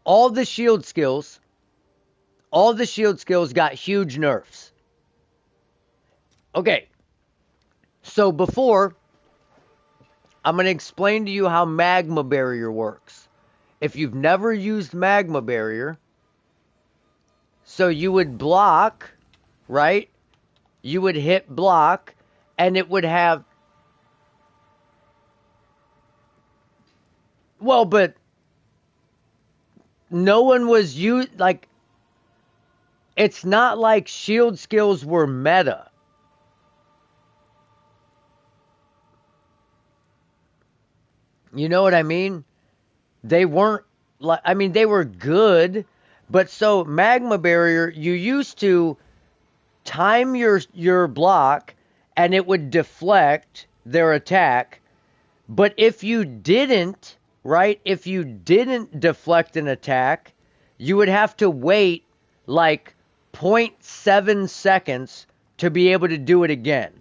all the shield skills got huge nerfs. Okay. So before, I'm going to explain to you how magma barrier works. If you've never used magma barrier, so you would block, right? You would hit block and it would have, well, but no one was like, it's not like shield skills were meta. You know what I mean? They weren't like, I mean, they were good, but so magma barrier, you used to time your block and it would deflect their attack. But if you didn't, right? If you didn't deflect an attack, you would have to wait like zero point 0.7 seconds to be able to do it again.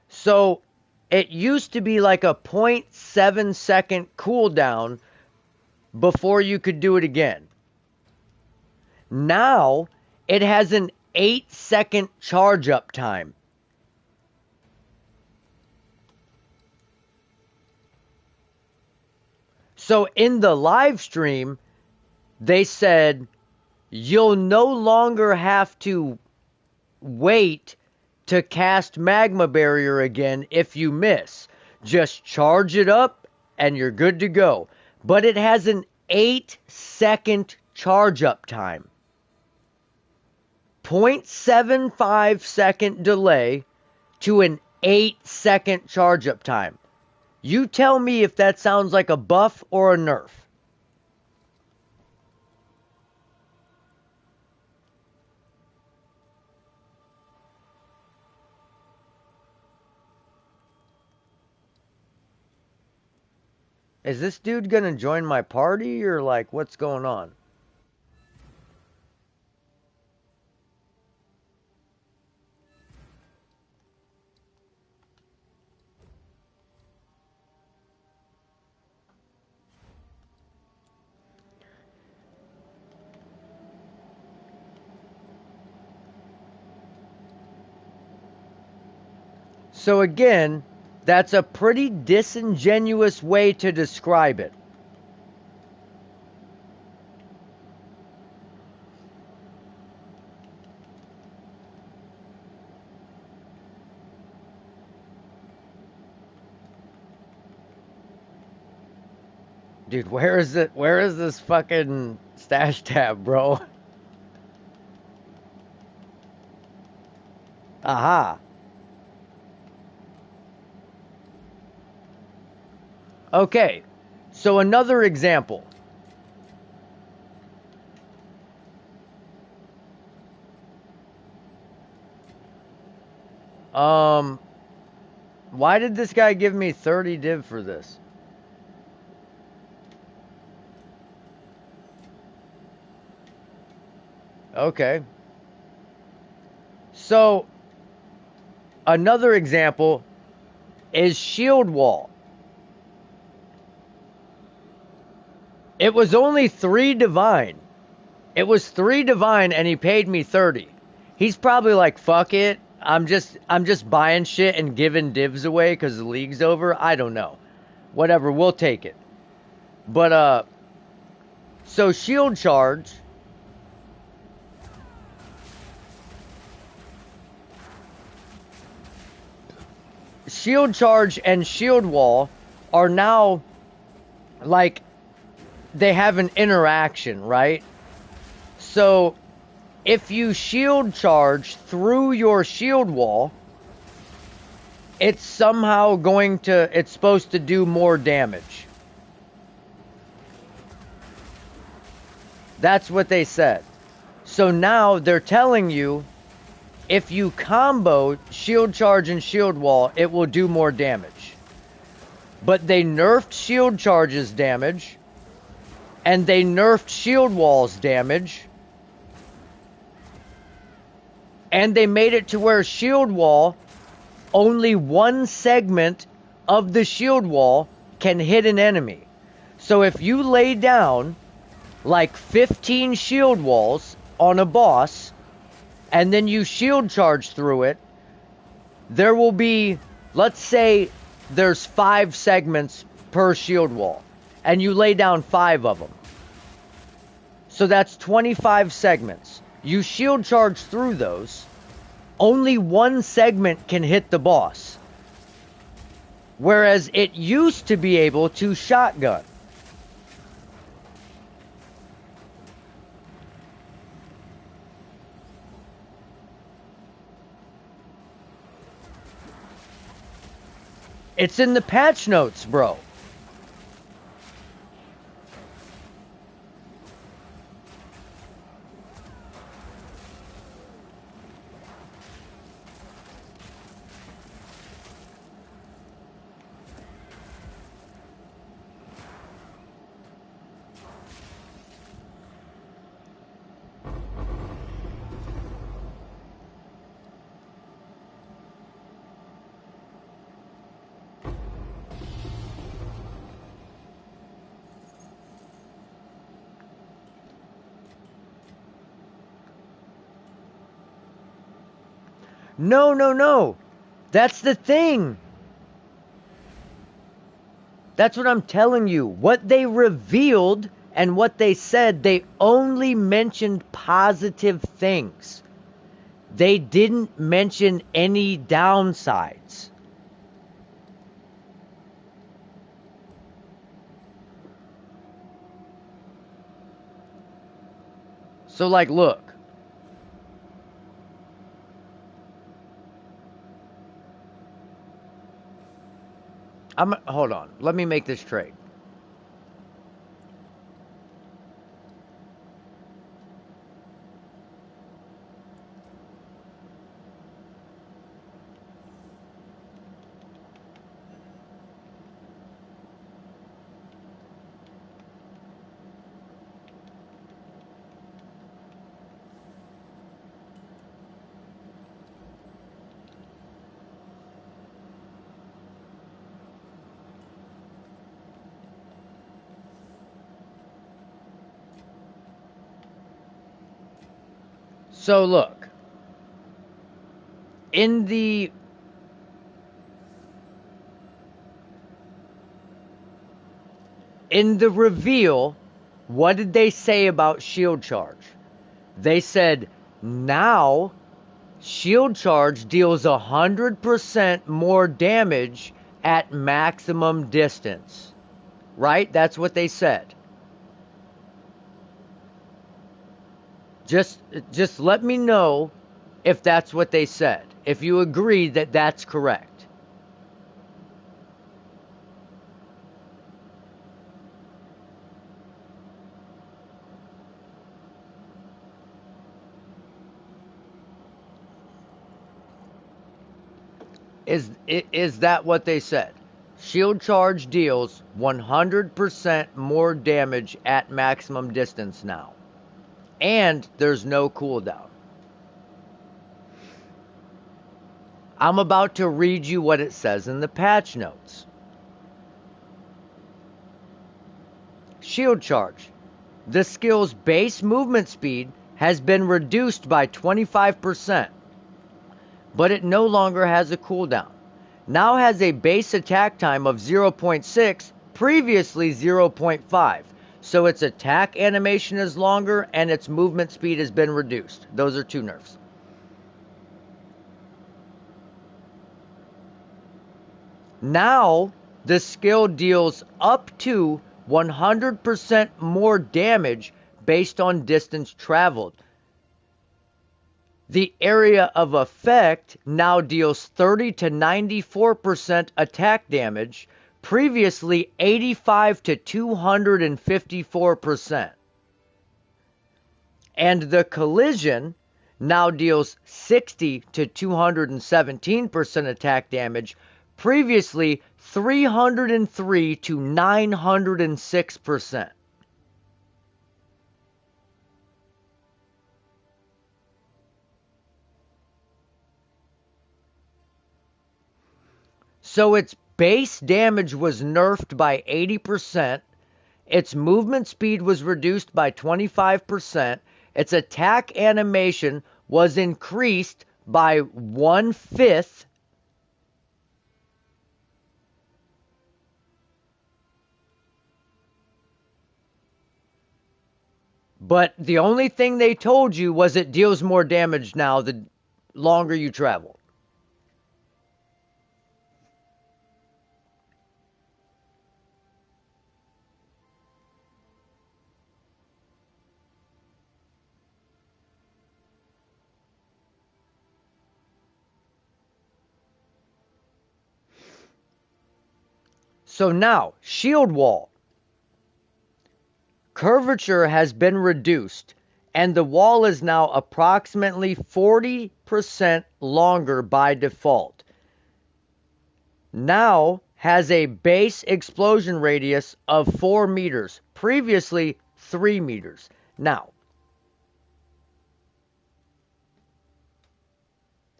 So it used to be like a 0.7 second cooldown before you could do it again. Now it has an 8-second charge up time. So in the live stream, they said you'll no longer have to wait to cast magma barrier again if you miss. Just charge it up and you're good to go. But it has an 8-second charge up time. 0.75 second delay to an 8-second charge up time. You tell me if that sounds like a buff or a nerf. Is this dude gonna join my party or like what's going on? So again, that's a pretty disingenuous way to describe it. Dude, where is it? Where is this fucking stash tab, bro? Aha. Okay. So another example. Um, why did this guy give me 30 div for this? Okay. So another example is shield wall. It was only 3 divine. It was 3 divine and he paid me 30. He's probably like, fuck it. I'm just buying shit and giving divs away cuz the league's over. I don't know. Whatever, we'll take it. But so shield charge, and shield wall are now like they have an interaction, right? So if you shield charge through your shield wall, it's supposed to do more damage. That's what they said. So now they're telling you if you combo shield charge and shield wall, it will do more damage. But they nerfed shield charge's damage, and they nerfed shield wall's damage, and they made it to where shield wall, only one segment of the shield wall can hit an enemy. So if you lay down like 15 shield walls on a boss, and then you shield charge through it, there will be, let's say there's 5 segments per shield wall, and you lay down 5 of them. So that's 25 segments. You shield charge through those, only one segment can hit the boss. Whereas it used to be able to shotgun. It's in the patch notes, bro. No, no, no. That's the thing. That's what I'm telling you. What they revealed and what they said, they only mentioned positive things. They didn't mention any downsides. So, like, look. Hold on. Let me make this trade. So, look. In the in the reveal, what did they say about shield charge? They said, now shield charge deals 100% more damage at maximum distance. Right? That's what they said. Just let me know if that's what they said. If you agree that that's correct. Is that what they said? Shield charge deals 100% more damage at maximum distance now. And there's no cooldown. I'm about to read you what it says in the patch notes. Shield charge. The skill's base movement speed has been reduced by 25%, but it no longer has a cooldown. Now has a base attack time of 0.6, previously 0.5. So its attack animation is longer and its movement speed has been reduced. Those are two nerfs. Now the skill deals up to 100% more damage based on distance traveled. The area of effect now deals 30 to 94% attack damage, previously 85 to 254%. And the collision now deals 60 to 217% attack damage, previously 303 to 906%. So its base damage was nerfed by 80%, its movement speed was reduced by 25%, its attack animation was increased by 1/5, but the only thing they told you was it deals more damage now the longer you travel. So now, shield wall. Curvature has been reduced, and the wall is now approximately 40% longer by default. Now has a base explosion radius of 4 meters, previously 3 meters. Now,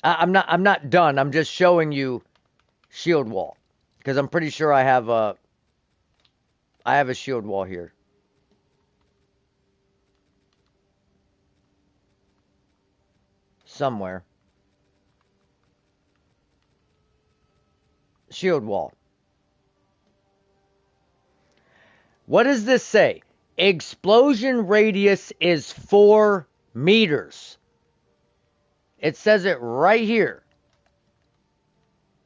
I'm not done. I'm just showing you shield wall because I'm pretty sure I have a shield wall here. Somewhere. Shield wall. What does this say? Explosion radius is 4 meters. It says it right here.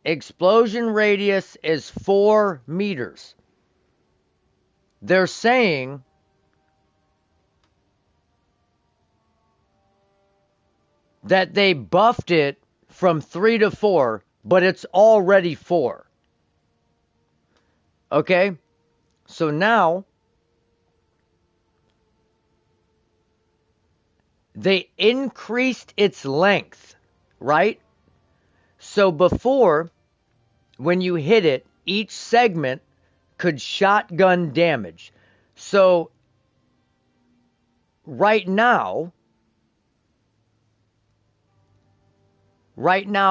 Explosion radius is 4 meters. They're saying that they buffed it from 3 to 4, but it's already 4. Okay? So now they increased its length, right? So before, when you hit it, each segment could shotgun damage. So right now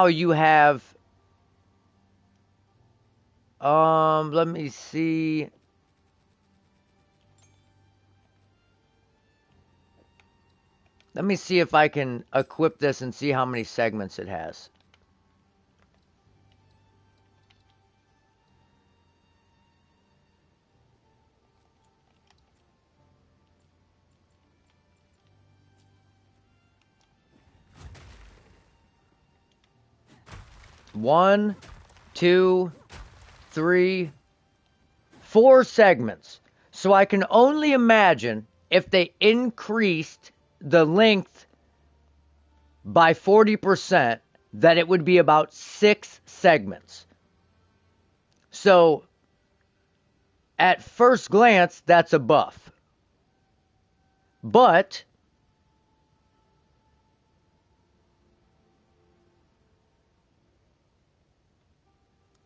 you have let me see. Let me see if I can equip this and see how many segments it has. 1, 2, 3, 4 segments. So I can only imagine if they increased the length by 40%, that it would be about 6 segments. So at first glance, that's a buff. But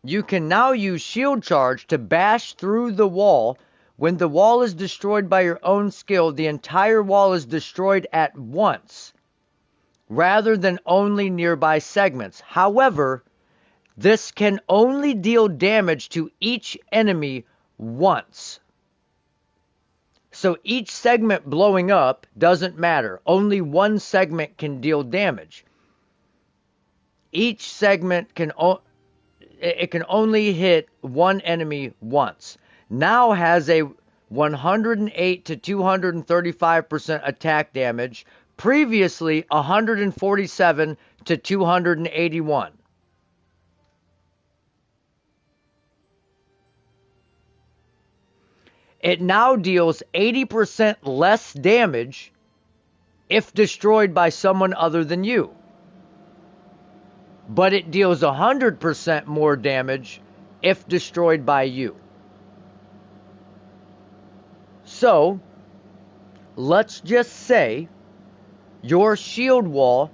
you can now use shield charge to bash through the wall. When the wall is destroyed by your own skill, the entire wall is destroyed at once, rather than only nearby segments. However, this can only deal damage to each enemy once. So each segment blowing up doesn't matter. Only one segment can deal damage. Each segment can only hit one enemy once. Now has a 108 to 235% attack damage. Previously 147 to 281. It now deals 80% less damage if destroyed by someone other than you. But it deals 100% more damage if destroyed by you. So, let's just say your shield wall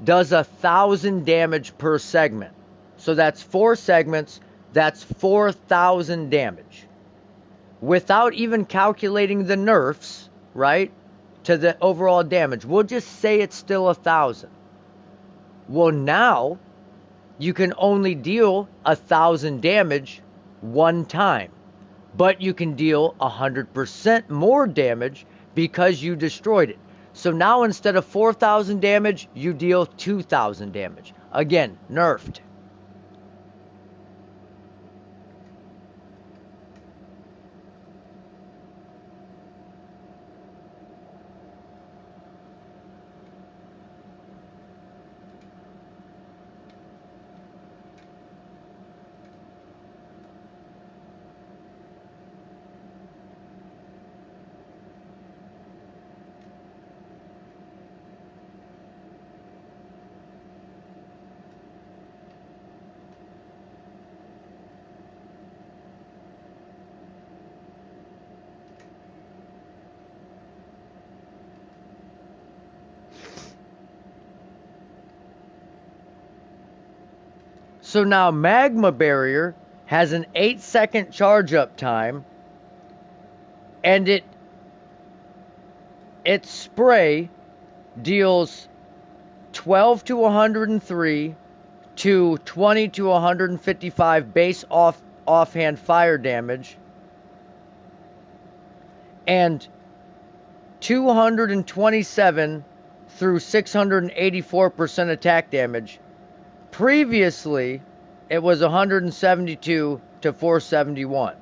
does 1,000 damage per segment. So that's 4 segments, that's 4,000 damage. Without even calculating the nerfs, right, to the overall damage. We'll just say it's still 1,000. Well, now you can only deal 1,000 damage one time, but you can deal 100% more damage because you destroyed it. So now instead of 4,000 damage, you deal 2,000 damage. Again, nerfed. So now Magma Barrier has an 8-second charge up time, and its spray deals 12 to 103 to 20 to 155 base offhand fire damage, and 227 through 684% attack damage. Previously, it was 172 to 471.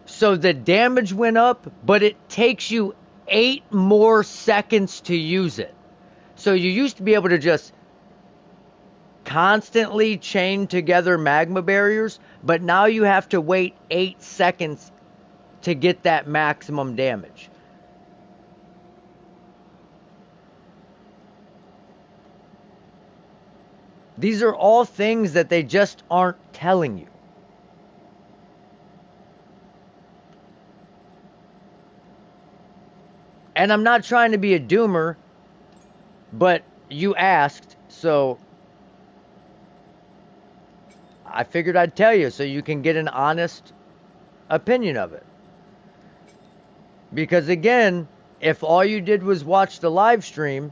So the damage went up, but it takes you 8 more seconds to use it. So you used to be able to just constantly chain together magma barriers, but now you have to wait 8 seconds to get that maximum damage. These are all things that they just aren't telling you. And I'm not trying to be a doomer, but you asked, so I figured I'd tell you so you can get an honest opinion of it. Because again, if all you did was watch the live stream,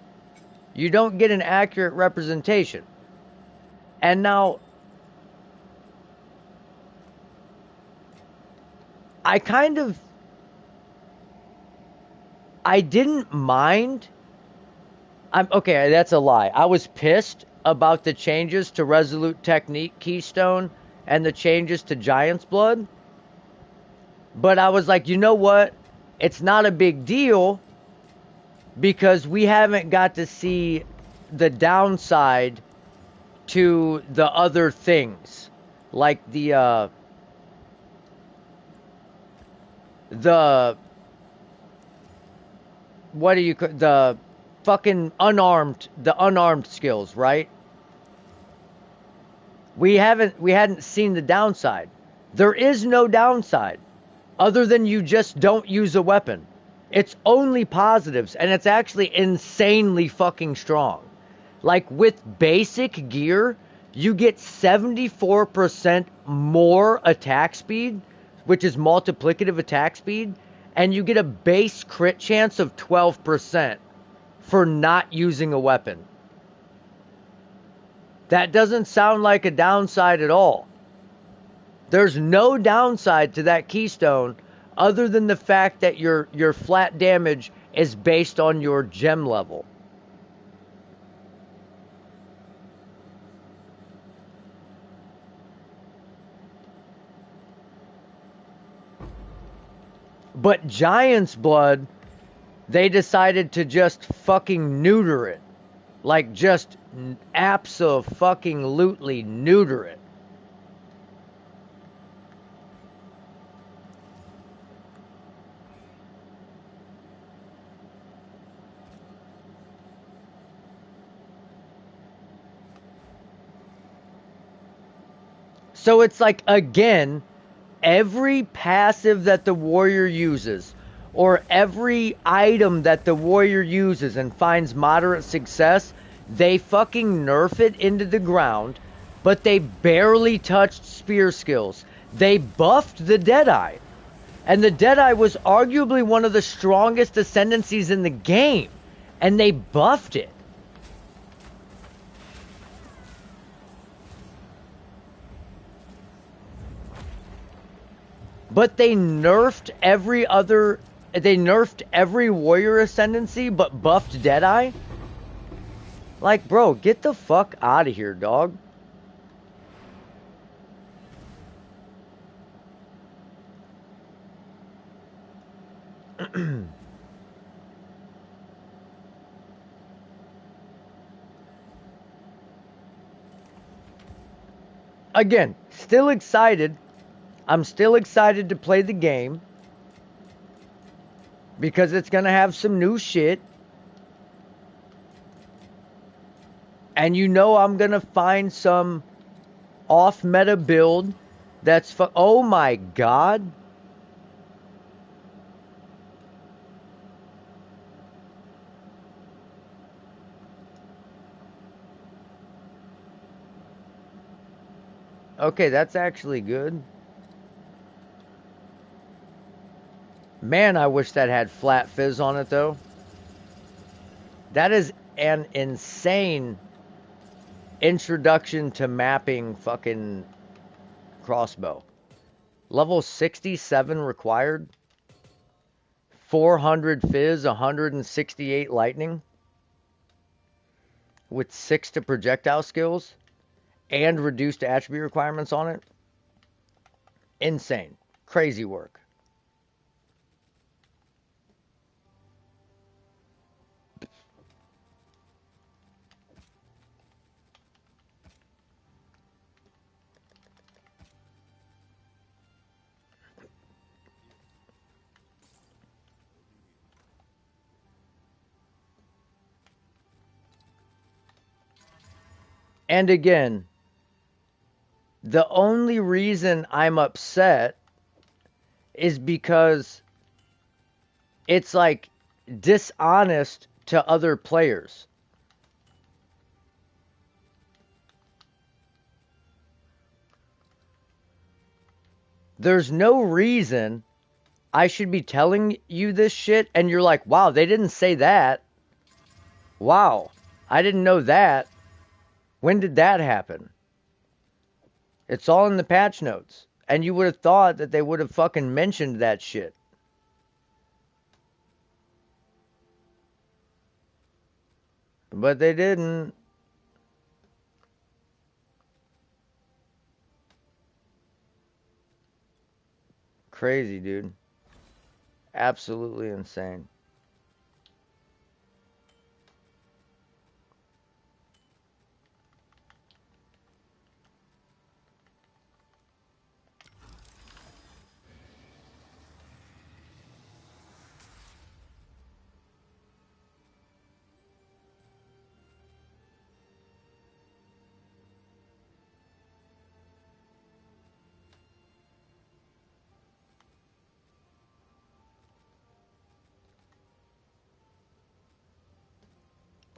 you don't get an accurate representation. And now, I didn't mind. Okay, that's a lie. I was pissed about the changes to Resolute Technique Keystone and the changes to Giant's Blood. But I was like, you know what? It's not a big deal because we haven't got to see the downside to the other things, like the what do you the fucking unarmed skills, right? We hadn't seen the downside. There is no downside other than you just don't use a weapon. It's only positives, and it's actually insanely fucking strong. Like with basic gear, you get 74% more attack speed, which is multiplicative attack speed, and you get a base crit chance of 12% for not using a weapon. That doesn't sound like a downside at all. There's no downside to that keystone other than the fact that your flat damage is based on your gem level. But Giant's Blood, they decided to just fucking neuter it. Like, just abso-fucking-lutely neuter it. So it's like, again, every passive that the warrior uses, or every item that the warrior uses and finds moderate success, they fucking nerf it into the ground, but they barely touched spear skills. They buffed the Deadeye. And the Deadeye was arguably one of the strongest ascendancies in the game. And they buffed it. But they nerfed every warrior ascendancy but buffed Deadeye? Like, bro, get the fuck out of here, dog. Again, still excited. I'm still excited to play the game because it's going to have some new shit. And you know I'm going to find some off-meta build that's oh my god. Okay, that's actually good. Man, I wish that had flat fizz on it, though. That is an insane introduction to mapping fucking crossbow. Level 67 required. 400 fizz, 168 lightning. With 6 to projectile skills. And reduced attribute requirements on it. Insane. Crazy work. And again, the only reason I'm upset is because it's like dishonest to other players. There's no reason I should be telling you this shit and you're like, wow, they didn't say that. Wow, I didn't know that. When did that happen? It's all in the patch notes. And you would have thought that they would have fucking mentioned that shit. But they didn't. Crazy, dude. Absolutely insane.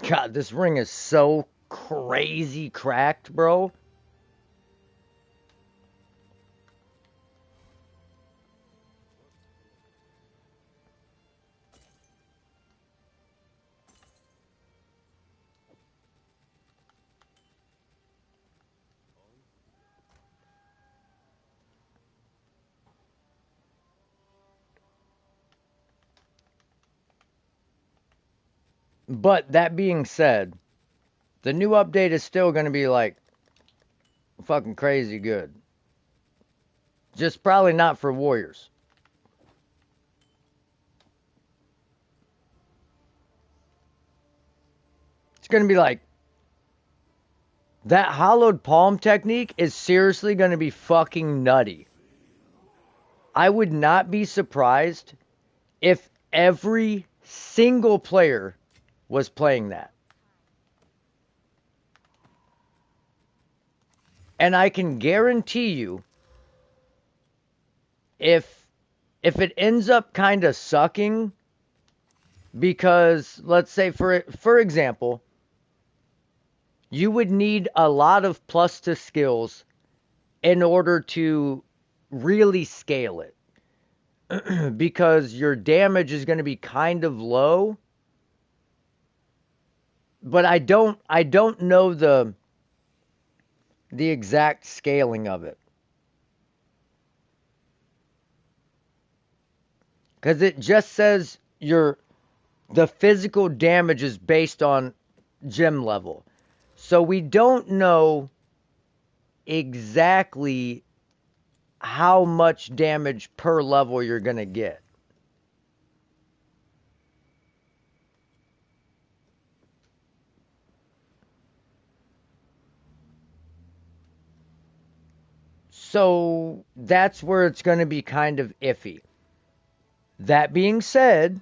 God, this ring is so crazy cracked, bro. But that being said, the new update is still going to be like fucking crazy good. Just probably not for warriors. It's going to be like that hollowed palm technique is seriously going to be fucking nutty. I would not be surprised if every single player was playing that. And I can guarantee you if it ends up kind of sucking because let's say for example, you would need a lot of plus to skills in order to really scale it because your damage is going to be kind of low, but I don't know the exact scaling of it cuz it just says the physical damage is based on gem level. So we don't know exactly how much damage per level you're going to get. So that's where it's going to be kind of iffy. That being said,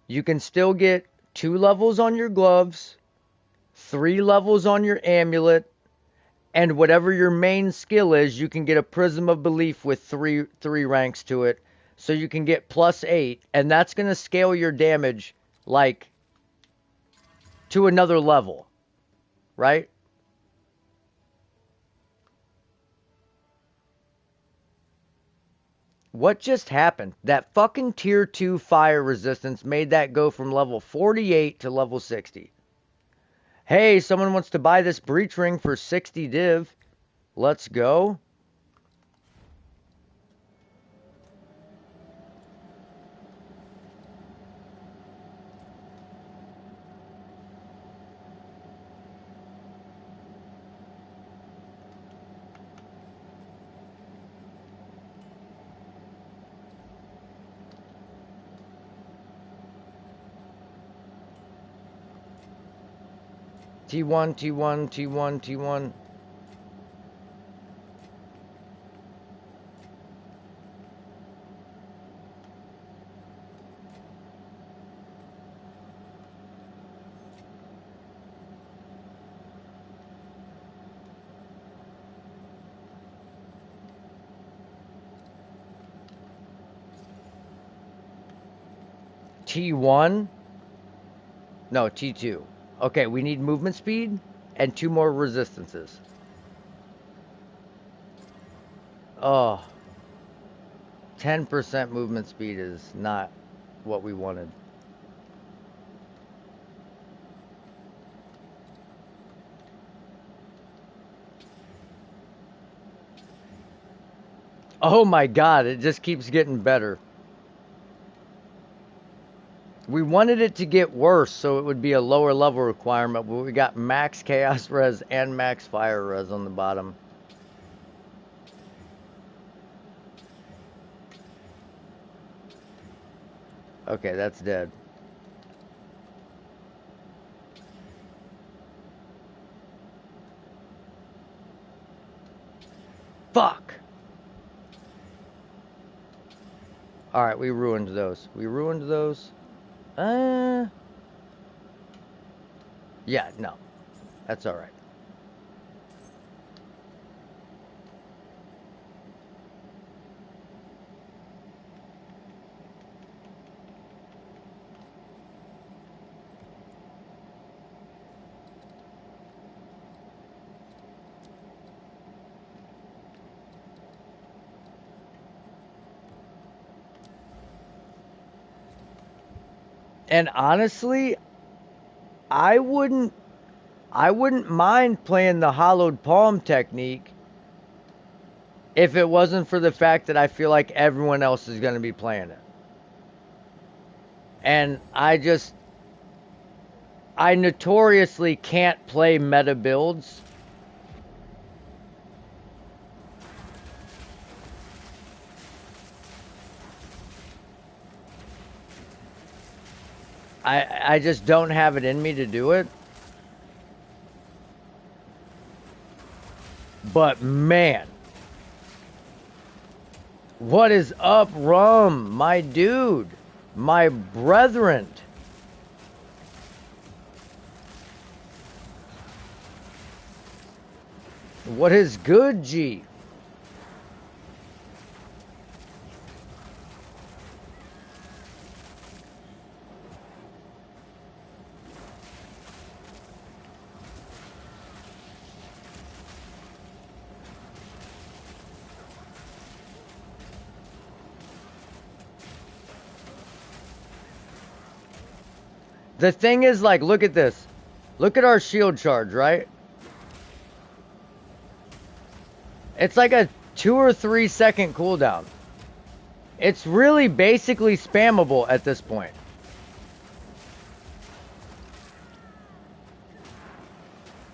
you can still get 2 levels on your gloves, 3 levels on your amulet, and whatever your main skill is, you can get a Prism of Belief with three ranks to it. So you can get +8, and that's going to scale your damage like to another level, right? What just happened? That fucking tier 2 fire resistance made that go from level 48 to level 60. Hey, someone wants to buy this breach ring for 60 div. Let's go. T1, T1, T1, T1. T1? No, T2. Okay, we need movement speed and 2 more resistances. Oh, 10% movement speed is not what we wanted. Oh my god, it just keeps getting better. We wanted it to get worse so it would be a lower level requirement, but we got max chaos res and max fire res on the bottom. Okay, that's dead. Fuck! Alright, we ruined those. We ruined those. Yeah, no. That's alright. And honestly, I wouldn't I wouldn't mind playing the hollowed palm technique if it wasn't for the fact that I feel like everyone else is going to be playing it. And I notoriously can't play meta builds. I just don't have it in me to do it. But man, what is up, Rum? My dude, my brethren. What is good, G? The thing is, like, look at this. Look at our shield charge, right? It's like a 2 or 3 second cooldown. It's really basically spammable at this point.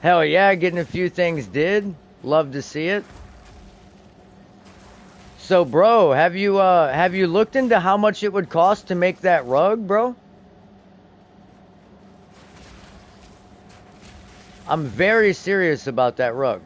Hell yeah, getting a few things did. Love to see it. So, bro, have you looked into how much it would cost to make that rug, bro? I'm very serious about that rug.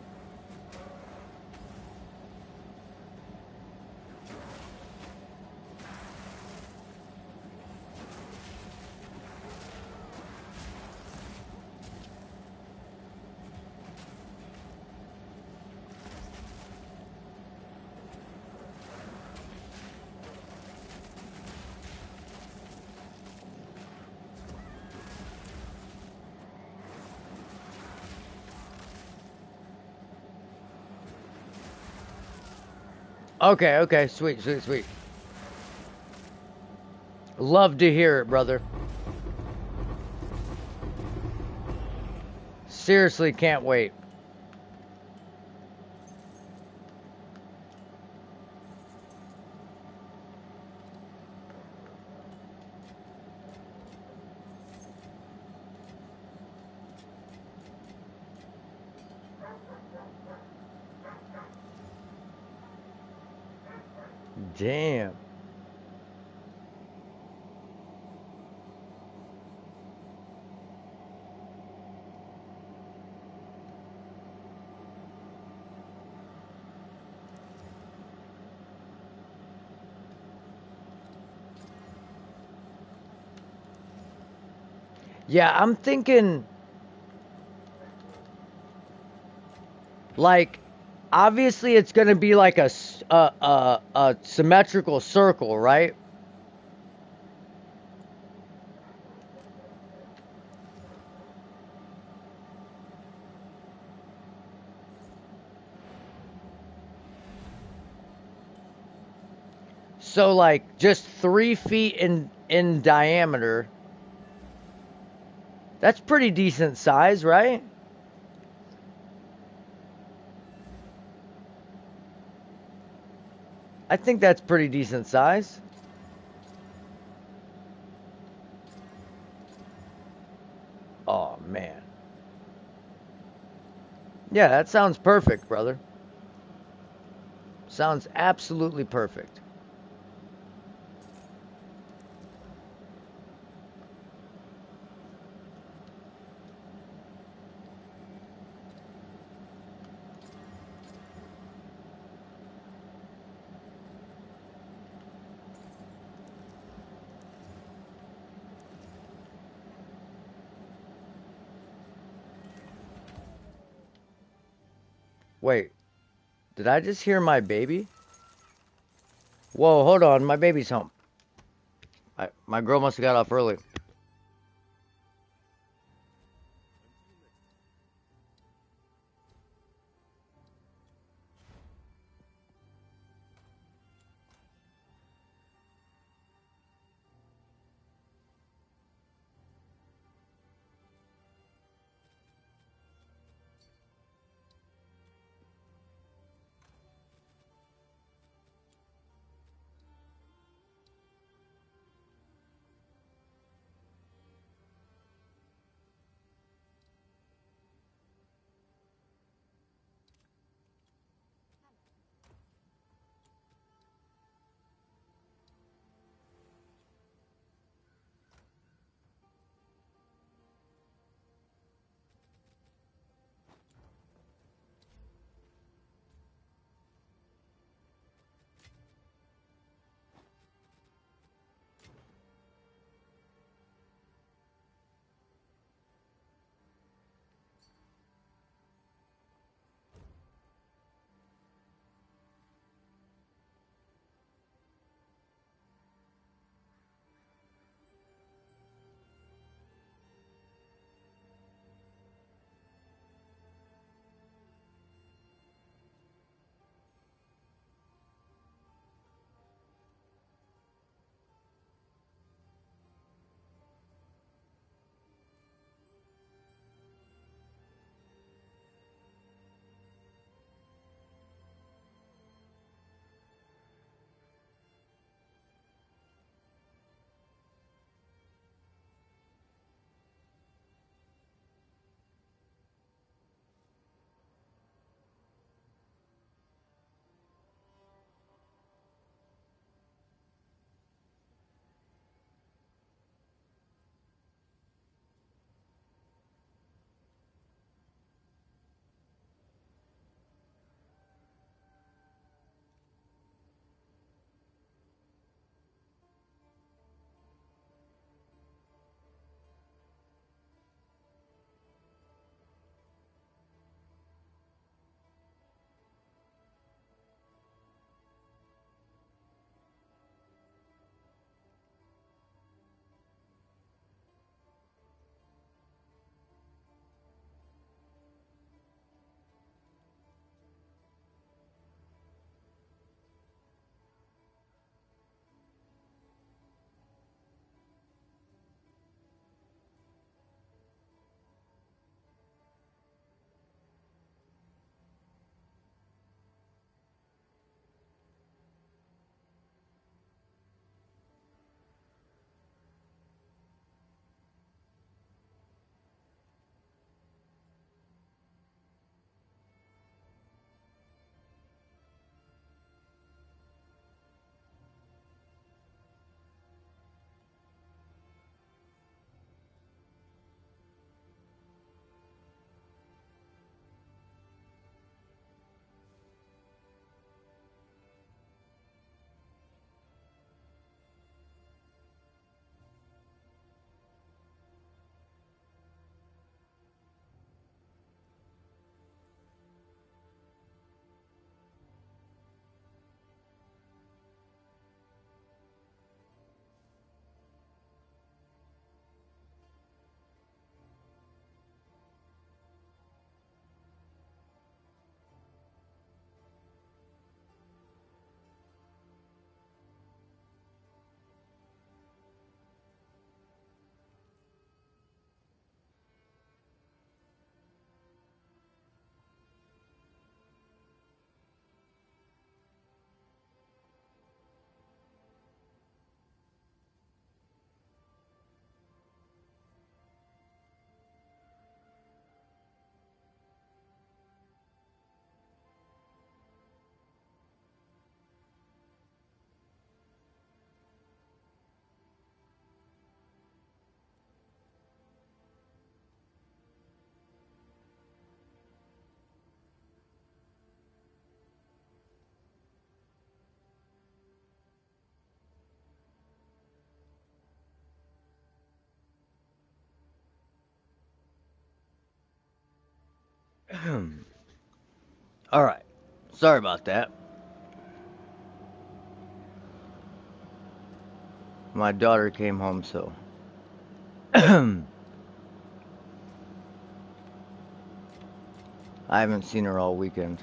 Okay, okay, sweet, sweet, sweet. Love to hear it, brother. Seriously, can't wait. Damn. Yeah, I'm thinking, like, obviously it's gonna be like a symmetrical circle, right? So like just 3 feet in diameter. That's pretty decent size, right? I think that's pretty decent size. Oh man. Yeah, that sounds perfect, brother. Sounds absolutely perfect. Wait, did I just hear my baby? Whoa, hold on, my baby's home. My girl must have got off early. All right. Sorry about that. My daughter came home, so. I haven't seen her all weekend.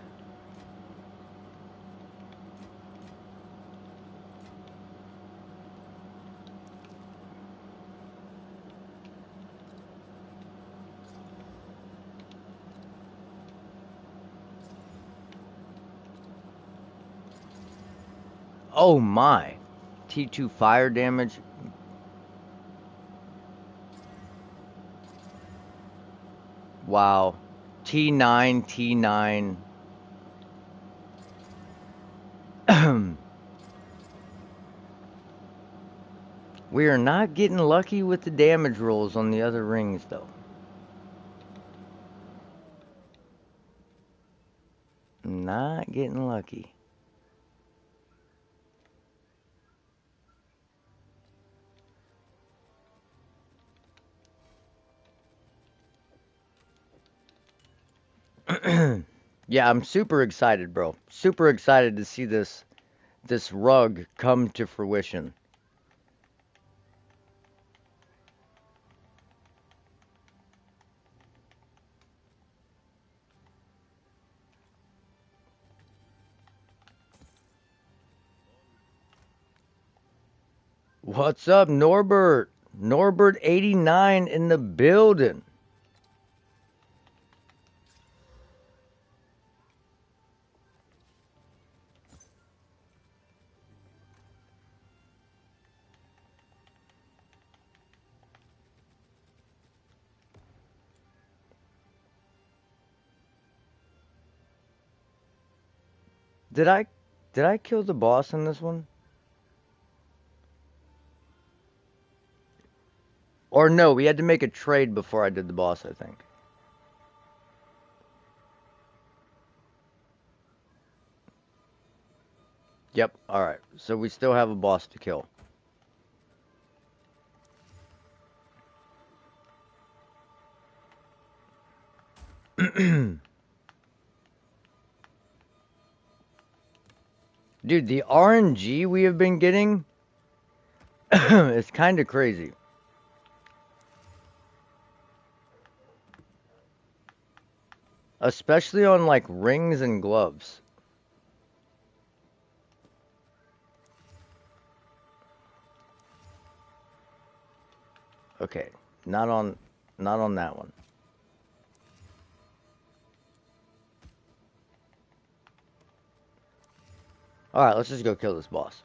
Oh my. T2 fire damage. Wow. T9, T9. We are not getting lucky with the damage rolls on the other rings, though. Not getting lucky. Yeah, I'm super excited, bro. Super excited to see this rug come to fruition. What's up, Norbert? Norbert 89 in the building. Did I did I kill the boss in this one? Or no, we had to make a trade before I did the boss, I think. Yep, alright. So we still have a boss to kill. Dude, the RNG we have been getting is kind of crazy. Especially on like rings and gloves. Okay, not on that one. Alright, let's just go kill this boss.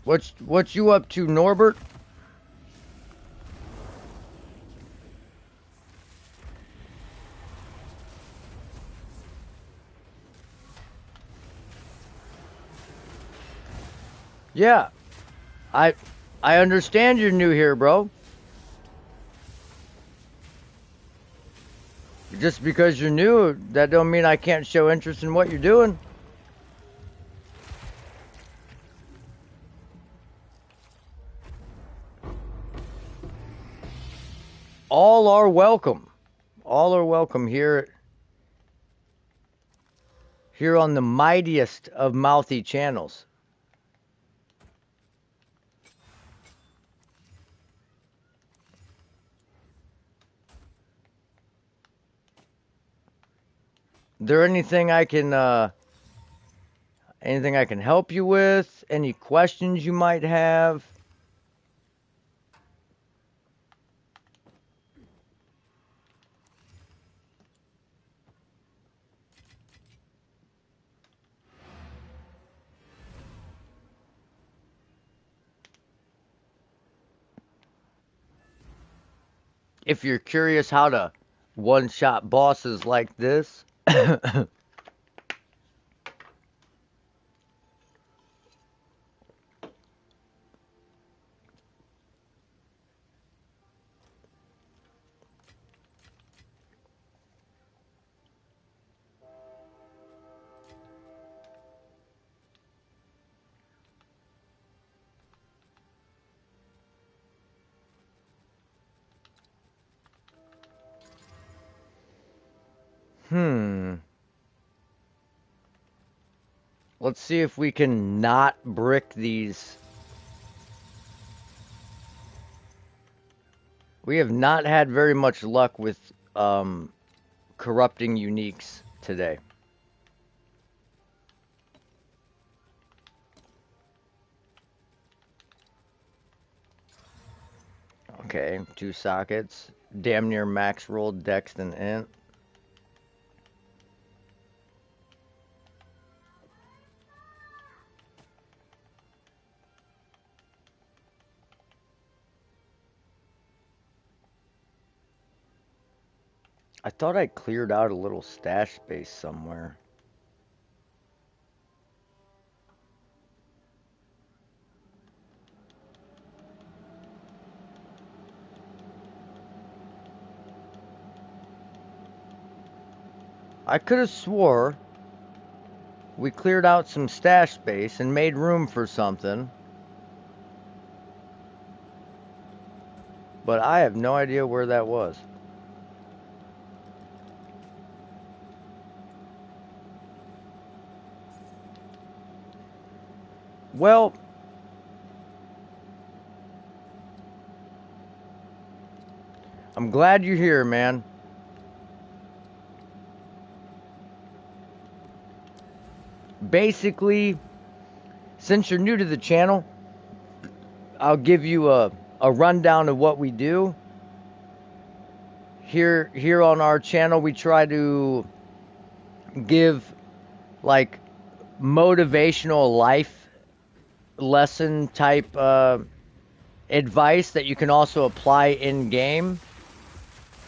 What you up to, Norbert? Yeah, I I understand you're new here, bro. Just because you're new, that don't mean I can't show interest in what you're doing. All are welcome. All are welcome here on the mightiest of mouthy channels. There anything I can help you with? Any questions you might have? If you're curious how to one-shot bosses like this, Hmm. Let's see if we can not brick these. We have not had very much luck with corrupting uniques today. Okay, 2 sockets. Damn near max rolled dex and int. I thought I cleared out a little stash space somewhere. I could have swore we cleared out some stash space and made room for something. But I have no idea where that was. Well, I'm glad you're here, man. Basically, since you're new to the channel, I'll give you a rundown of what we do. Here on our channel, we try to give like motivational life lesson type advice that you can also apply in game.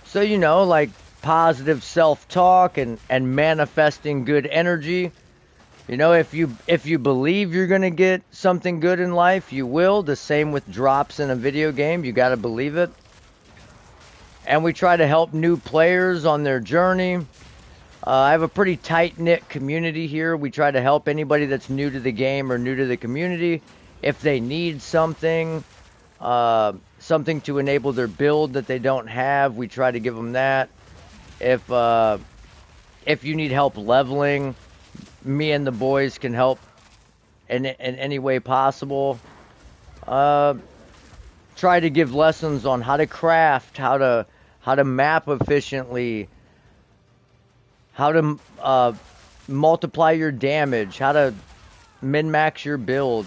So, you know, like positive self-talk and manifesting good energy. You know, if you believe you're going to get something good in life, you will. The same with drops in a video game. You got to believe it. And we try to help new players on their journey. I have a pretty tight-knit community here. We try to help anybody that's new to the game or new to the community. If they need something, something to enable their build that they don't have, we try to give them that. If you need help leveling, me and the boys can help in any way possible. Try to give lessons on how to craft, how to map efficiently, how to multiply your damage, how to min-max your build,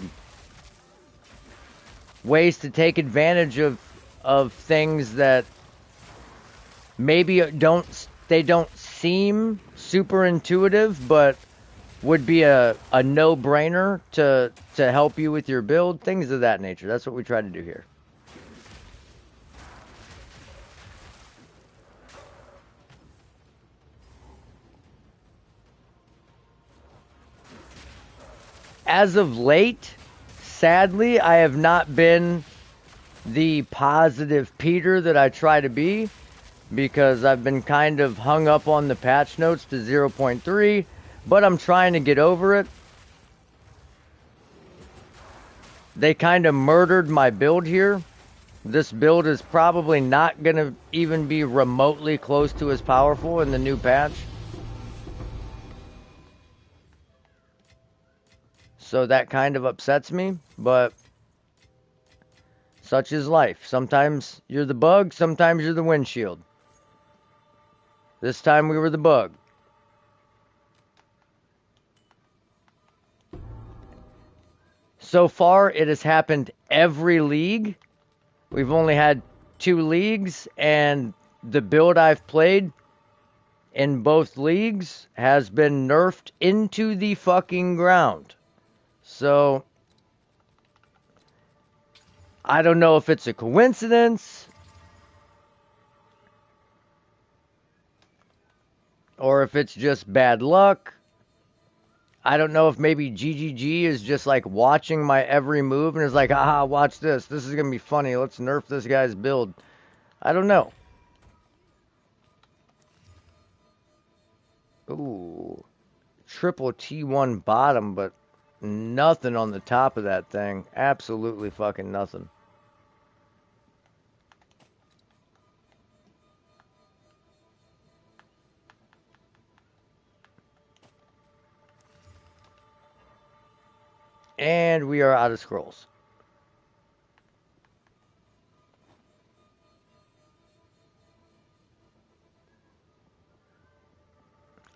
ways to take advantage of things that maybe don't seem super intuitive, but would be a no-brainer to help you with your build, things of that nature. That's what we try to do here. As of late, sadly, I have not been the positive Peter that I try to be, because I've been kind of hung up on the patch notes to 0.3, but I'm trying to get over it. They kind of murdered my build here. This build is probably not going to even be remotely close to as powerful in the new patch. So that kind of upsets me, but such is life. Sometimes you're the bug, sometimes you're the windshield. This time we were the bug. So far, it has happened every league. We've only had 2 leagues, and the build I've played in both leagues has been nerfed into the fucking ground. So, I don't know if it's a coincidence or if it's just bad luck. I don't know if maybe GGG is just like watching my every move and is like, aha, watch this. This is going to be funny. Let's nerf this guy's build. I don't know. Ooh. Triple T1 bottom, but nothing on the top of that thing. Absolutely fucking nothing. And we are out of scrolls.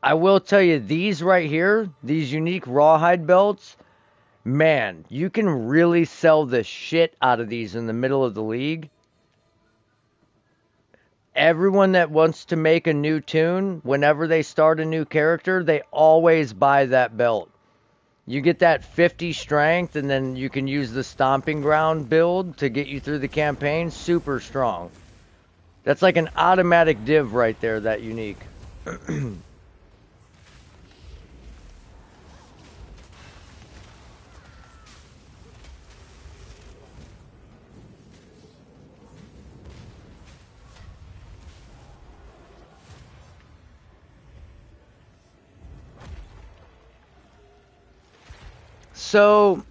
I will tell you, these right here, these unique rawhide belts, man, you can really sell the shit out of these in the middle of the league. Everyone that wants to make a new tune, whenever they start a new character, they always buy that belt. You get that 50 strength, and then you can use the Stomping Ground build to get you through the campaign. Super strong. That's like an automatic div right there, that unique. So,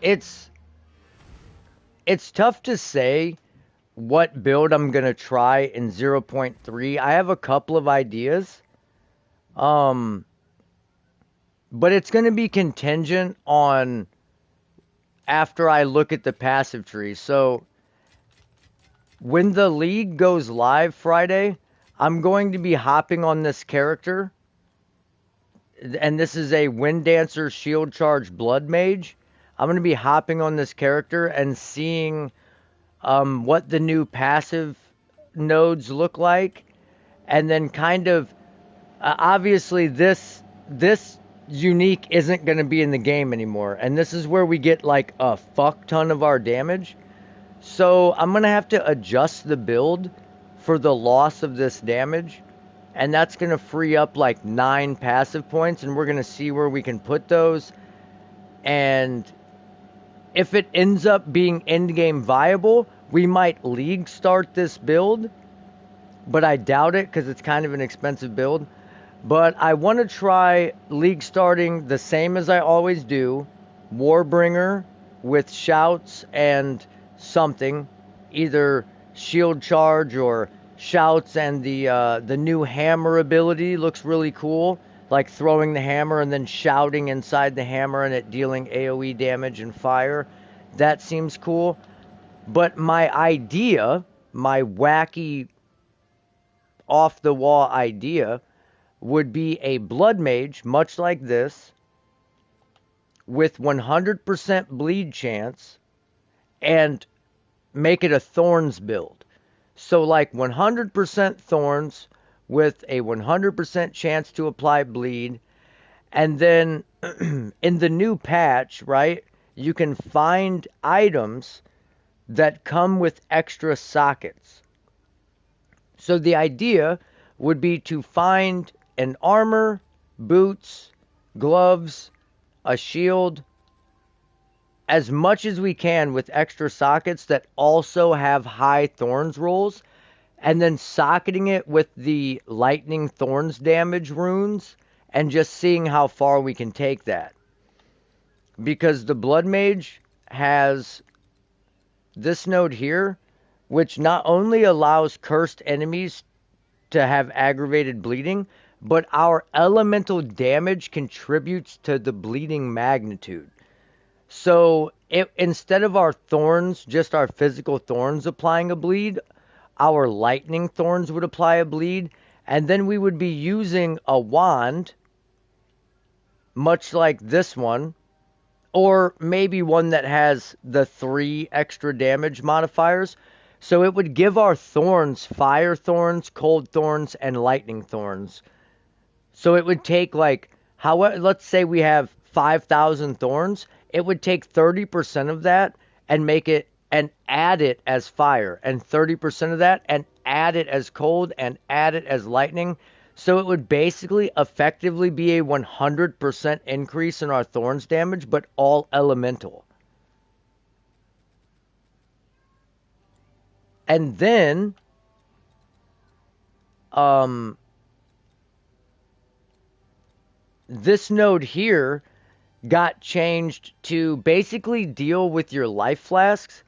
it's tough to say what build I'm gonna try in 0.3. I have a couple of ideas. Um, but it's gonna be contingent on after I look at the passive tree. So when the league goes live Friday, I'm going to be hopping on this character, and this is a Wind Dancer Shield Charge Blood Mage. I'm going to be hopping on this character and seeing what the new passive nodes look like, and then kind of obviously this unique isn't going to be in the game anymore, and this is where we get like a fuck ton of our damage. So I'm going to have to adjust the build for the loss of this damage, and that's going to free up like 9 passive points, and we're going to see where we can put those. And if it ends up being endgame viable, we might league start this build, but I doubt it because it's kind of an expensive build. But I want to try league starting the same as I always do, Warbringer with shouts and something, either shield charge or shouts, and the new hammer ability looks really cool, like throwing the hammer and then shouting inside the hammer and it dealing AoE damage and fire. That seems cool. But my idea, my wacky off the wall idea, would be a blood mage, much like this, with 100% bleed chance, and make it a thorns build. So like 100% thorns with a 100% chance to apply bleed. And then in the new patch, right, you can find items that come with extra sockets. So the idea would be to find an armor, boots, gloves, a shield, as much as we can with extra sockets that also have high thorns rolls, and then socketing it with the lightning thorns damage runes and just seeing how far we can take that. Because the blood mage has this node here, which not only allows cursed enemies to have aggravated bleeding, but our elemental damage contributes to the bleeding magnitude. So instead of our thorns, just our physical thorns applying a bleed, our lightning thorns would apply a bleed, and then we would be using a wand, much like this one, or maybe one that has the 3 extra damage modifiers. So it would give our thorns fire thorns, cold thorns, and lightning thorns. So it would take like, let's say we have 5,000 thorns, it would take 30% of that and make it and add it as fire, and 30% of that and add it as cold and add it as lightning. So it would basically effectively be a 100% increase in our thorns damage, but all elemental. And then this node here got changed to basically deal with your life flasks,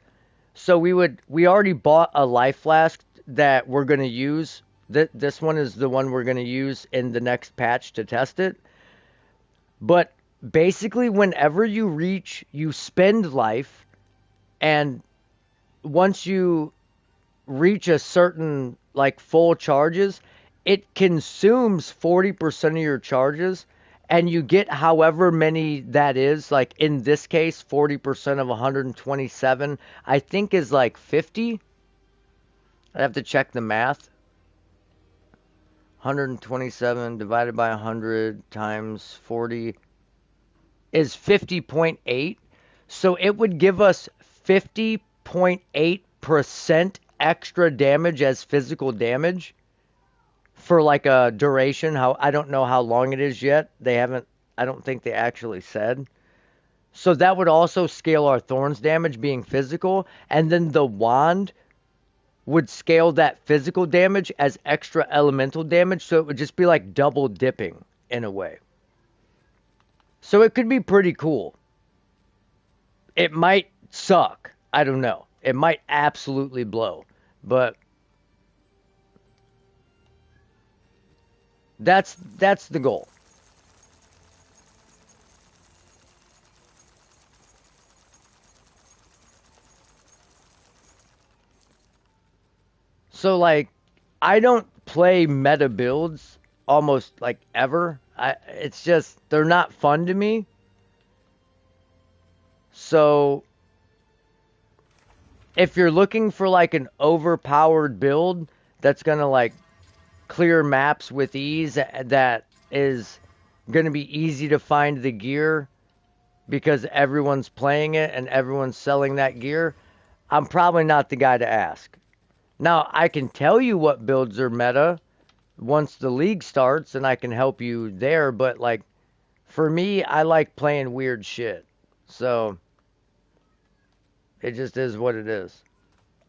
So we already bought a life flask that we're gonna use. This one is the one we're gonna use in the next patch to test it. But basically, whenever you spend life, and once you reach a certain like full charges, it consumes 40% of your charges, and you get however many that is. Like in this case, 40% of 127, I think is like 50. I have to check the math. 127 divided by 100 times 40 is 50.8. So it would give us 50.8% extra damage as physical damage for like a duration. How I don't know how long it is yet. They haven't I don't think they actually said. So that would also scale our thorns damage being physical, and then the wand would scale that physical damage as extra elemental damage, so it would just be like double dipping in a way. So it could be pretty cool. It might suck. I don't know. It might absolutely blow. But that's the goal. So like I don't play meta builds almost like ever. It's just they're not fun to me. So if you're looking for like an overpowered build that's going to like clear maps with ease, that is going to be easy to find the gear because everyone's playing it and everyone's selling that gear, I'm probably not the guy to ask. Now, I can tell you what builds are meta once the league starts and I can help you there, but like for me, I like playing weird shit. So it just is what it is.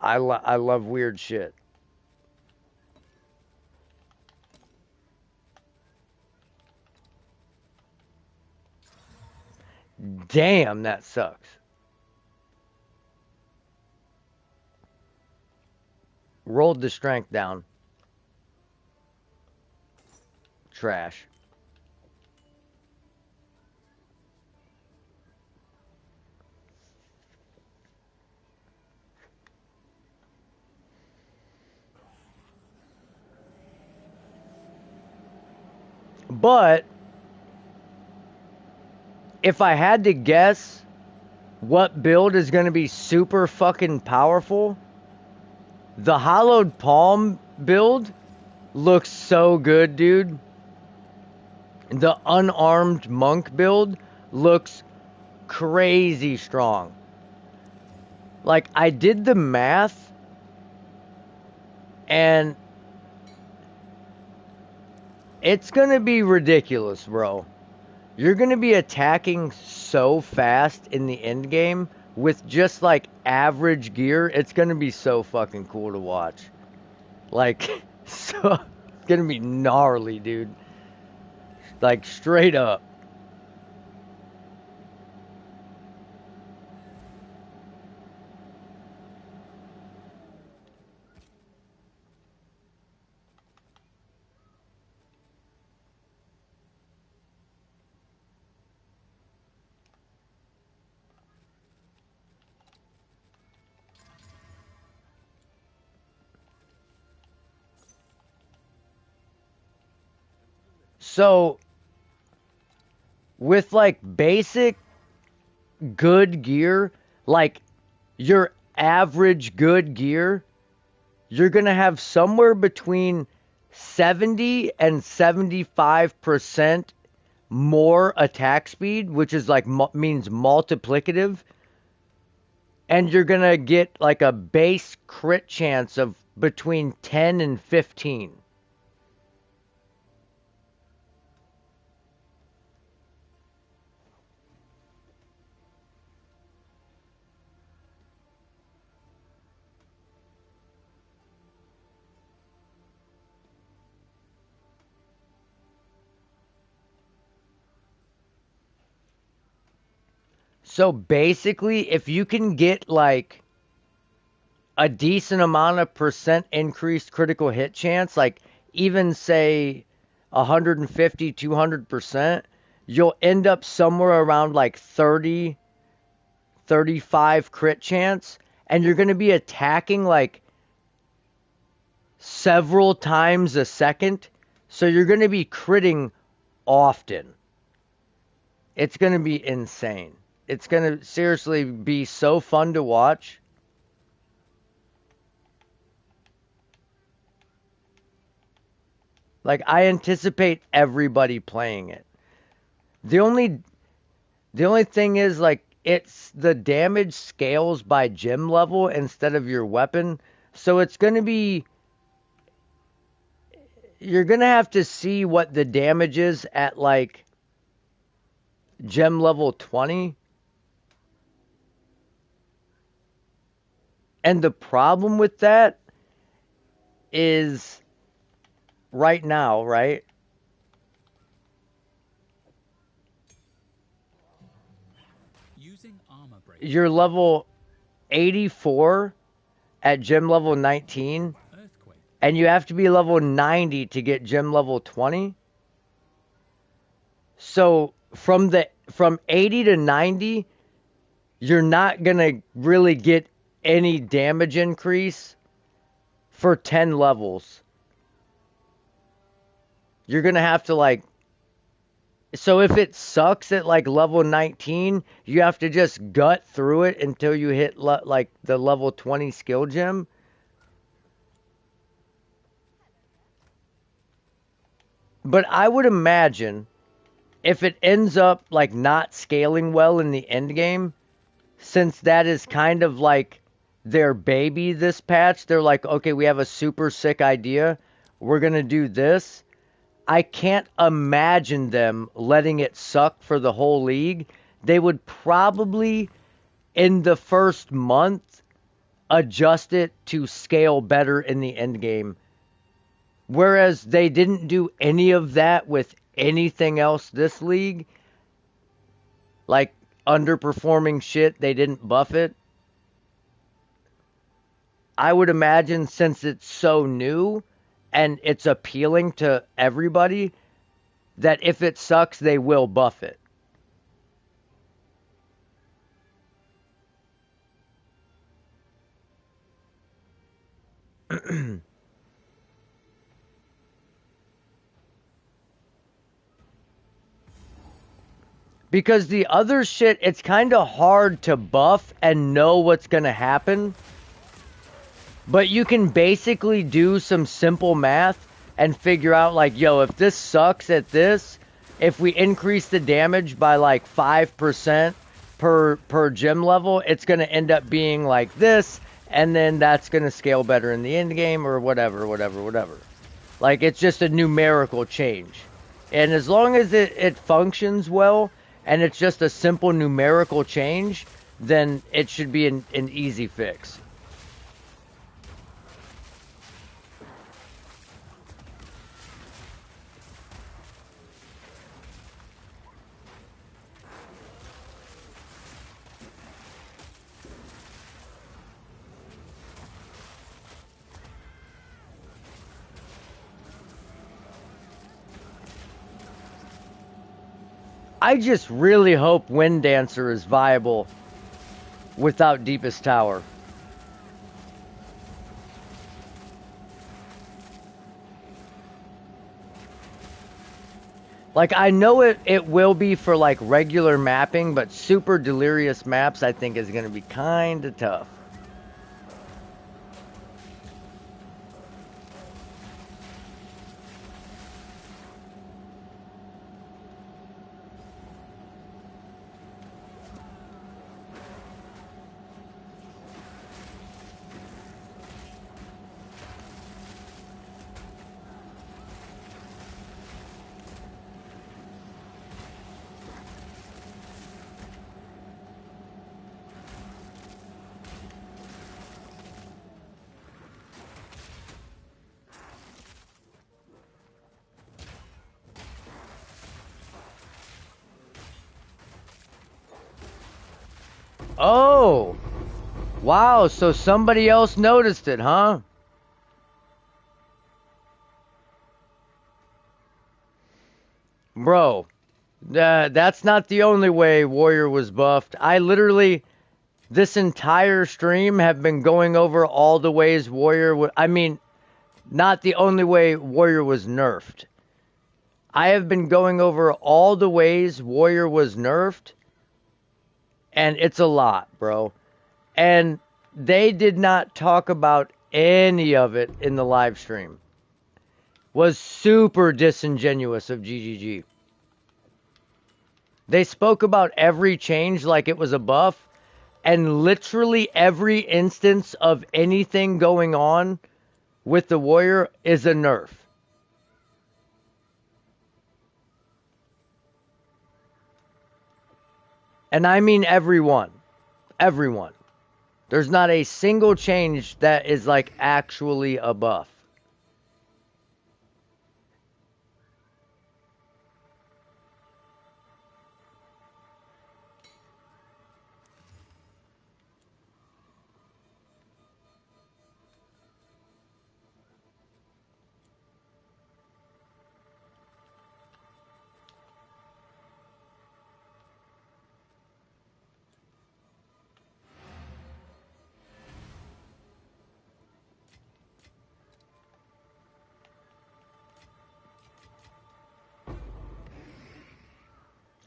I love weird shit. Damn, that sucks. Rolled the strength down. Trash. But if I had to guess what build is going to be super fucking powerful, the hollowed palm build looks so good, dude. The unarmed monk build looks crazy strong. Like, I did the math, and it's gonna be ridiculous, bro. You're gonna be attacking so fast in the end game with just like average gear. It's gonna be so fucking cool to watch. Like, so it's gonna be gnarly, dude. Like, straight up. So, with like basic good gear, like your average good gear, you're going to have somewhere between 70 and 75% more attack speed, which is like means multiplicative, and you're going to get like a base crit chance of between 10 and 15. So basically, if you can get like a decent amount of percent increased critical hit chance, like even say 150, 200%, you'll end up somewhere around like 30, 35 crit chance, and you're going to be attacking like several times a second. So you're going to be critting often. It's going to be insane. It's going to seriously be so fun to watch. Like, I anticipate everybody playing it. The only thing is, like, it's the damage scales by gem level instead of your weapon. So it's going to be, you're going to have to see what the damage is at like gem level 20. And the problem with that is right now, right? Using armor break. You're level 84 at gem level 19, Earthquake. and you have to be level 90 to get gem level 20. So from 80 to 90, you're not going to really get any damage increase for 10 levels. You're going to have to like, so if it sucks at like level 19, you have to just gut through it until you hit like the level 20 skill gem. But I would imagine if it ends up like not scaling well in the end game, since that is kind of like their baby this patch, they're like, okay, we have a super sick idea. We're going to do this. I can't imagine them letting it suck for the whole league. They would probably, in the first month, adjust it to scale better in the end game. Whereas they didn't do any of that with anything else this league. Like underperforming shit, they didn't buff it. I would imagine since it's so new and it's appealing to everybody, that if it sucks, they will buff it. Because the other shit, it's kind of hard to buff and know what's going to happen. But you can basically do some simple math and figure out, like, yo, if this sucks at this, if we increase the damage by like 5% per gem level, it's going to end up being like this, and then that's going to scale better in the end game or whatever. Like, it's just a numerical change. And as long as it functions well and it's just a simple numerical change, then it should be an easy fix. I just really hope Wind Dancer is viable without Deepest Tower. Like, I know it will be for like regular mapping, but super delirious maps I think is going to be kind of tough. Oh! Wow, so somebody else noticed it, huh? Bro, that's not the only way Warrior was buffed. I literally, this entire stream, have been going over all the ways Warrior. I mean, not the only way Warrior was nerfed. I have been going over all the ways Warrior was nerfed, and it's a lot, bro. And they did not talk about any of it in the live stream. Was super disingenuous of GGG. They spoke about every change like it was a buff, and literally every instance of anything going on with the Warrior is a nerf. And I mean everyone. Everyone. There's not a single change that is like actually a buff.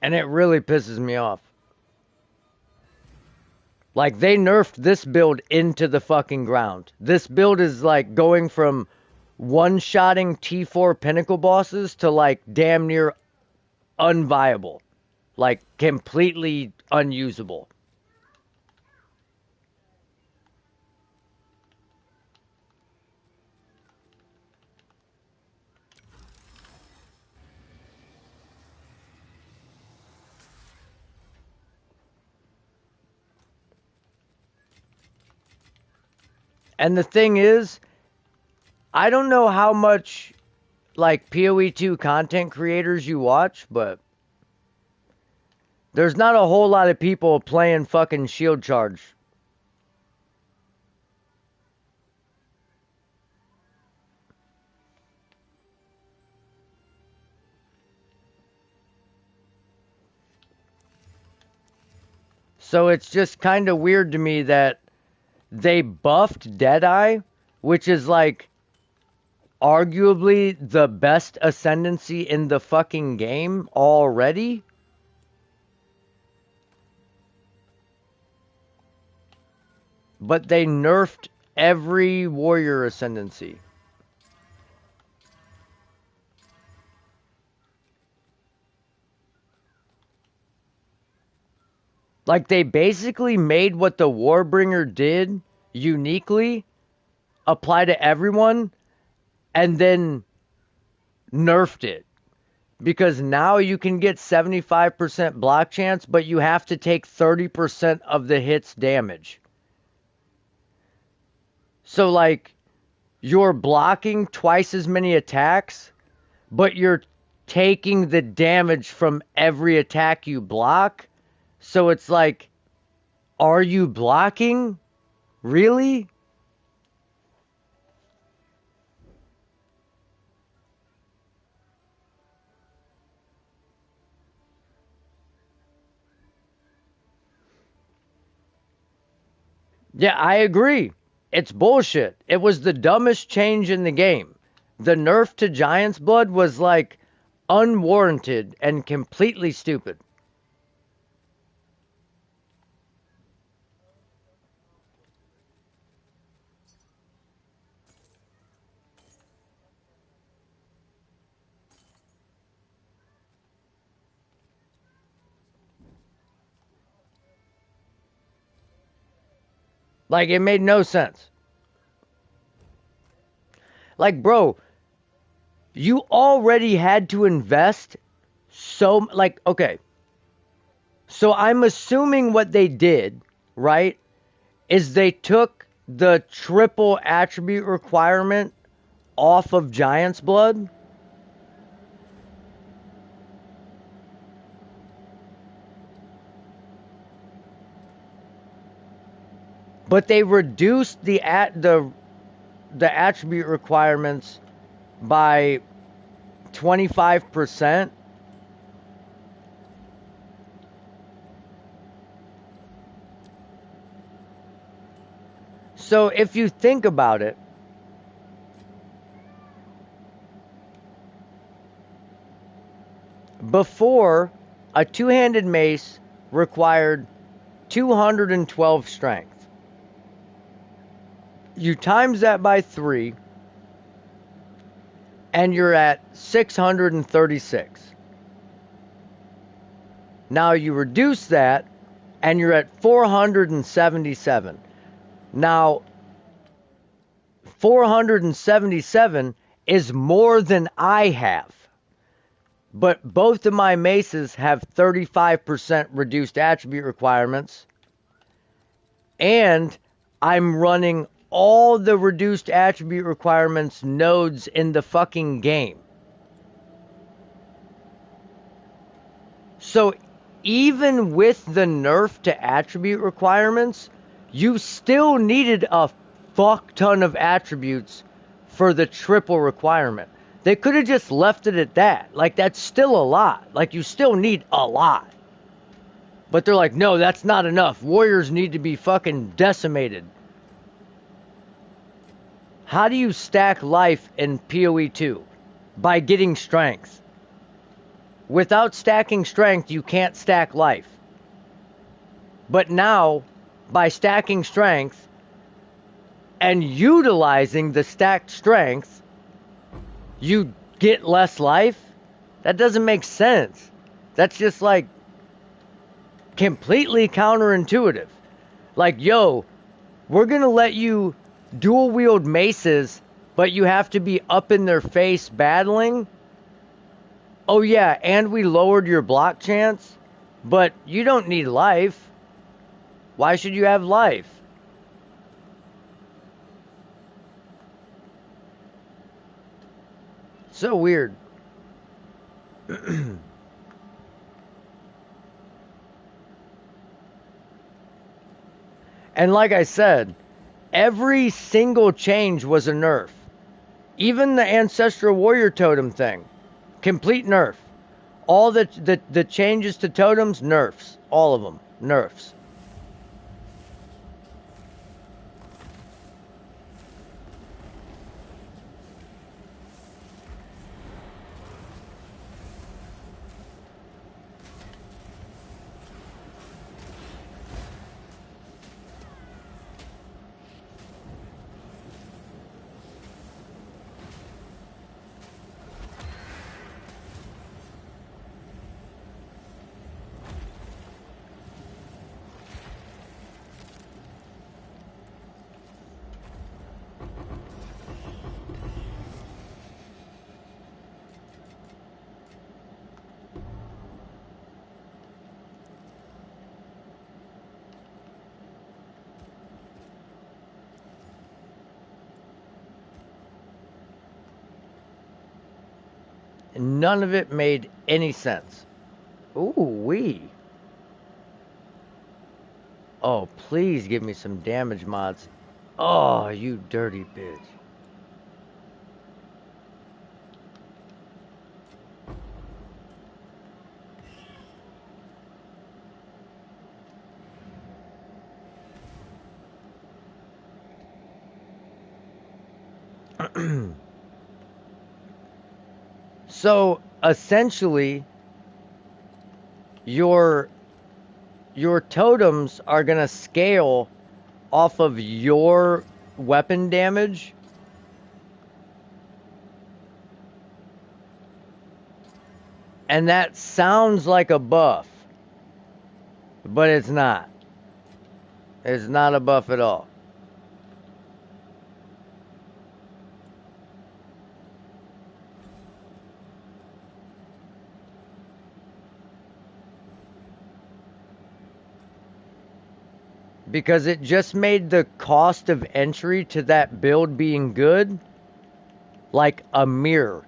And it really pisses me off. Like, they nerfed this build into the fucking ground. This build is like going from one-shotting T4 Pinnacle bosses to like damn near unviable. Like, completely unusable. And the thing is, I don't know how much like PoE2 content creators you watch, but there's not a whole lot of people playing fucking Shield Charge. So it's just kind of weird to me that they buffed Deadeye, which is like arguably the best ascendancy in the fucking game already. But they nerfed every warrior ascendancy. Like, they basically made what the Warbringer did uniquely apply to everyone and then nerfed it. Because now you can get 75% block chance, but you have to take 30% of the hit's damage. So, like, you're blocking twice as many attacks, but you're taking the damage from every attack you block. So it's like, are you blocking? Really? Yeah, I agree. It's bullshit. It was the dumbest change in the game. The nerf to Giant's Blood was like unwarranted and completely stupid. Like, it made no sense. Like, bro, you already had to invest so, like, okay. So I'm assuming what they did, right, is they took the triple attribute requirement off of Giant's Blood. but they reduced the attribute requirements by 25%. So if you think about it, before, a two-handed mace required 212 strength. You times that by 3, and you're at 636. Now you reduce that, and you're at 477. Now, 477 is more than I have. But both of my maces have 35% reduced attribute requirements. And I'm running all the reduced attribute requirements nodes in the fucking game. So even with the nerf to attribute requirements, you still needed a fuck ton of attributes for the triple requirement. They could have just left it at that. Like, that's still a lot. Like, you still need a lot. But they're like, no, that's not enough. Warriors need to be fucking decimated. How do you stack life in PoE 2? By getting strength. Without stacking strength, you can't stack life. But now, by stacking strength and utilizing the stacked strength, you get less life? That doesn't make sense. That's just like completely counterintuitive. Like, yo, we're gonna let you dual wield maces, but you have to be up in their face battling. Oh yeah, and we lowered your block chance, but you don't need life. Why should you have life? So weird. And like I said, every single change was a nerf. Even the Ancestral Warrior Totem thing. Complete nerf. All the changes to totems, nerfs. All of them, nerfs. None of it made any sense. Ooh, wee. Oh, please give me some damage mods. Oh, you dirty bitch. So, essentially, your totems are going to scale off of your weapon damage. And that sounds like a buff. But it's not. It's not a buff at all. Because it just made the cost of entry to that build being good like a mirror.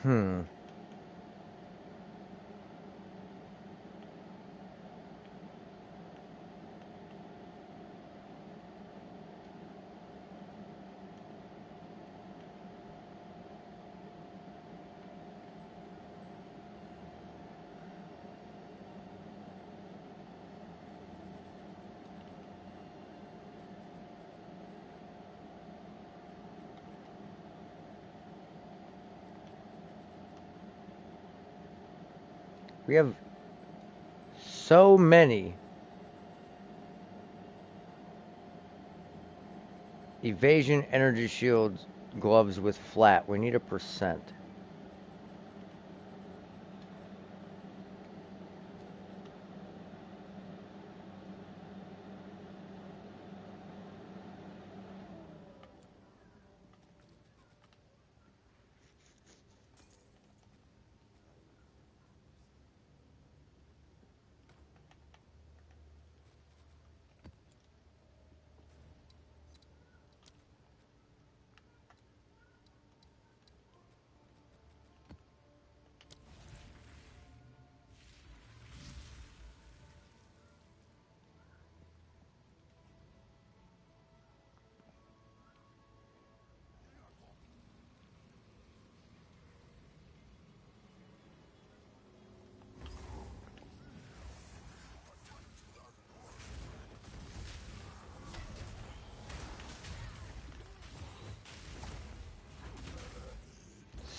Hmm. We have so many evasion energy shields gloves with flat. We need a percent.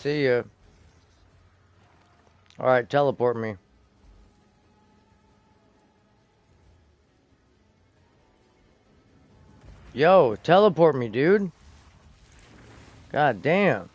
See ya. Alright, teleport me. Yo, teleport me, dude. God damn.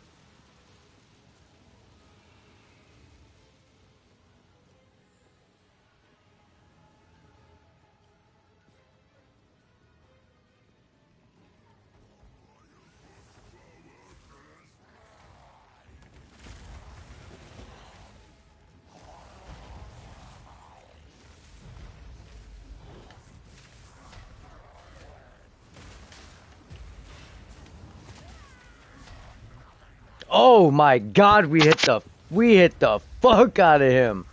Oh my god, we hit the fuck out of him.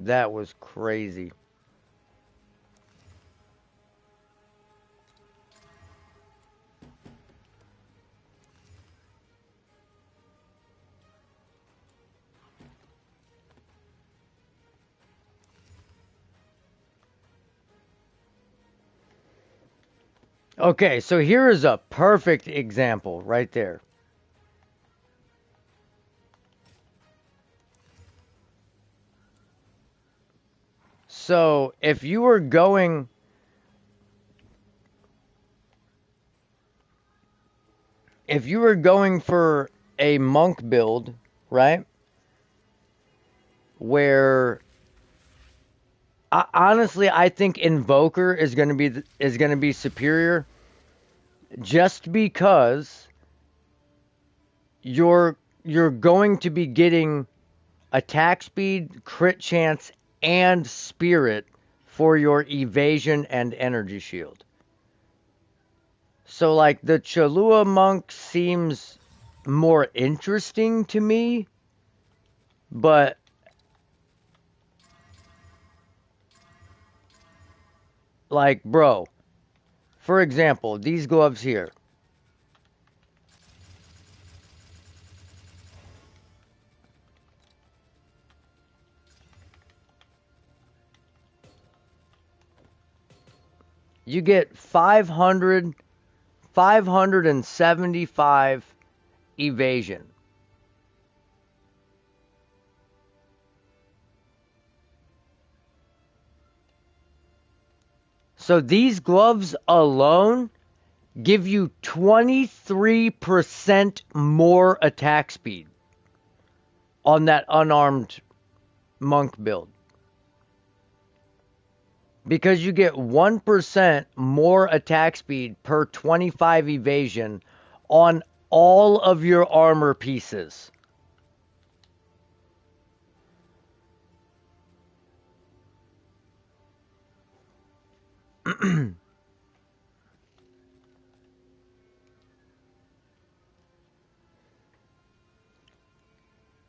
That was crazy. Okay, so here is a perfect example right there. So if you were going for a monk build, right? Where honestly, I think Invoker is going to be superior just because you're going to be getting attack speed, crit chance, and spirit for your evasion and energy shield. So like the Chalua monk seems more interesting to me, but like bro, for example, these gloves here. You get 575 evasion. So these gloves alone give you 23% more attack speed on that unarmed monk build. Because you get 1% more attack speed per 25 evasion on all of your armor pieces.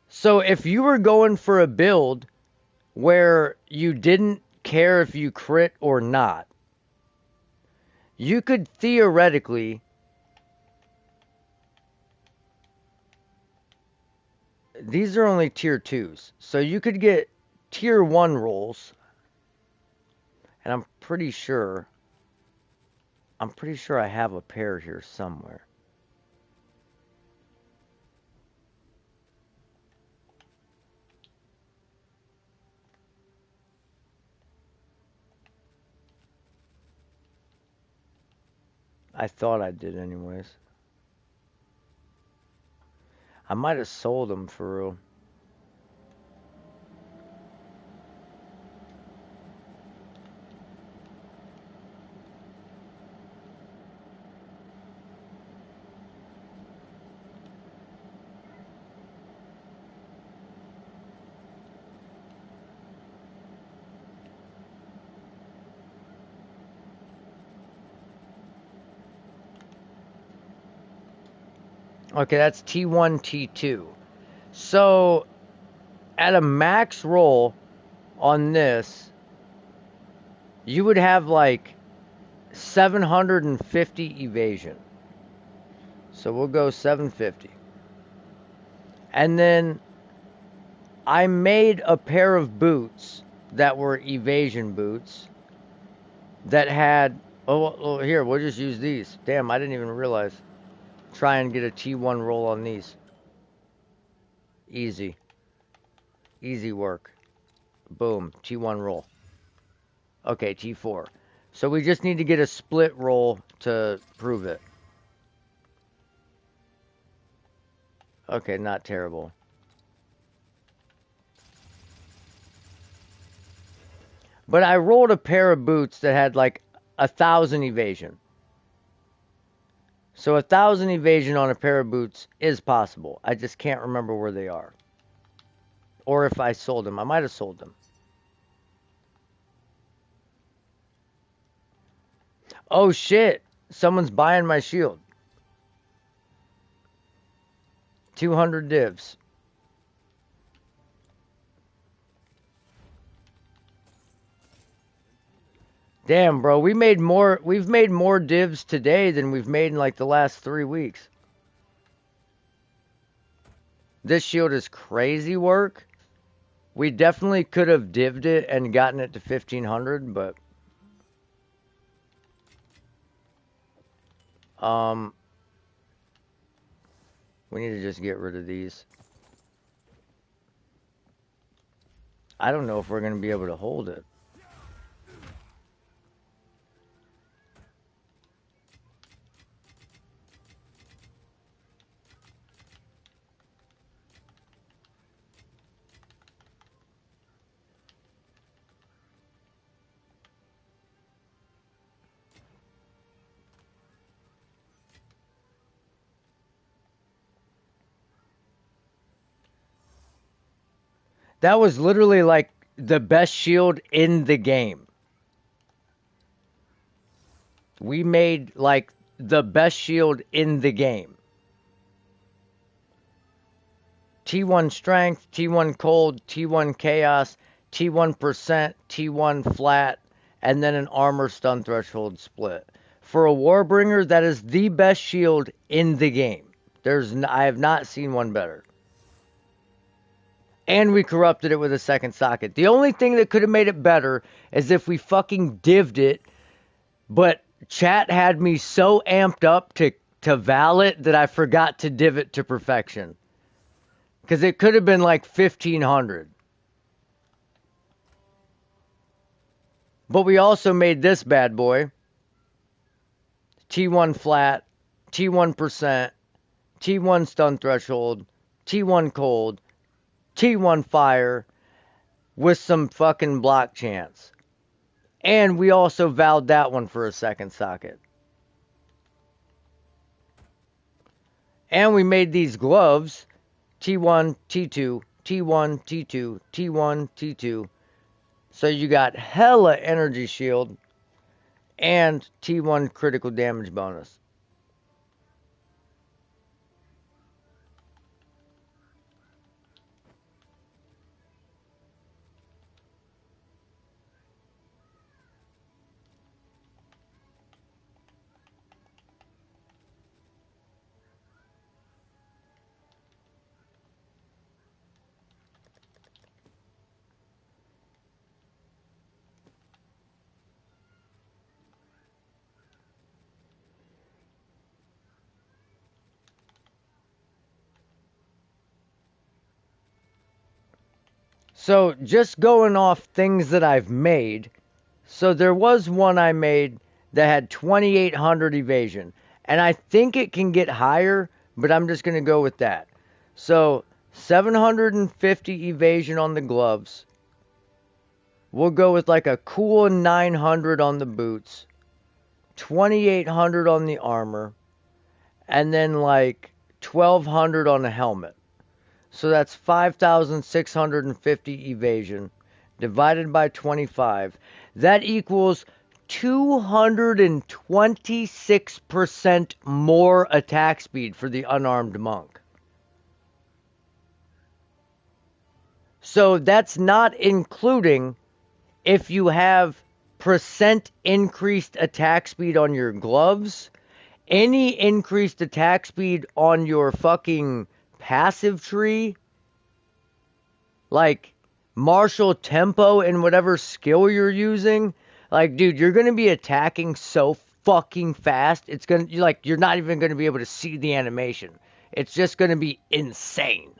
So if you were going for a build where you didn't care if you crit or not, you could theoretically, these are only tier 2s, so you could get tier 1 rolls, and I'm pretty sure I have a pair here somewhere. I thought I did anyways. I might have sold them for real. Okay, that's T1, T2. So, at a max roll on this, you would have like 750 evasion. So we'll go 750. And then I made a pair of boots that were evasion boots that had, oh, here, we'll just use these. Damn, I didn't even realize. Try and get a T1 roll on these. Easy. Easy work. Boom, T1 roll. Okay, T4. So we just need to get a split roll to prove it. Okay, not terrible. But I rolled a pair of boots that had like 1,000 evasion. So 1,000 evasion on a pair of boots is possible. I just can't remember where they are. Or if I sold them. I might have sold them. Oh shit! Someone's buying my shield. 200 divs. Damn, bro, we've made more divs today than we've made in like the last 3 weeks. This shield is crazy work. We definitely could have divved it and gotten it to 1,500, but we need to just get rid of these. I don't know if we're going to be able to hold it. That was literally like the best shield in the game. We made like the best shield in the game. T1 strength, T1 cold, T1 chaos, T1%, T1 flat, and then an armor stun threshold split. For a Warbringer, that is the best shield in the game. I have not seen one better. And we corrupted it with a second socket. The only thing that could have made it better is if we fucking divved it, but chat had me so amped up to val it that I forgot to div it to perfection. Because it could have been like 1,500. But we also made this bad boy. T1 flat, T1%, T1 stun threshold, T1 cold, T1 fire, with some fucking block chance. And we also valed that one for a second socket. And we made these gloves, T1, T2, T1, T2, T1, T2. So you got hella energy shield and T1 critical damage bonus. So just going off things that I've made. So there was one I made that had 2800 evasion. And I think it can get higher, but I'm just going to go with that. So 750 evasion on the gloves. We'll go with like a cool 900 on the boots, 2800 on the armor, and then like 1200 on the helmet. So that's 5,650 evasion divided by 25. That equals 226% more attack speed for the unarmed monk. So that's not including if you have percent increased attack speed on your gloves, any increased attack speed on your fucking passive tree, like martial tempo in whatever skill you're using. Like, dude, you're gonna be attacking so fucking fast. It's gonna you're not even gonna be able to see the animation. It's just gonna be insane.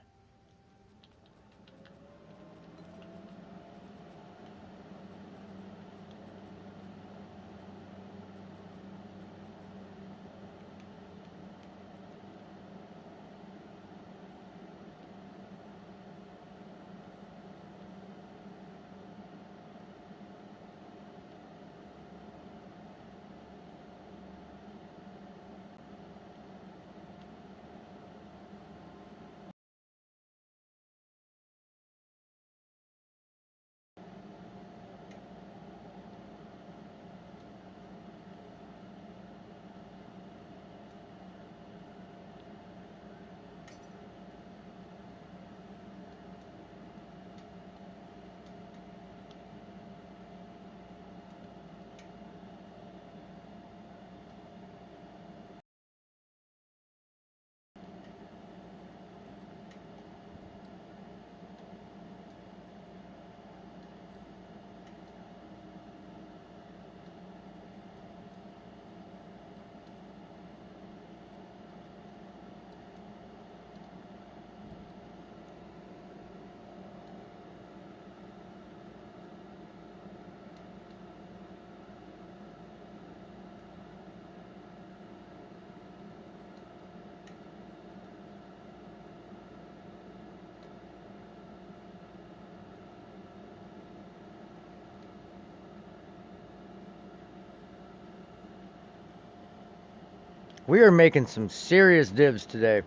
We are making some serious divs today.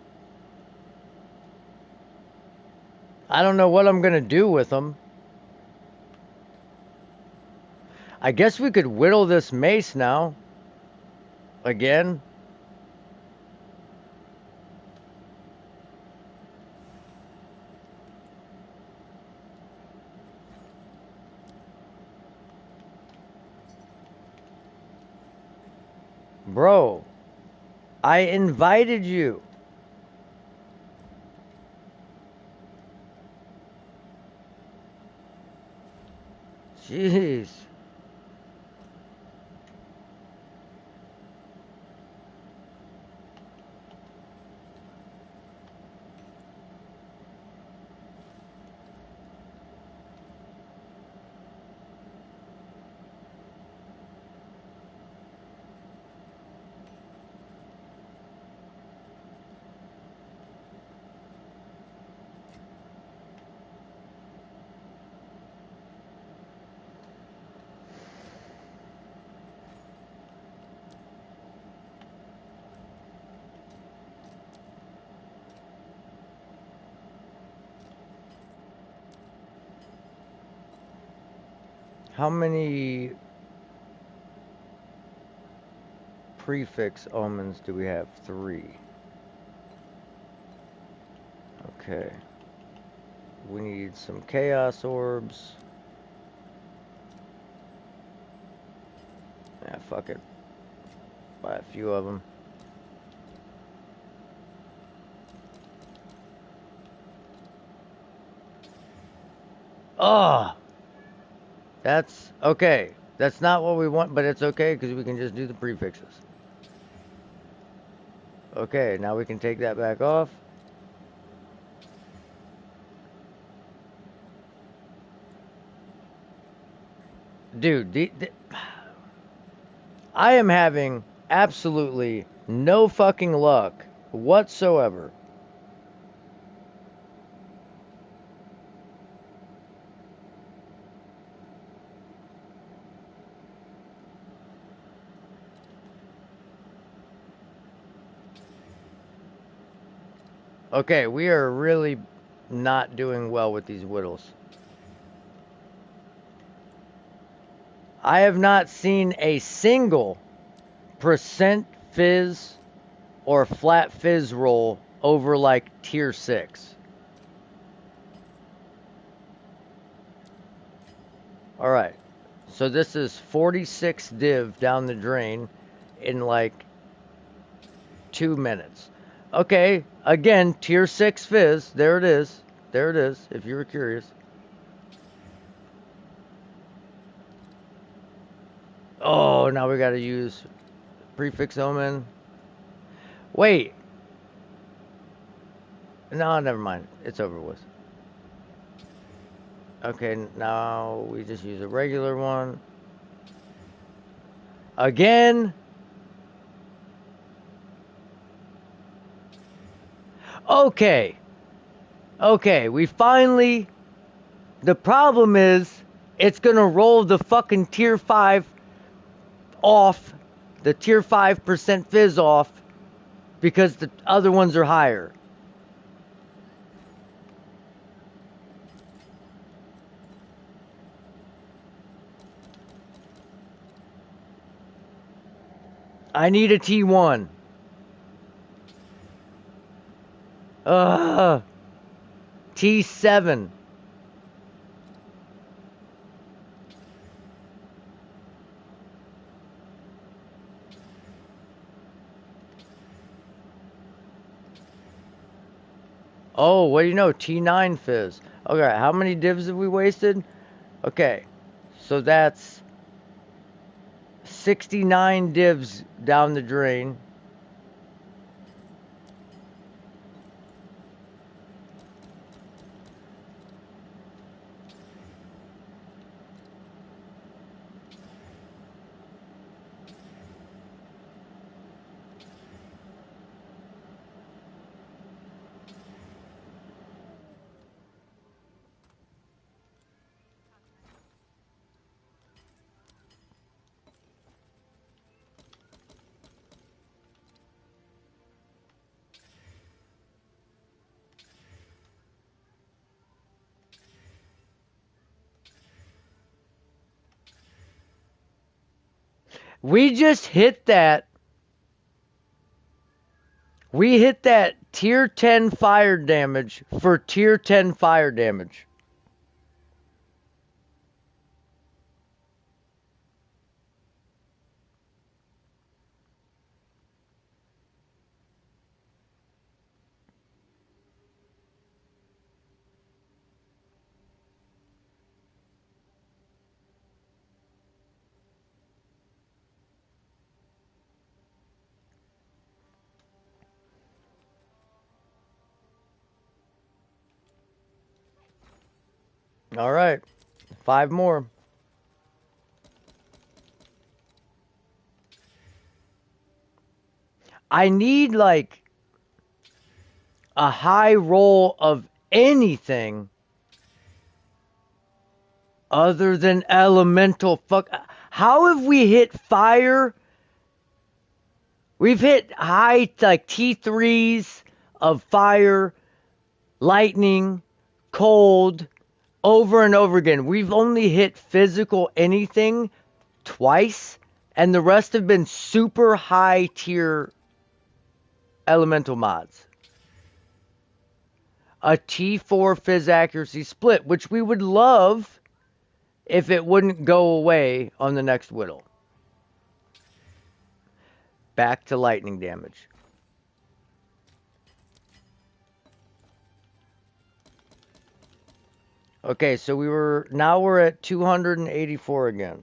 I don't know what I'm gonna do with them. I guess we could whittle this mace now. Again. Bro, I invited you. Jeez. How many prefix omens do we have? 3. Okay. We need some chaos orbs. Yeah, fuck it. Buy a few of them. Oh! That's okay. That's not what we want, but it's okay because we can just do the prefixes. Okay, now we can take that back off. Dude, I am having absolutely no fucking luck whatsoever. Okay, we are really not doing well with these whittles. I have not seen a single percent fizz or flat fizz roll over like tier 6. Alright, so this is 46 div down the drain in like 2 minutes. Okay, again, tier 6 fizz. There it is. There it is, if you were curious. Oh, now we gotta use prefix omen. Wait. No, never mind. It's over with. Okay, now we just use a regular one. Again. Okay. Okay, we finally... The problem is, it's gonna roll the fucking tier 5 off. The tier 5% fizz off. Because the other ones are higher. I need a T1. T7. Oh, what do you know? T9 fizz. Okay, how many divs have we wasted? Okay, so that's 69 divs down the drain. We just hit that. We hit that tier 10 fire damage for tier 10 fire damage. All right, 5 more. I need like a high roll of anything other than elemental. Fuck. How have we hit fire? We've hit high like T3s of fire, lightning, cold, over and over again. We've only hit physical anything twice, and the rest have been super high tier elemental mods. A T4 phys accuracy split, which we would love if it wouldn't go away on the next whittle. Back to lightning damage. Okay, so now we're at 284 again.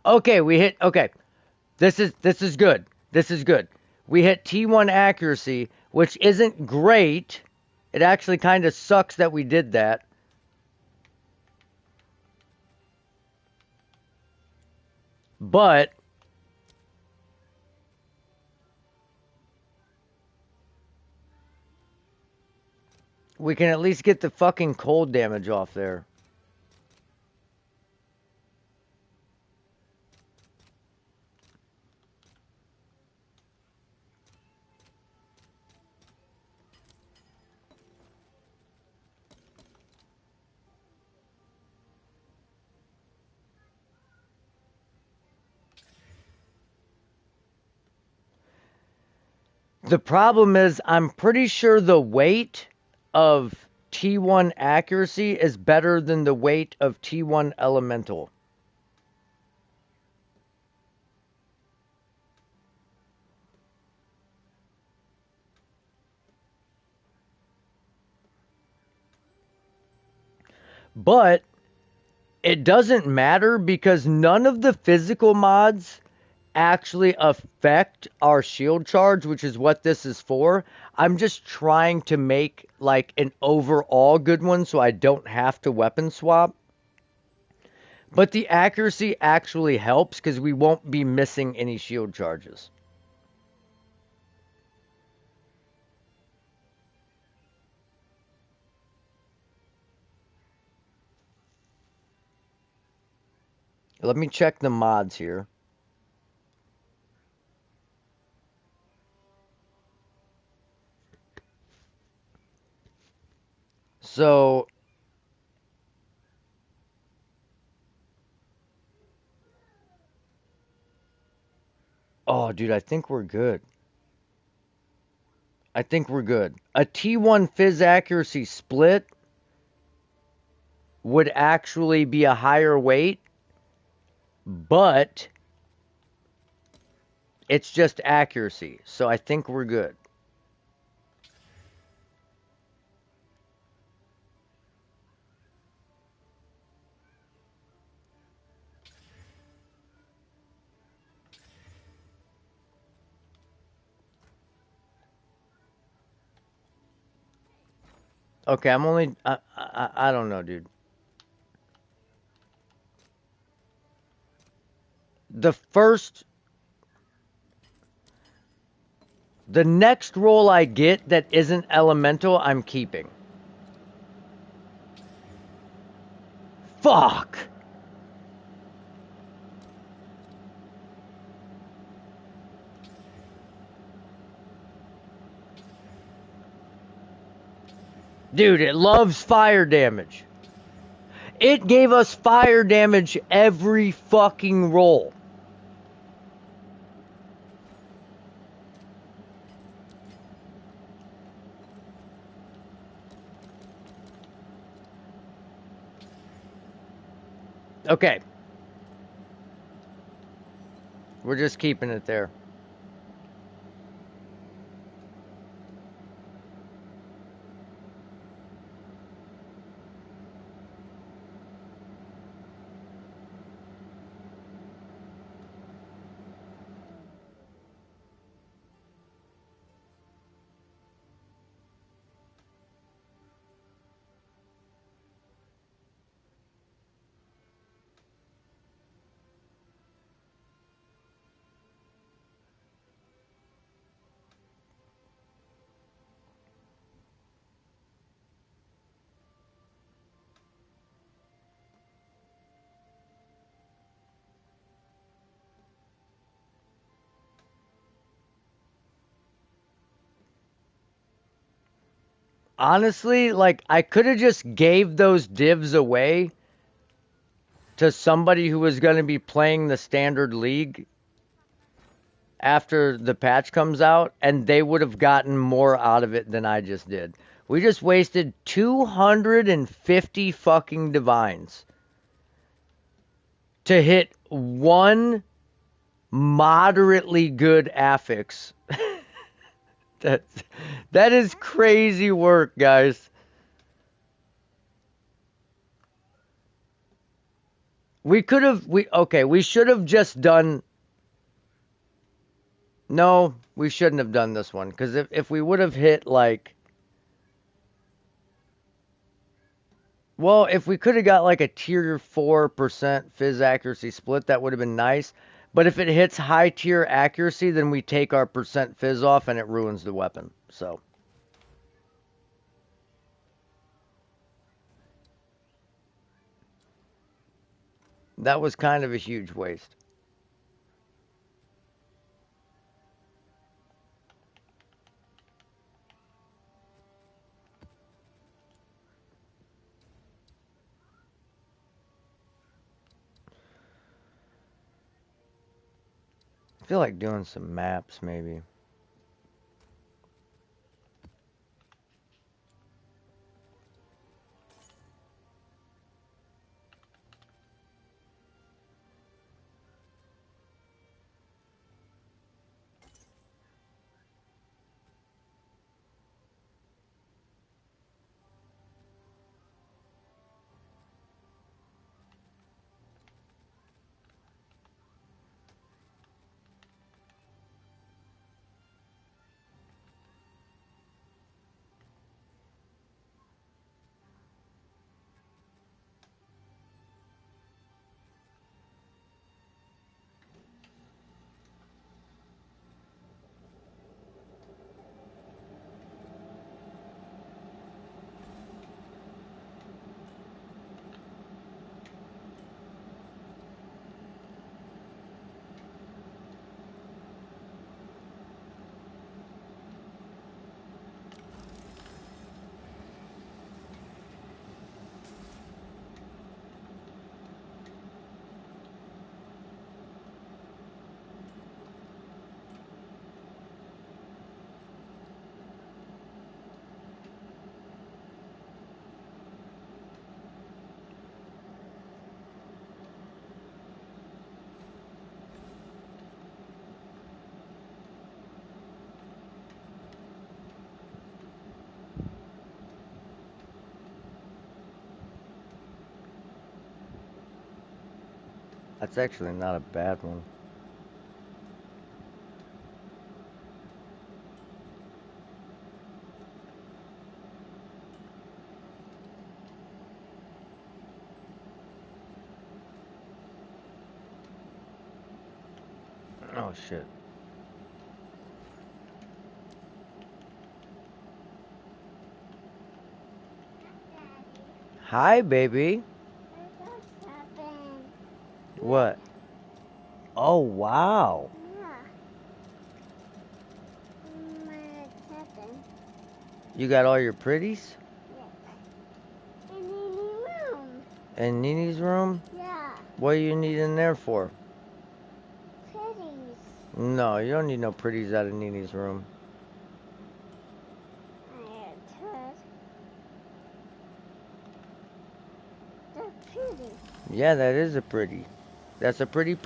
Okay, okay. This is good. This is good. We hit T1 accuracy, which isn't great. It actually kind of sucks that we did that. But we can at least get the fucking cold damage off there. The problem is, I'm pretty sure the weight of T1 accuracy is better than the weight of T1 elemental. But it doesn't matter because none of the physical mods actually affect our shield charge, which is what this is for. I'm just trying to make like an overall good one so I don't have to weapon swap. But the accuracy actually helps because we won't be missing any shield charges. Let me check the mods here. So, oh, dude, I think we're good. I think we're good. A T1 phys accuracy split would actually be a higher weight, but it's just accuracy. So I think we're good. Okay, I'm only. I don't know, dude. The first. The next roll I get that isn't elemental, I'm keeping. Fuck! Dude, it loves fire damage. It gave us fire damage every fucking roll. Okay. We're just keeping it there. honestly, like, I could have just gave those divs away to somebody who was going to be playing the standard league after the patch comes out, and they would have gotten more out of it than I just did. We just wasted 250 fucking divines to hit one moderately good affix. that that is crazy work, guys. We should have just done. No, we shouldn't have done this one, because if we would have hit like, well, if we could have got like a tier 4% fizz accuracy split, that would have been nice. But if it hits high tier accuracy, then we take our percent fizz off and it ruins the weapon. So that was kind of a huge waste. I feel like doing some maps maybe. That's actually not a bad one. Oh shit. Hi, baby. What? Oh wow. You got all your pretties? In Nini's room? Yeah, What do you need in there for? pretties. No, you don't need no pretties out of Nini's room. They're pretty. Yeah, that is a pretty. That's a pretty.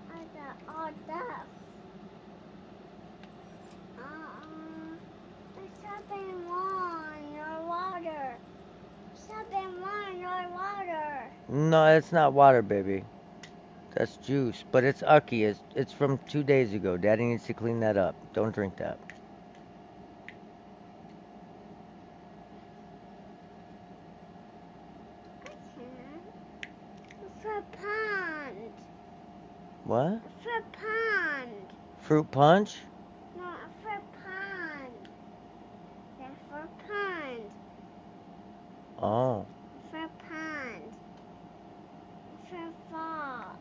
I got all that. There's something wrong, no water. Something wrong, no water. No, it's not water, baby. That's juice, but it's ucky. It's from 2 days ago. Daddy needs to clean that up. Don't drink that. I can. For pond. What? For pond. Fruit punch? No, for pond. Yeah, for pond. Oh, For pond. For fall.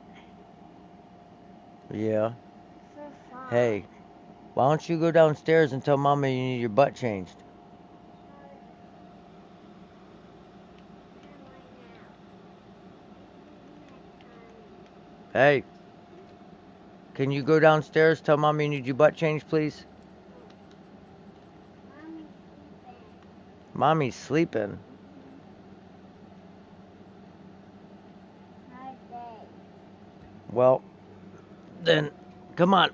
yeah. For fall. Hey, Why don't you go downstairs and tell Mama you need your butt changed? Hey, can you go downstairs, tell Mama you need your butt changed, please? Mommy's sleeping. Well, then, come on.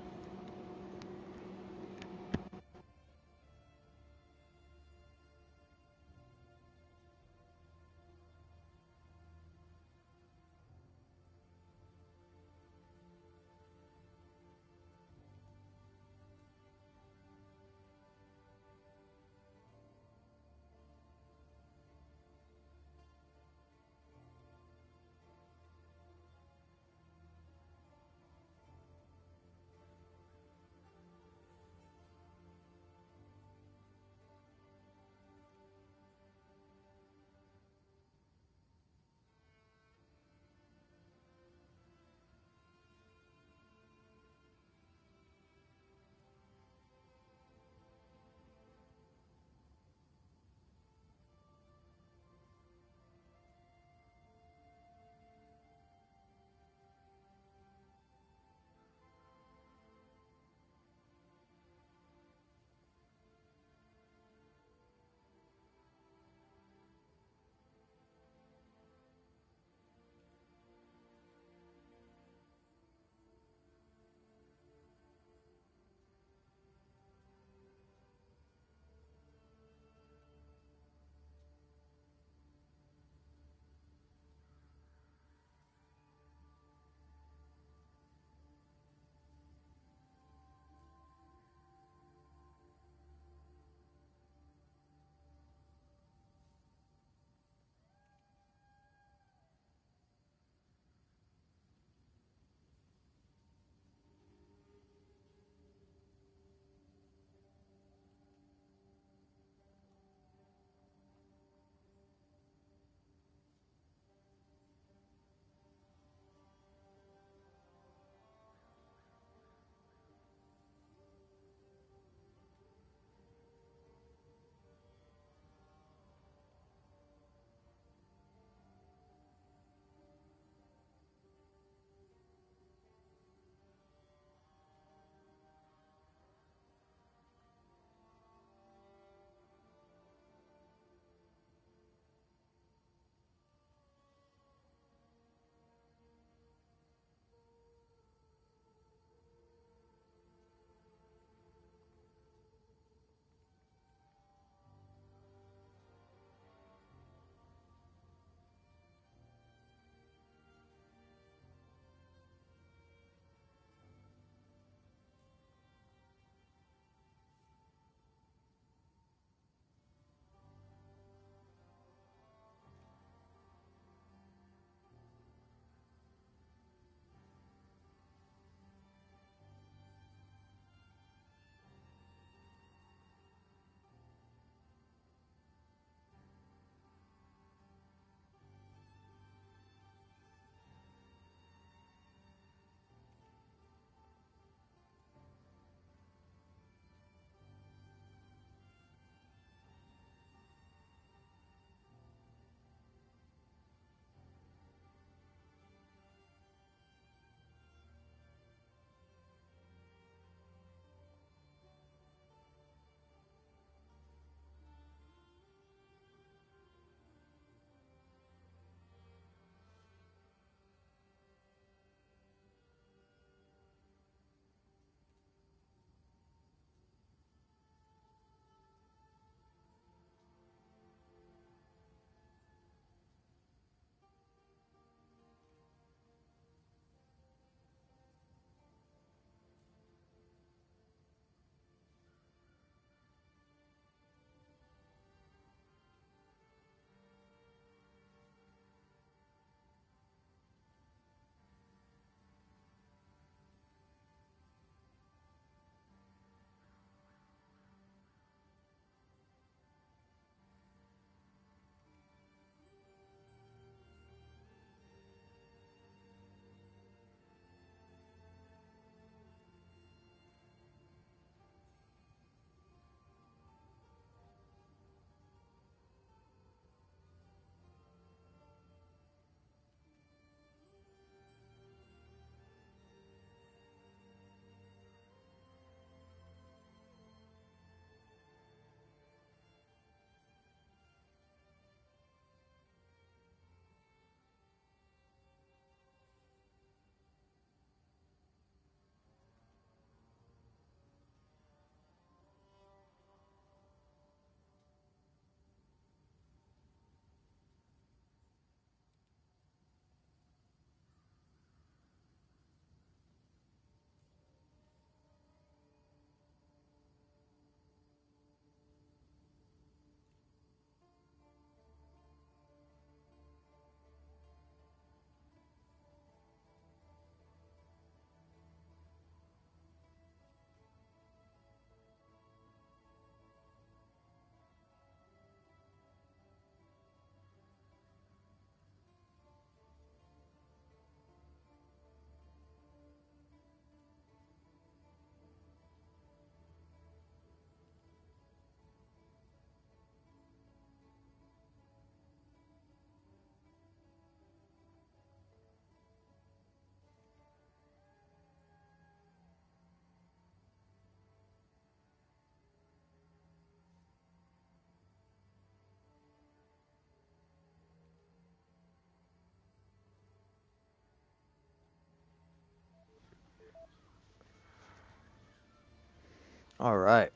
All right.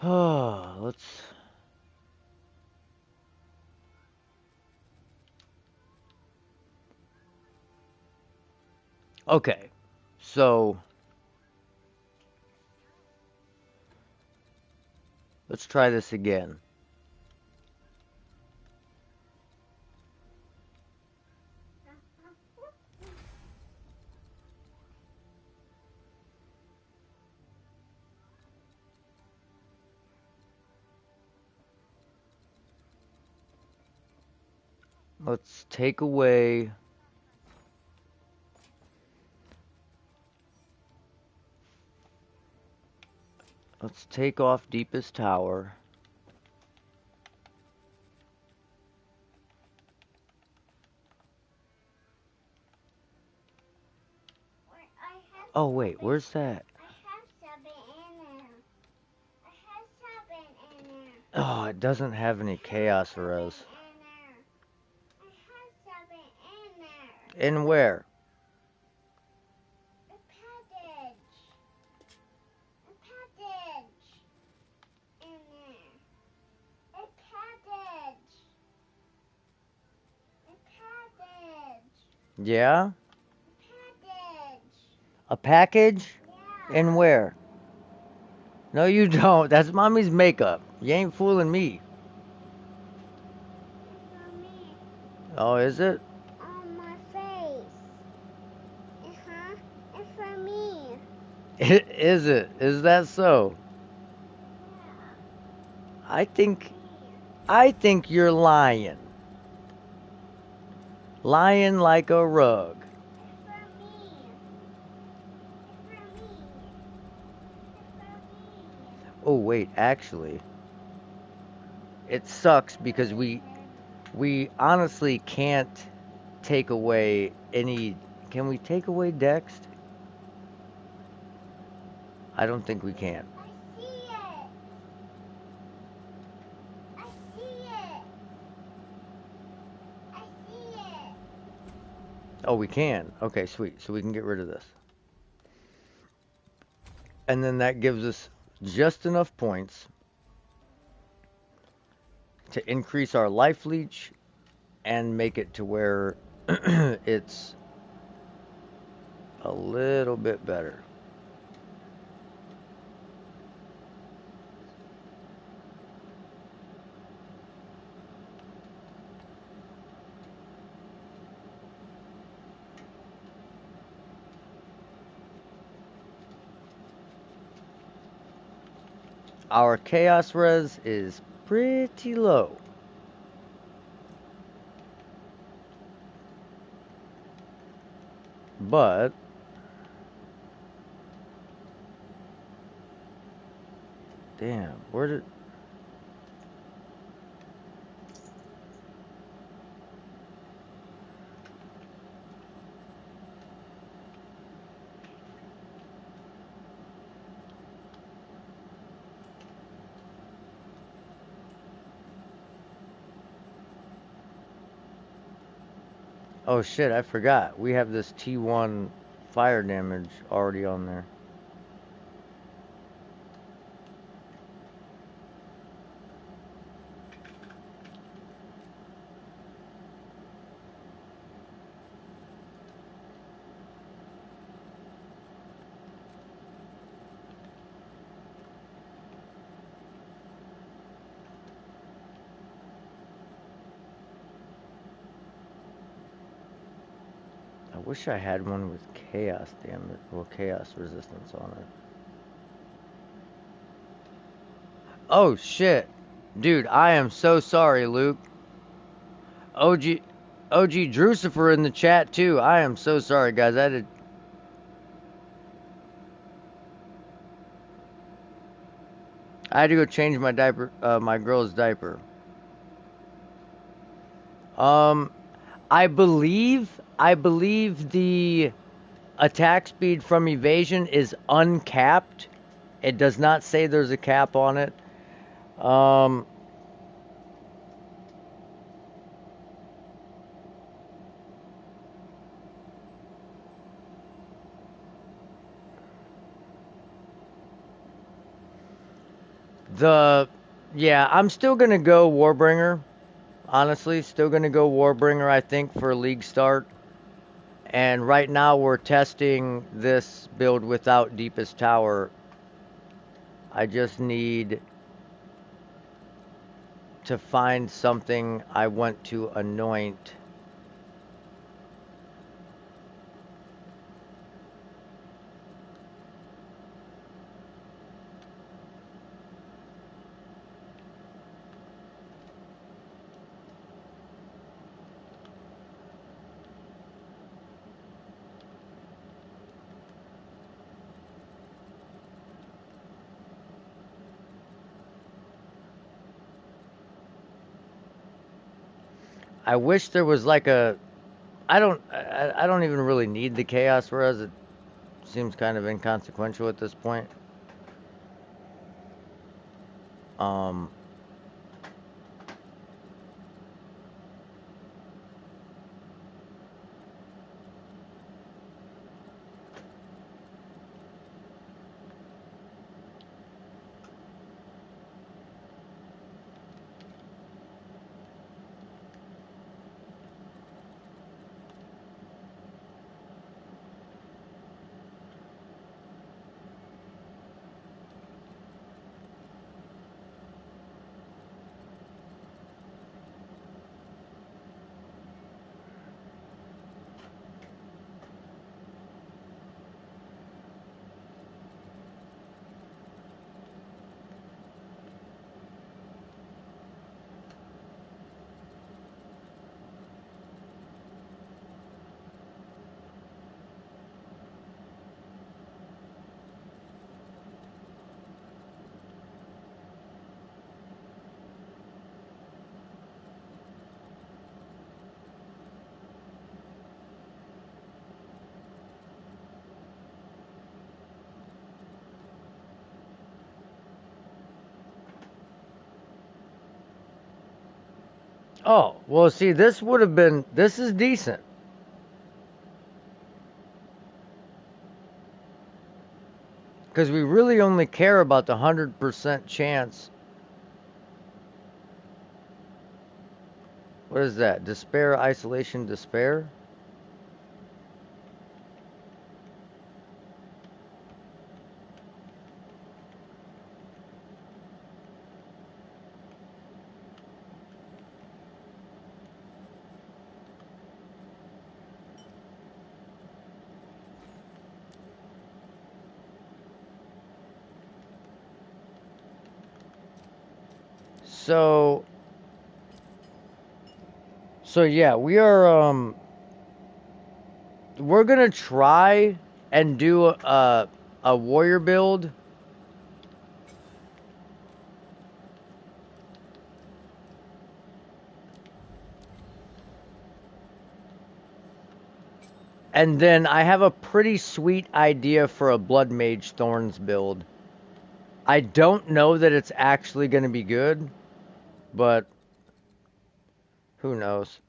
Let's. Okay. So let's try this again. Let's take away. Let's take off deepest tower. Oh wait, where's that? I have 7 in there. I have 7 in there. Oh, it doesn't have any chaos res. I have 7 in there. In where? A package. A package. In there. A package. A package. Yeah? Package. A package? Yeah. In where? No, you don't. That's mommy's makeup. You ain't fooling me. It's for me. Oh, is it? On my face. Uh-huh. It's for me. Is it? Is that so? I think I think you're lying. Lying like a rug. It's for me. It's for me. It's for me. Oh, wait, actually, it sucks because we honestly can't take away any. Can we take away Dext? I don't think we can. I see it. I see it. I see it. Oh, we can. Okay, sweet. So we can get rid of this. And then that gives us just enough points to increase our life leech and make it to where it's a little bit better. Our chaos res is pretty low. But damn, where did Oh shit, I forgot. We have this T1 fire damage already on there. I wish I had one with chaos damage, well, chaos resistance on it. Oh shit. Dude, I am so sorry, Luke. OG Drucifer in the chat too. I am so sorry, guys. I had to go change my diaper, my girl's diaper. Um, I believe the attack speed from evasion is uncapped. It does not say there's a cap on it. Um, Yeah, I'm still gonna go Warbringer. Honestly, still gonna go Warbringer. I think for league start. And right now we're testing this build without Deepest Tower. I just need to find something I want to anoint. I wish there was like a. I don't even really need the Chaos Res. It seems kind of inconsequential at this point. Um, oh, well, see, this would have been. This is decent. Because we really only care about the 100% chance. What is that? Despair, isolation, despair? So, so yeah, we're gonna try and do a warrior build. And then I have a pretty sweet idea for a Blood Mage Thorns build. I don't know that it's actually going to be good, but who knows?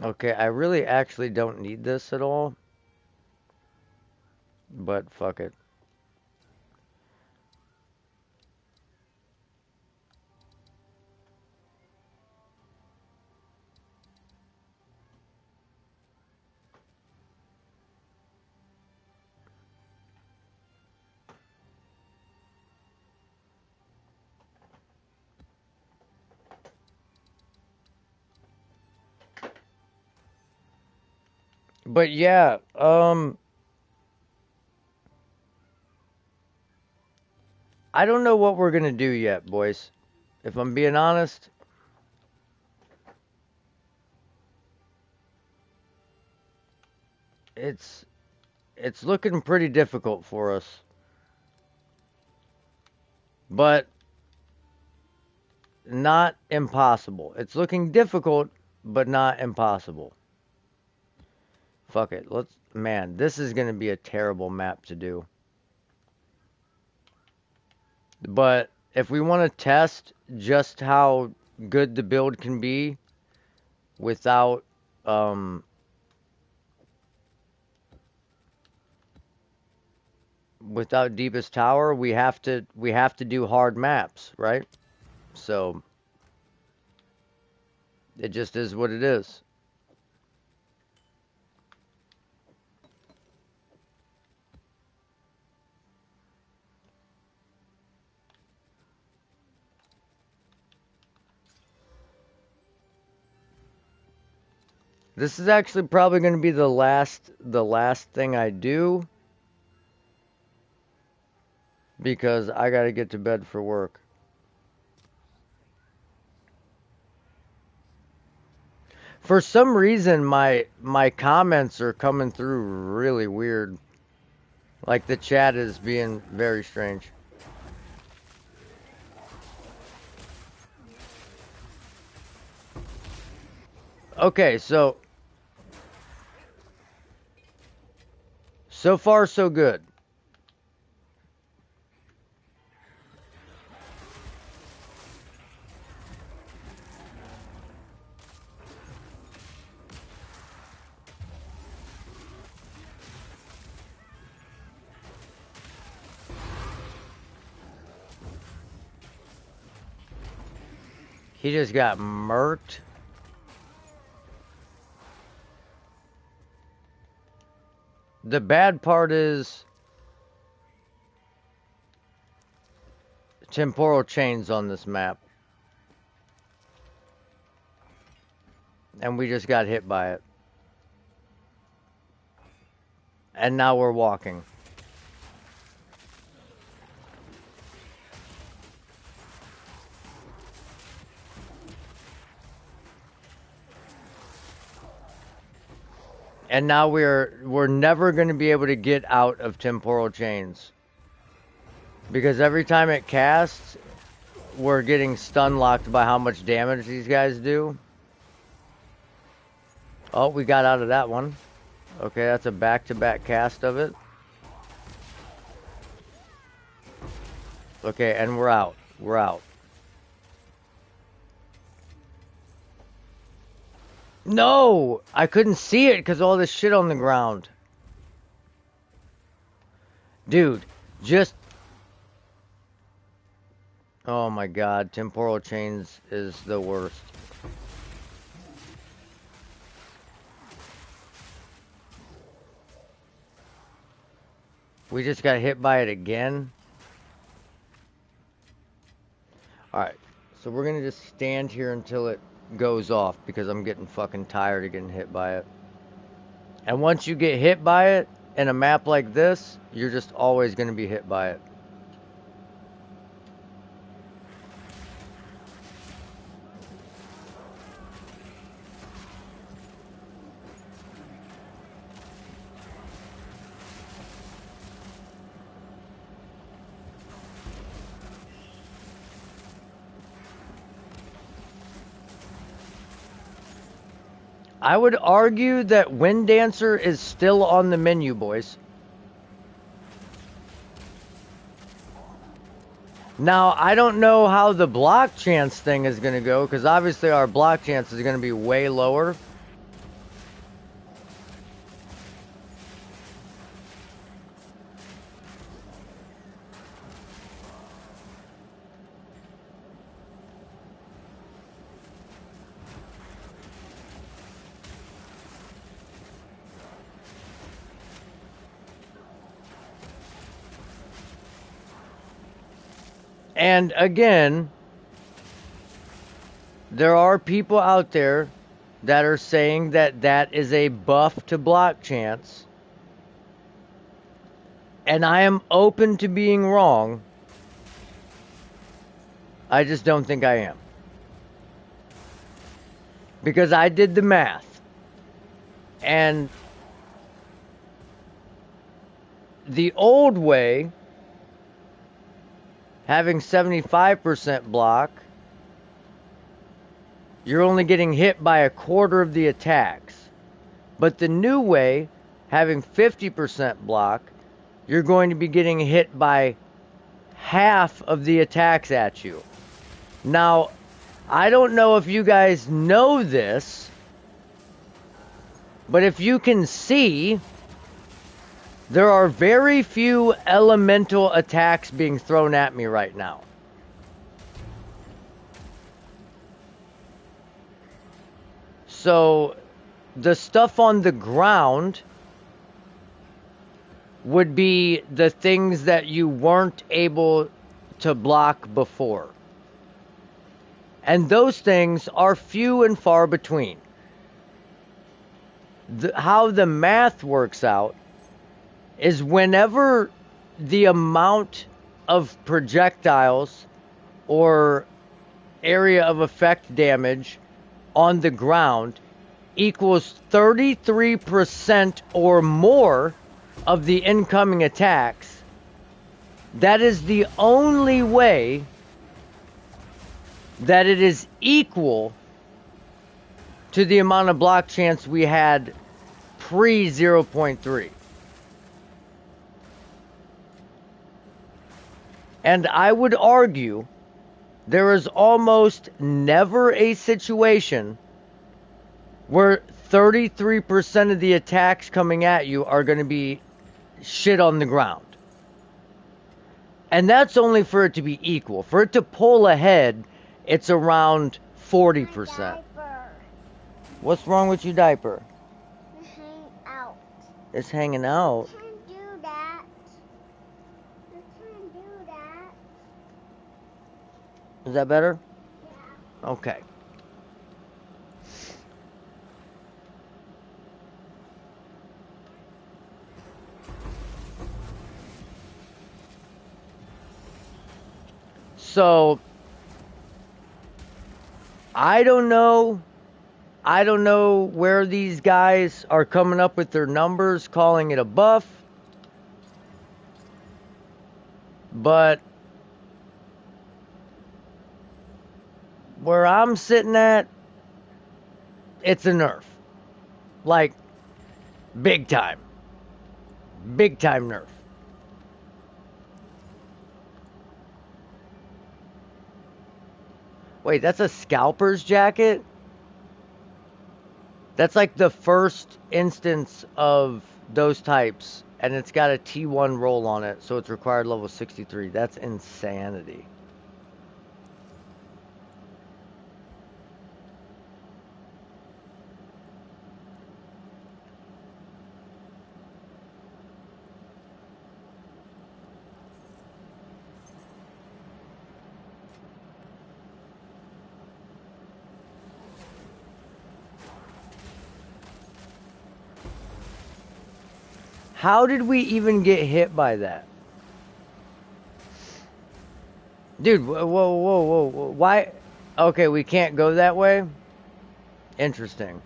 Okay, I really actually don't need this at all, but fuck it. But yeah, I don't know what we're gonna do yet, boys. If I'm being honest, it's it's looking pretty difficult for us. But not impossible. It's looking difficult, but not impossible. Fuck it. Man, this is gonna be a terrible map to do. But if we want to test just how good the build can be without um without deepest tower, we have to do hard maps, right? So it just is what it is. This is actually probably going to be the last thing I do because I got to get to bed for work. For some reason my comments are coming through really weird. Like the chat is being very strange. Okay, so far so good. He just got murked. The bad part is temporal chains on this map. And we just got hit by it. And now we're walking. And now we're never going to be able to get out of temporal chains. Because every time it casts, we're getting stun locked by how much damage these guys do. Oh, we got out of that one. Okay, that's a back-to-back cast of it. Okay, and we're out. We're out. No! I couldn't see it because all this shit on the ground. Dude, just... Oh my god, temporal chains is the worst. We just got hit by it again. Alright, so we're gonna just stand here until it goes off because I'm getting fucking tired of getting hit by it. And once you get hit by it in a map like this, you're just always gonna be hit by it. I would argue that Wind Dancer is still on the menu, boys. Now, I don't know how the block chance thing is going to go, because obviously our block chance is going to be way lower. And again, there are people out there that are saying that that is a buff to block chance. And I am open to being wrong. I just don't think I am. Because I did the math. And the old way, having 75% block, you're only getting hit by a quarter of the attacks. But the new way, having 50% block, you're going to be getting hit by half of the attacks at you. Now, I don't know if you guys know this, but if you can see, there are very few elemental attacks being thrown at me right now. So, the stuff on the ground would be the things that you weren't able to block before. And those things are few and far between. How the math works out is whenever the amount of projectiles or area of effect damage on the ground equals 33% or more of the incoming attacks, that is the only way that it is equal to the amount of block chance we had pre 0.3. And I would argue there is almost never a situation where 33% of the attacks coming at you are going to be shit on the ground. And that's only for it to be equal. For it to pull ahead, it's around 40%. What's wrong with your diaper? It's hanging out. It's hanging out. You can't do that. You can't do that. Is that better? Yeah. Okay. So, I don't know where these guys are coming up with their numbers, calling it a buff. But where I'm sitting at, it's a nerf. Like, big time. Big time nerf. Wait, that's a scalper's jacket? That's like the first instance of those types, and it's got a T1 roll on it, so it's required level 63. That's insanity. How did we even get hit by that? Dude, whoa. Why? Okay, we can't go that way? Interesting.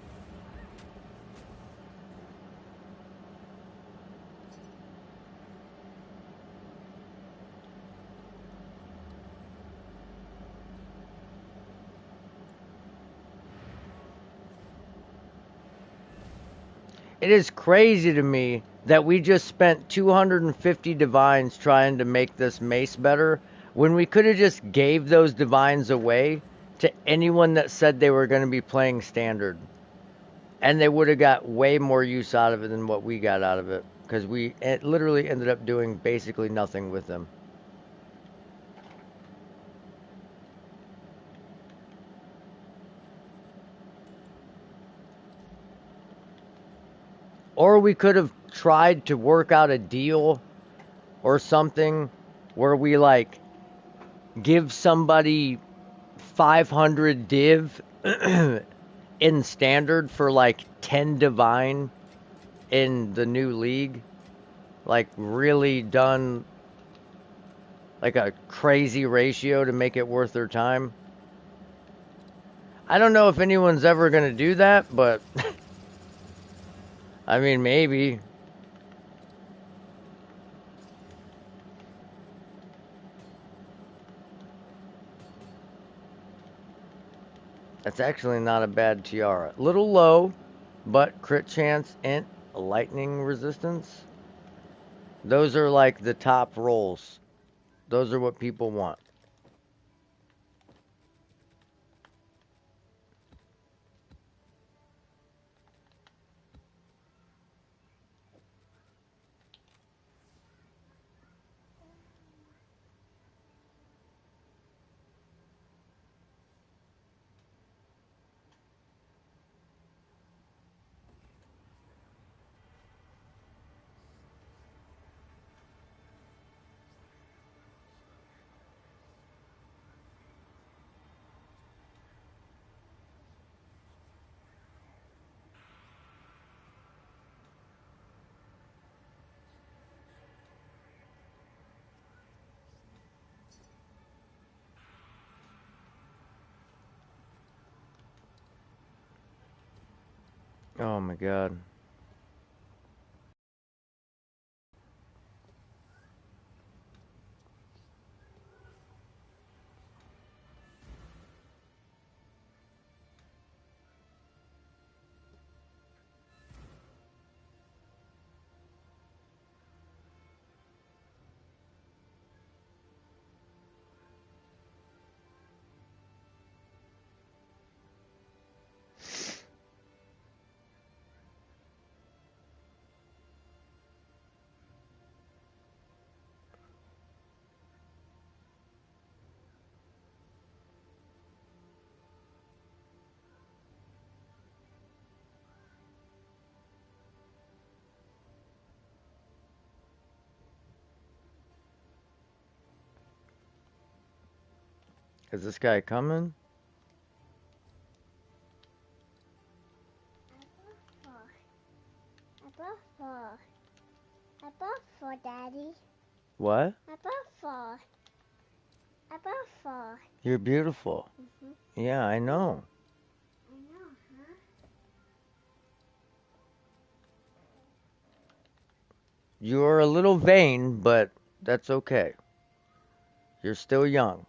It is crazy to me that we just spent 250 divines trying to make this mace better when we could have just gave those divines away to anyone that said they were going to be playing standard. And they would have got way more use out of it than what we got out of it. Because it literally ended up doing basically nothing with them. Or we could have tried to work out a deal or something where we like give somebody 500 div in standard for like 10 divine in the new league. Like really done like a crazy ratio to make it worth their time. I don't know if anyone's ever gonna do that, but I mean, maybe. That's actually not a bad tiara. Little low, but crit chance and lightning resistance. Those are like the top rolls. Those are what people want. Oh my god. Is this guy coming? I bought four. I bought four, Daddy. What? I bought four. I bought four. You're beautiful. Yeah, I know. I know, huh? You're a little vain, but that's okay. You're still young.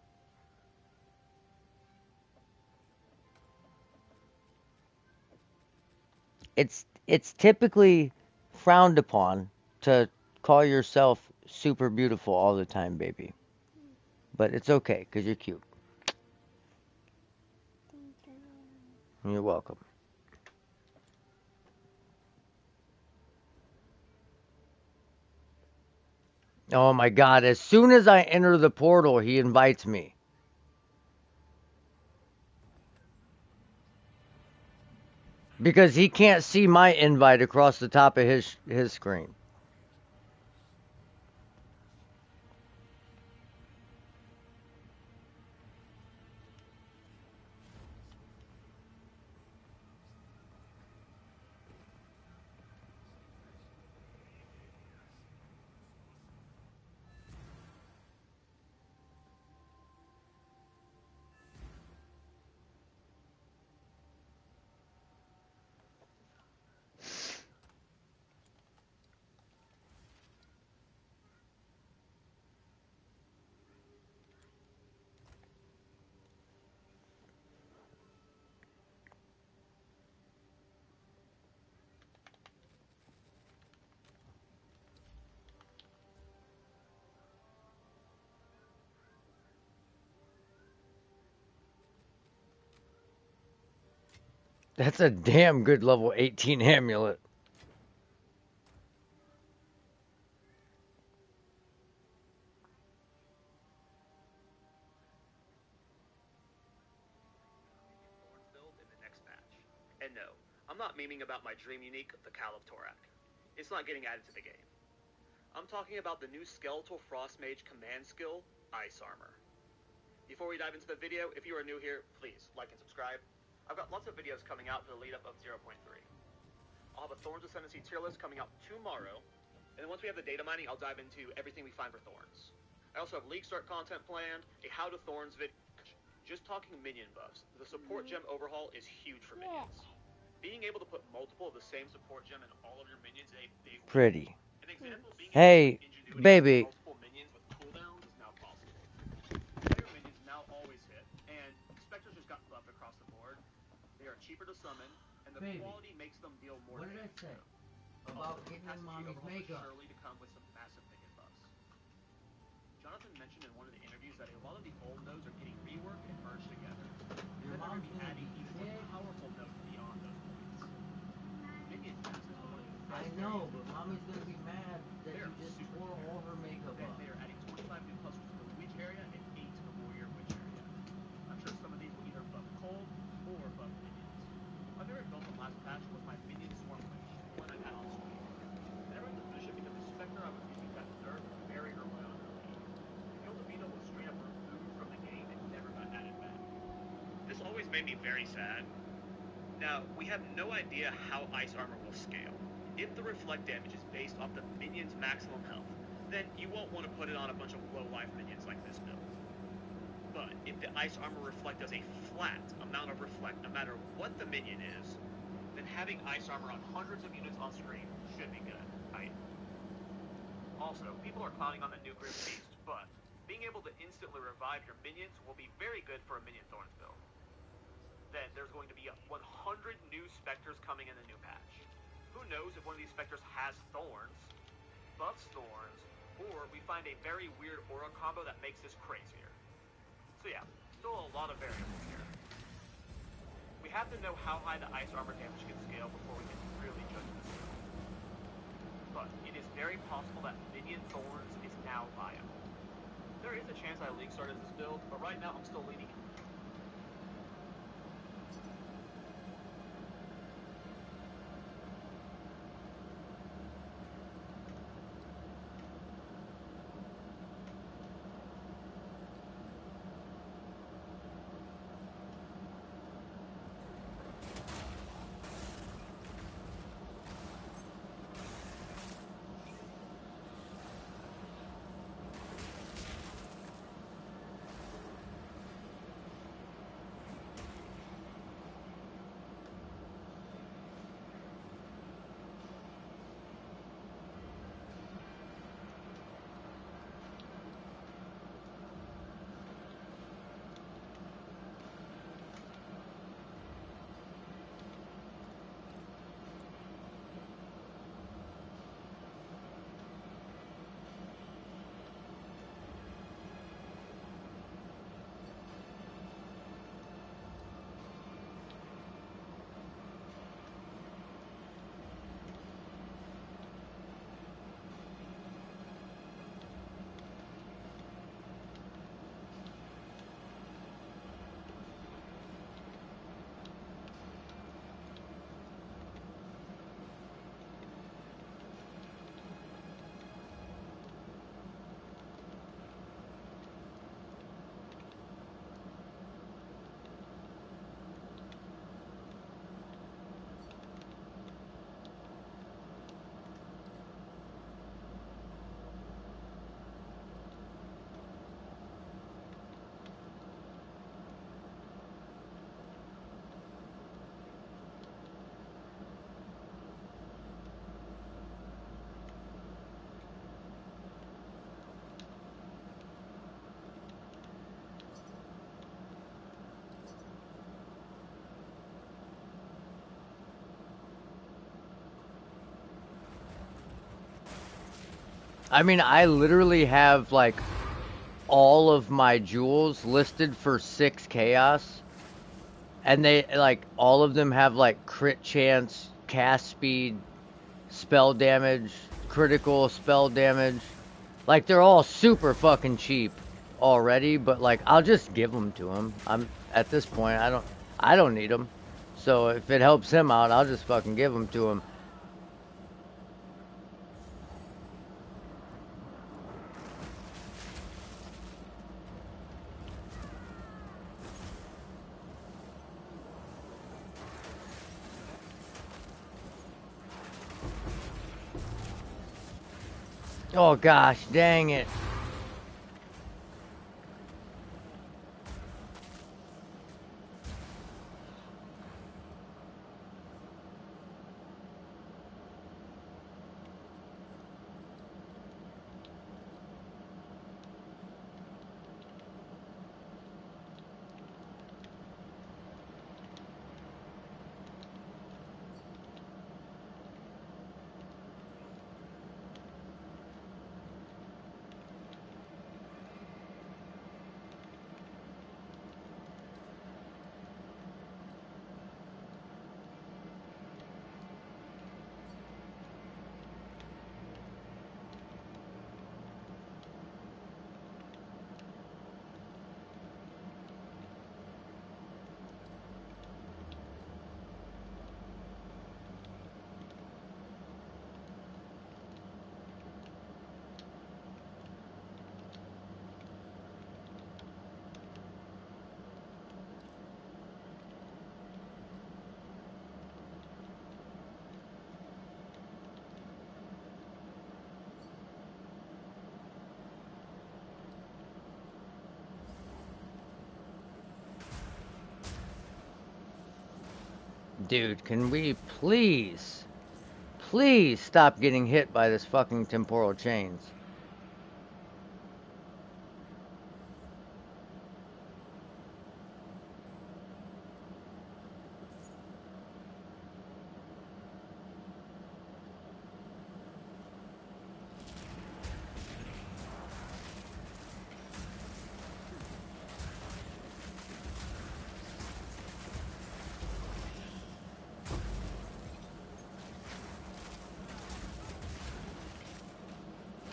It's typically frowned upon to call yourself super beautiful all the time, baby. But it's okay because you're cute. Thank you. You're welcome. Oh my god, as soon as I enter the portal, he invites me. Because he can't see my invite across the top of his screen. That's a damn good level 18 amulet. build in the next patch. And no, I'm not memeing about my dream unique, the Cal of Torak. It's not getting added to the game. I'm talking about the new Skeletal Frost Mage command skill, Ice Armor. Before we dive into the video, if you are new here, please like and subscribe. I've got lots of videos coming out for the lead up of 0.3. I'll have a Thorns Ascendancy tier list coming out tomorrow, and then once we have the data mining, I'll dive into everything we find for Thorns. I also have League Start content planned, a How to Thorns video. Just talking minion buffs, the support gem overhaul is huge for minions. Being able to put multiple of the same support gem in all of your minions is a big win. Pretty. An example being Hey, able to ingenuity baby. multiple minions with cooldowns is now possible. Player minions now always hit, and Spectres just got buffed across the board. They are cheaper to summon, and the quality makes them deal more What did I damage. say about getting in Mommy's mommy's makeup? surely to come with some massive minion buffs. Jonathan mentioned in one of the interviews that a lot of the old nodes are getting reworked and merged together. Your Then they're going mom's to be gonna adding be even sick. more powerful nodes beyond those points. Minion masses are one of the I best know, areas but in mommy's gonna be mad that They you are just super tore generic. all her makeup Then up. they are adding 25 new clusters to the witch area and 8 to the warrior witch area. I'm sure some of these will either buff cold or buff minions. My favorite build from last patch was my minion swarm witch, the one I've had on stream. I never got to finish it because the specter I was using got nerfed very early on in the league. Field of Vita was straight up removed from the game and never got added back. This always made me very sad. Now, we have no idea how Ice Armor will scale. If the reflect damage is based off the minion's maximum health, then you won't want to put it on a bunch of low life minions like this build. But if the Ice Armor reflect does a flat amount of reflect no matter what the minion is, then having Ice Armor on hundreds of units on screen should be good, right? Also, people are clowning on the new Grim Beast, but being able to instantly revive your minions will be very good for a Minion Thorns build. Then there's going to be 100 new Spectres coming in the new patch. Who knows if one of these Spectres has Thorns, buffs Thorns, or we find a very weird aura combo that makes this crazier. So yeah, still a lot of variables here. We have to know how high the Ice Armor damage can scale before we can really judge this build. But it is very possible that Minion Thorns is now viable. There is a chance I League started this build, but right now I'm still leaning in. I mean, I literally have like all of my jewels listed for 6 chaos, and they like all of them have like crit chance, cast speed, spell damage, critical spell damage. Like they're all super fucking cheap already, but like I'll just give them to him. I'm at this point I don't need them. So if it helps him out, I'll just fucking give them to him. Oh gosh, dang it. Dude, can we please stop getting hit by this fucking temporal chains?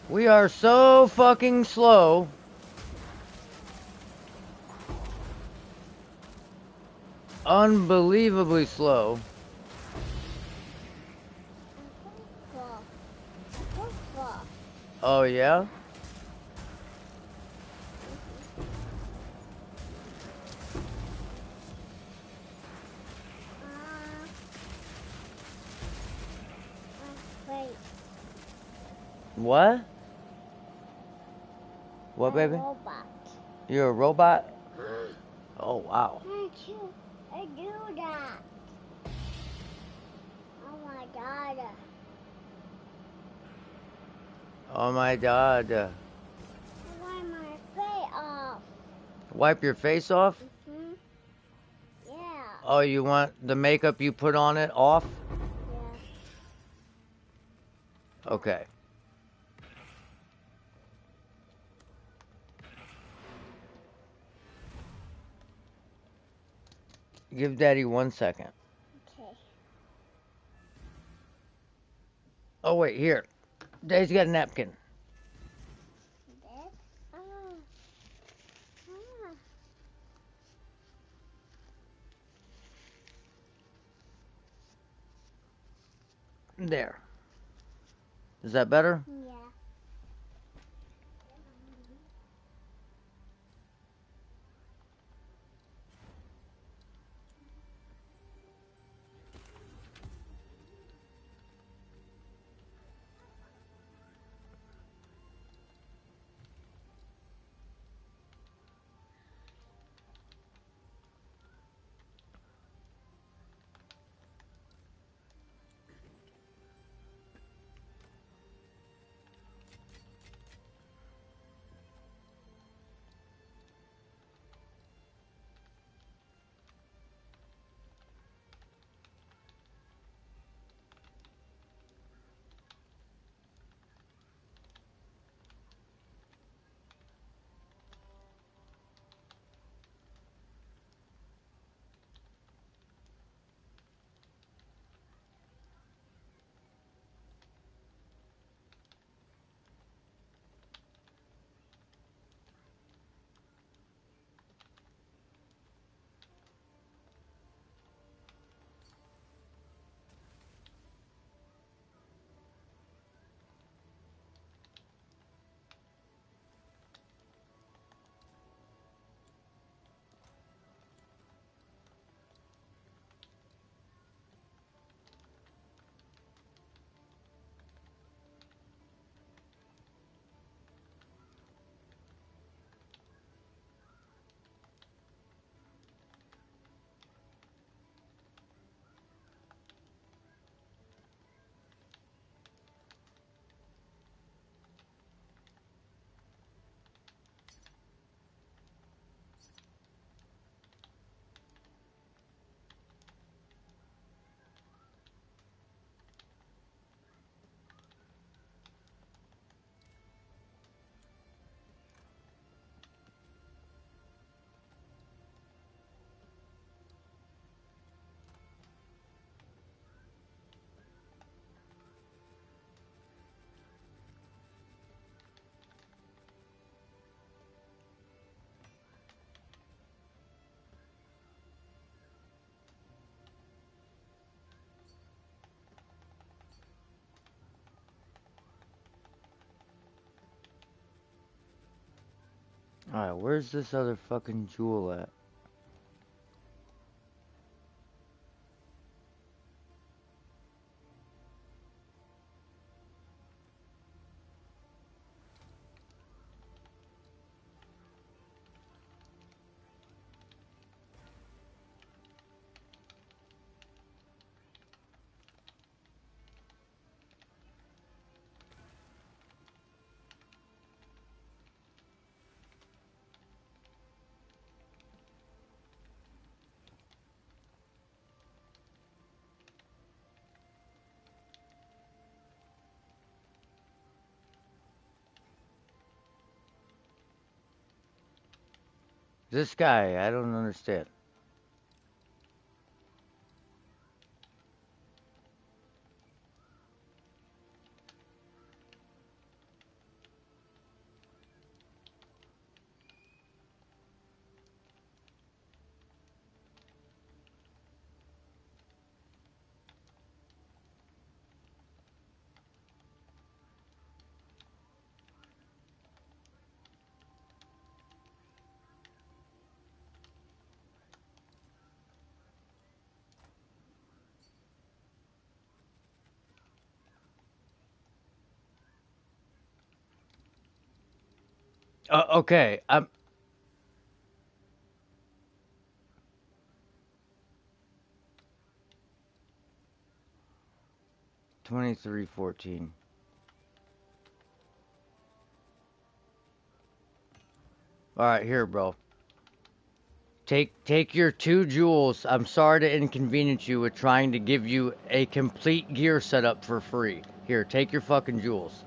We are so fucking slow. Unbelievably slow. Oh, yeah? Wait. What? What, baby? Robot. You're a robot? Oh, wow. I do that. Oh my god. Oh, my God. I want my face off. Wipe your face off? Hmm. Yeah. Oh, you want the makeup you put on it off? Yeah. Okay. Give Daddy 1 second. Okay. Oh, wait, here. Daddy's got a napkin. That. Oh. Ah. There. Is that better? Yeah. Alright, where's this other fucking jewel at? This guy, I don't understand. Okay, I'm 2314. All right, here, bro. Take your 2 jewels. I'm sorry to inconvenience you with trying to give you a complete gear setup for free. Here, take your fucking jewels.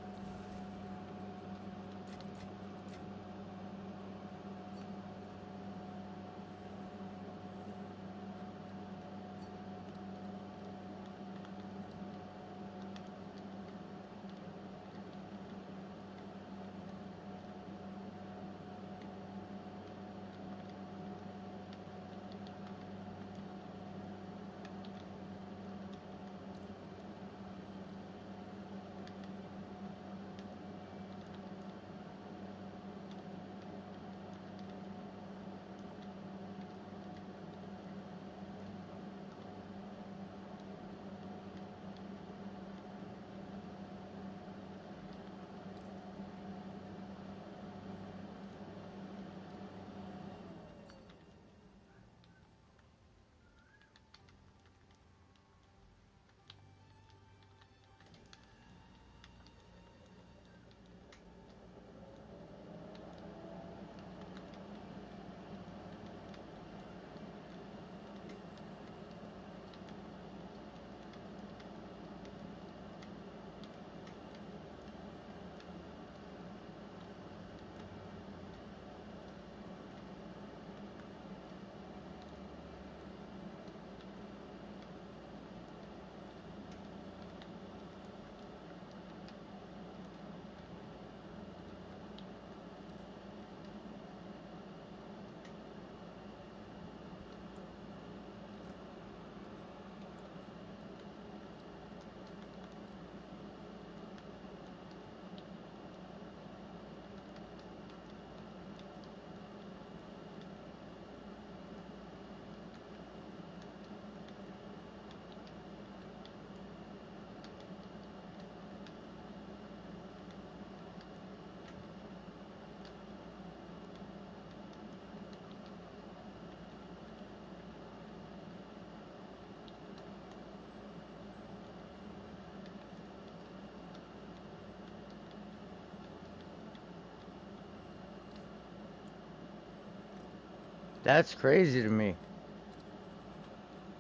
That's crazy to me.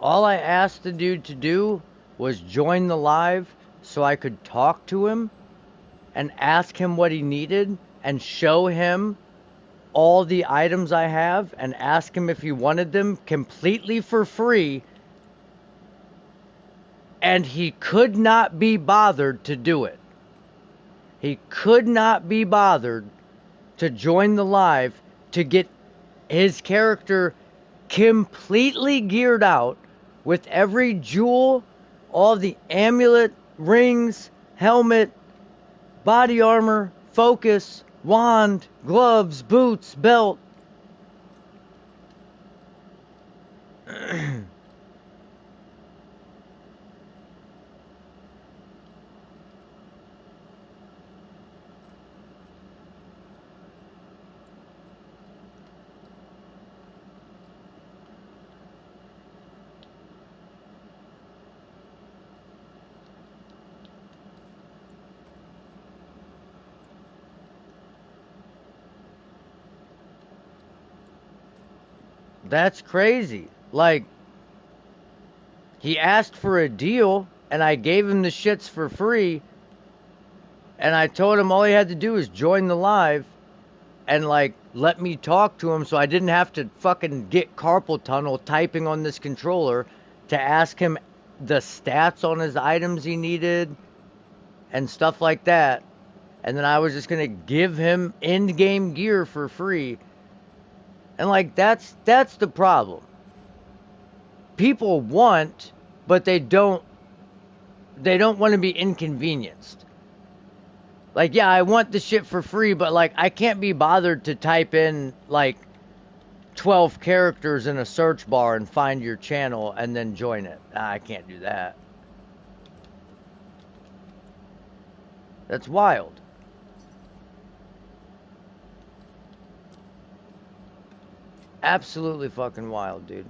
All I asked the dude to do was join the live so I could talk to him and ask him what he needed and show him all the items I have and ask him if he wanted them completely for free, and he could not be bothered to do it. He could not be bothered to join the live to get his character completely geared out with every jewel, all the amulet, rings, helmet, body armor, focus, wand, gloves, boots, belt. That's crazy. Like, he asked for a deal, and I gave him the shits for free, and I told him all he had to do was join the live, and like, let me talk to him so I didn't have to fucking get carpal tunnel typing on this controller to ask him the stats on his items he needed and stuff like that. And then I was just gonna give him end game gear for free. And like that's the problem. People want, but they don't want to be inconvenienced. Like, yeah, I want the shit for free, but like I can't be bothered to type in like 12 characters in a search bar and find your channel and then join it. I can't do that. That's wild. Absolutely fucking wild, dude.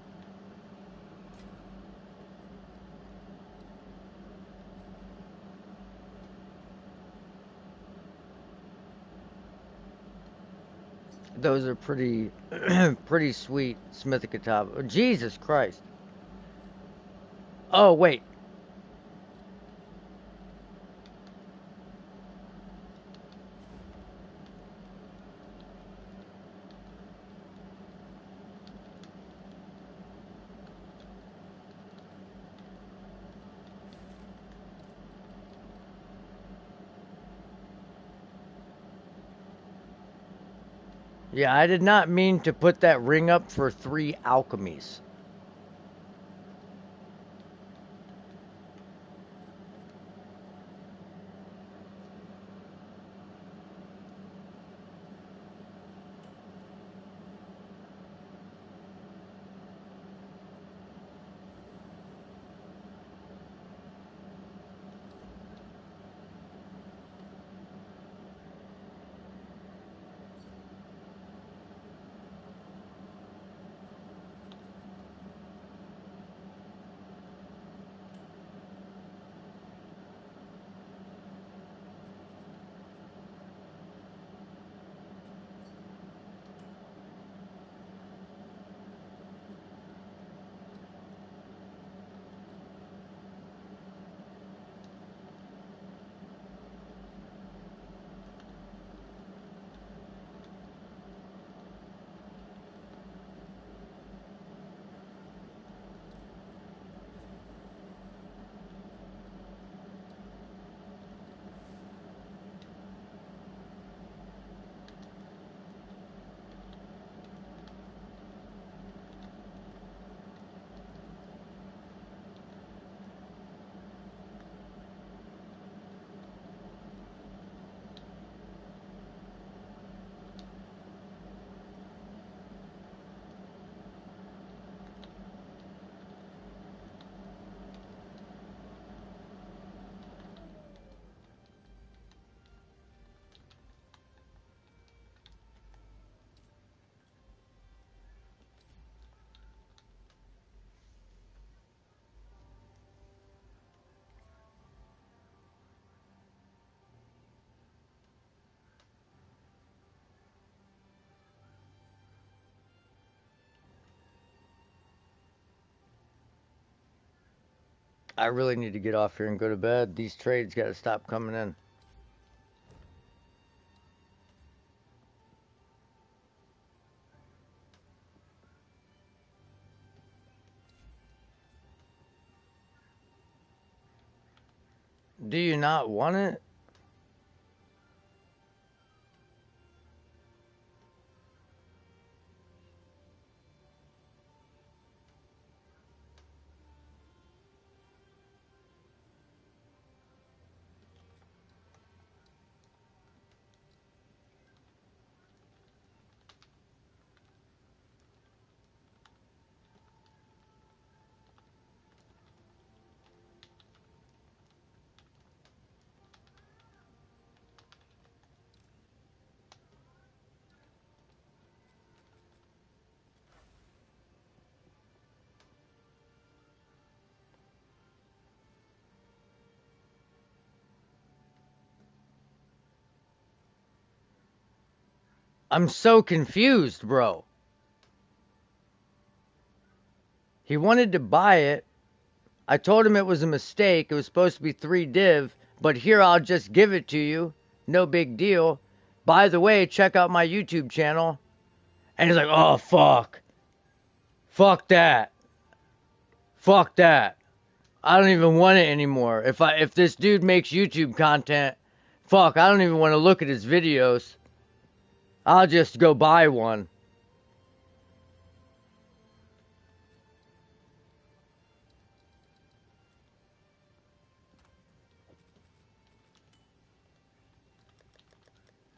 Those are pretty, pretty sweet Smithicatava. Oh, Jesus Christ. Oh, wait. Yeah, I did not mean to put that ring up for 3 alchemies. I really need to get off here and go to bed. These trades got to stop coming in. Do you not want it? I'm so confused, bro. He wanted to buy it. I told him it was a mistake. It was supposed to be 3 div, but here I'll just give it to you. No big deal. By the way, check out my YouTube channel. And he's like, oh, fuck. Fuck that. Fuck that. I don't even want it anymore. If this dude makes YouTube content, fuck, I don't even want to look at his videos. I'll just go buy one.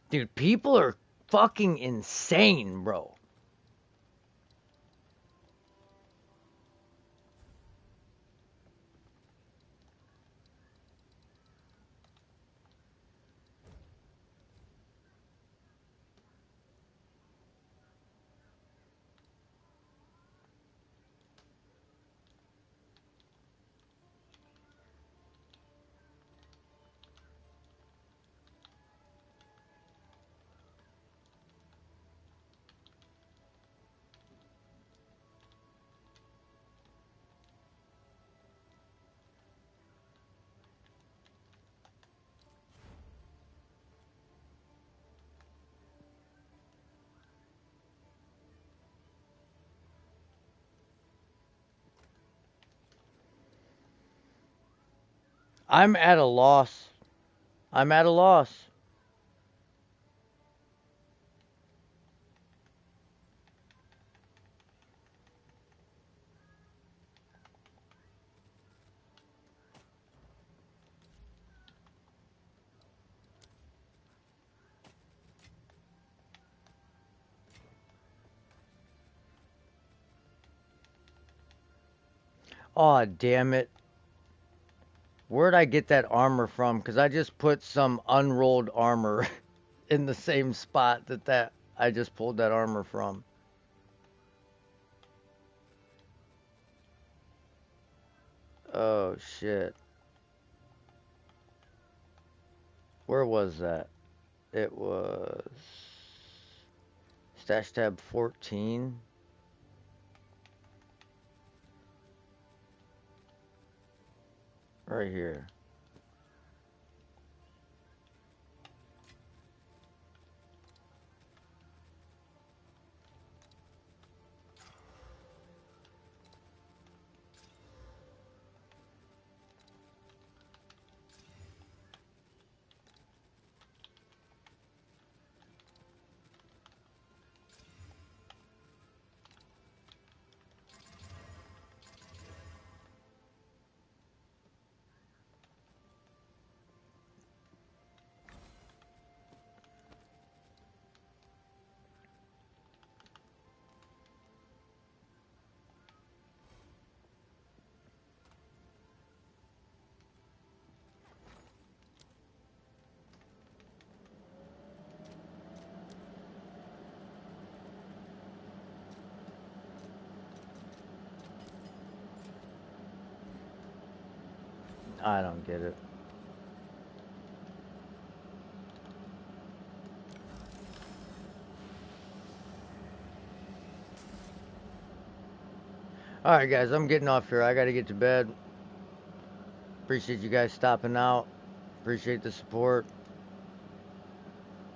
Dude, people are fucking insane, bro. I'm at a loss. I'm at a loss. Aw, damn it. Where'd I get that armor from? Because I just put some unrolled armor in the same spot that I just pulled that armor from. Oh, shit. Where was that? It was stash tab 14. Right here. I don't get it. Alright, guys, I'm getting off here. I gotta get to bed. Appreciate you guys stopping out. Appreciate the support.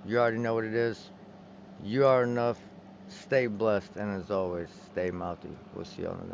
You already know what it is. You are enough. Stay blessed, and as always, stay mouthy. We'll see you on the next.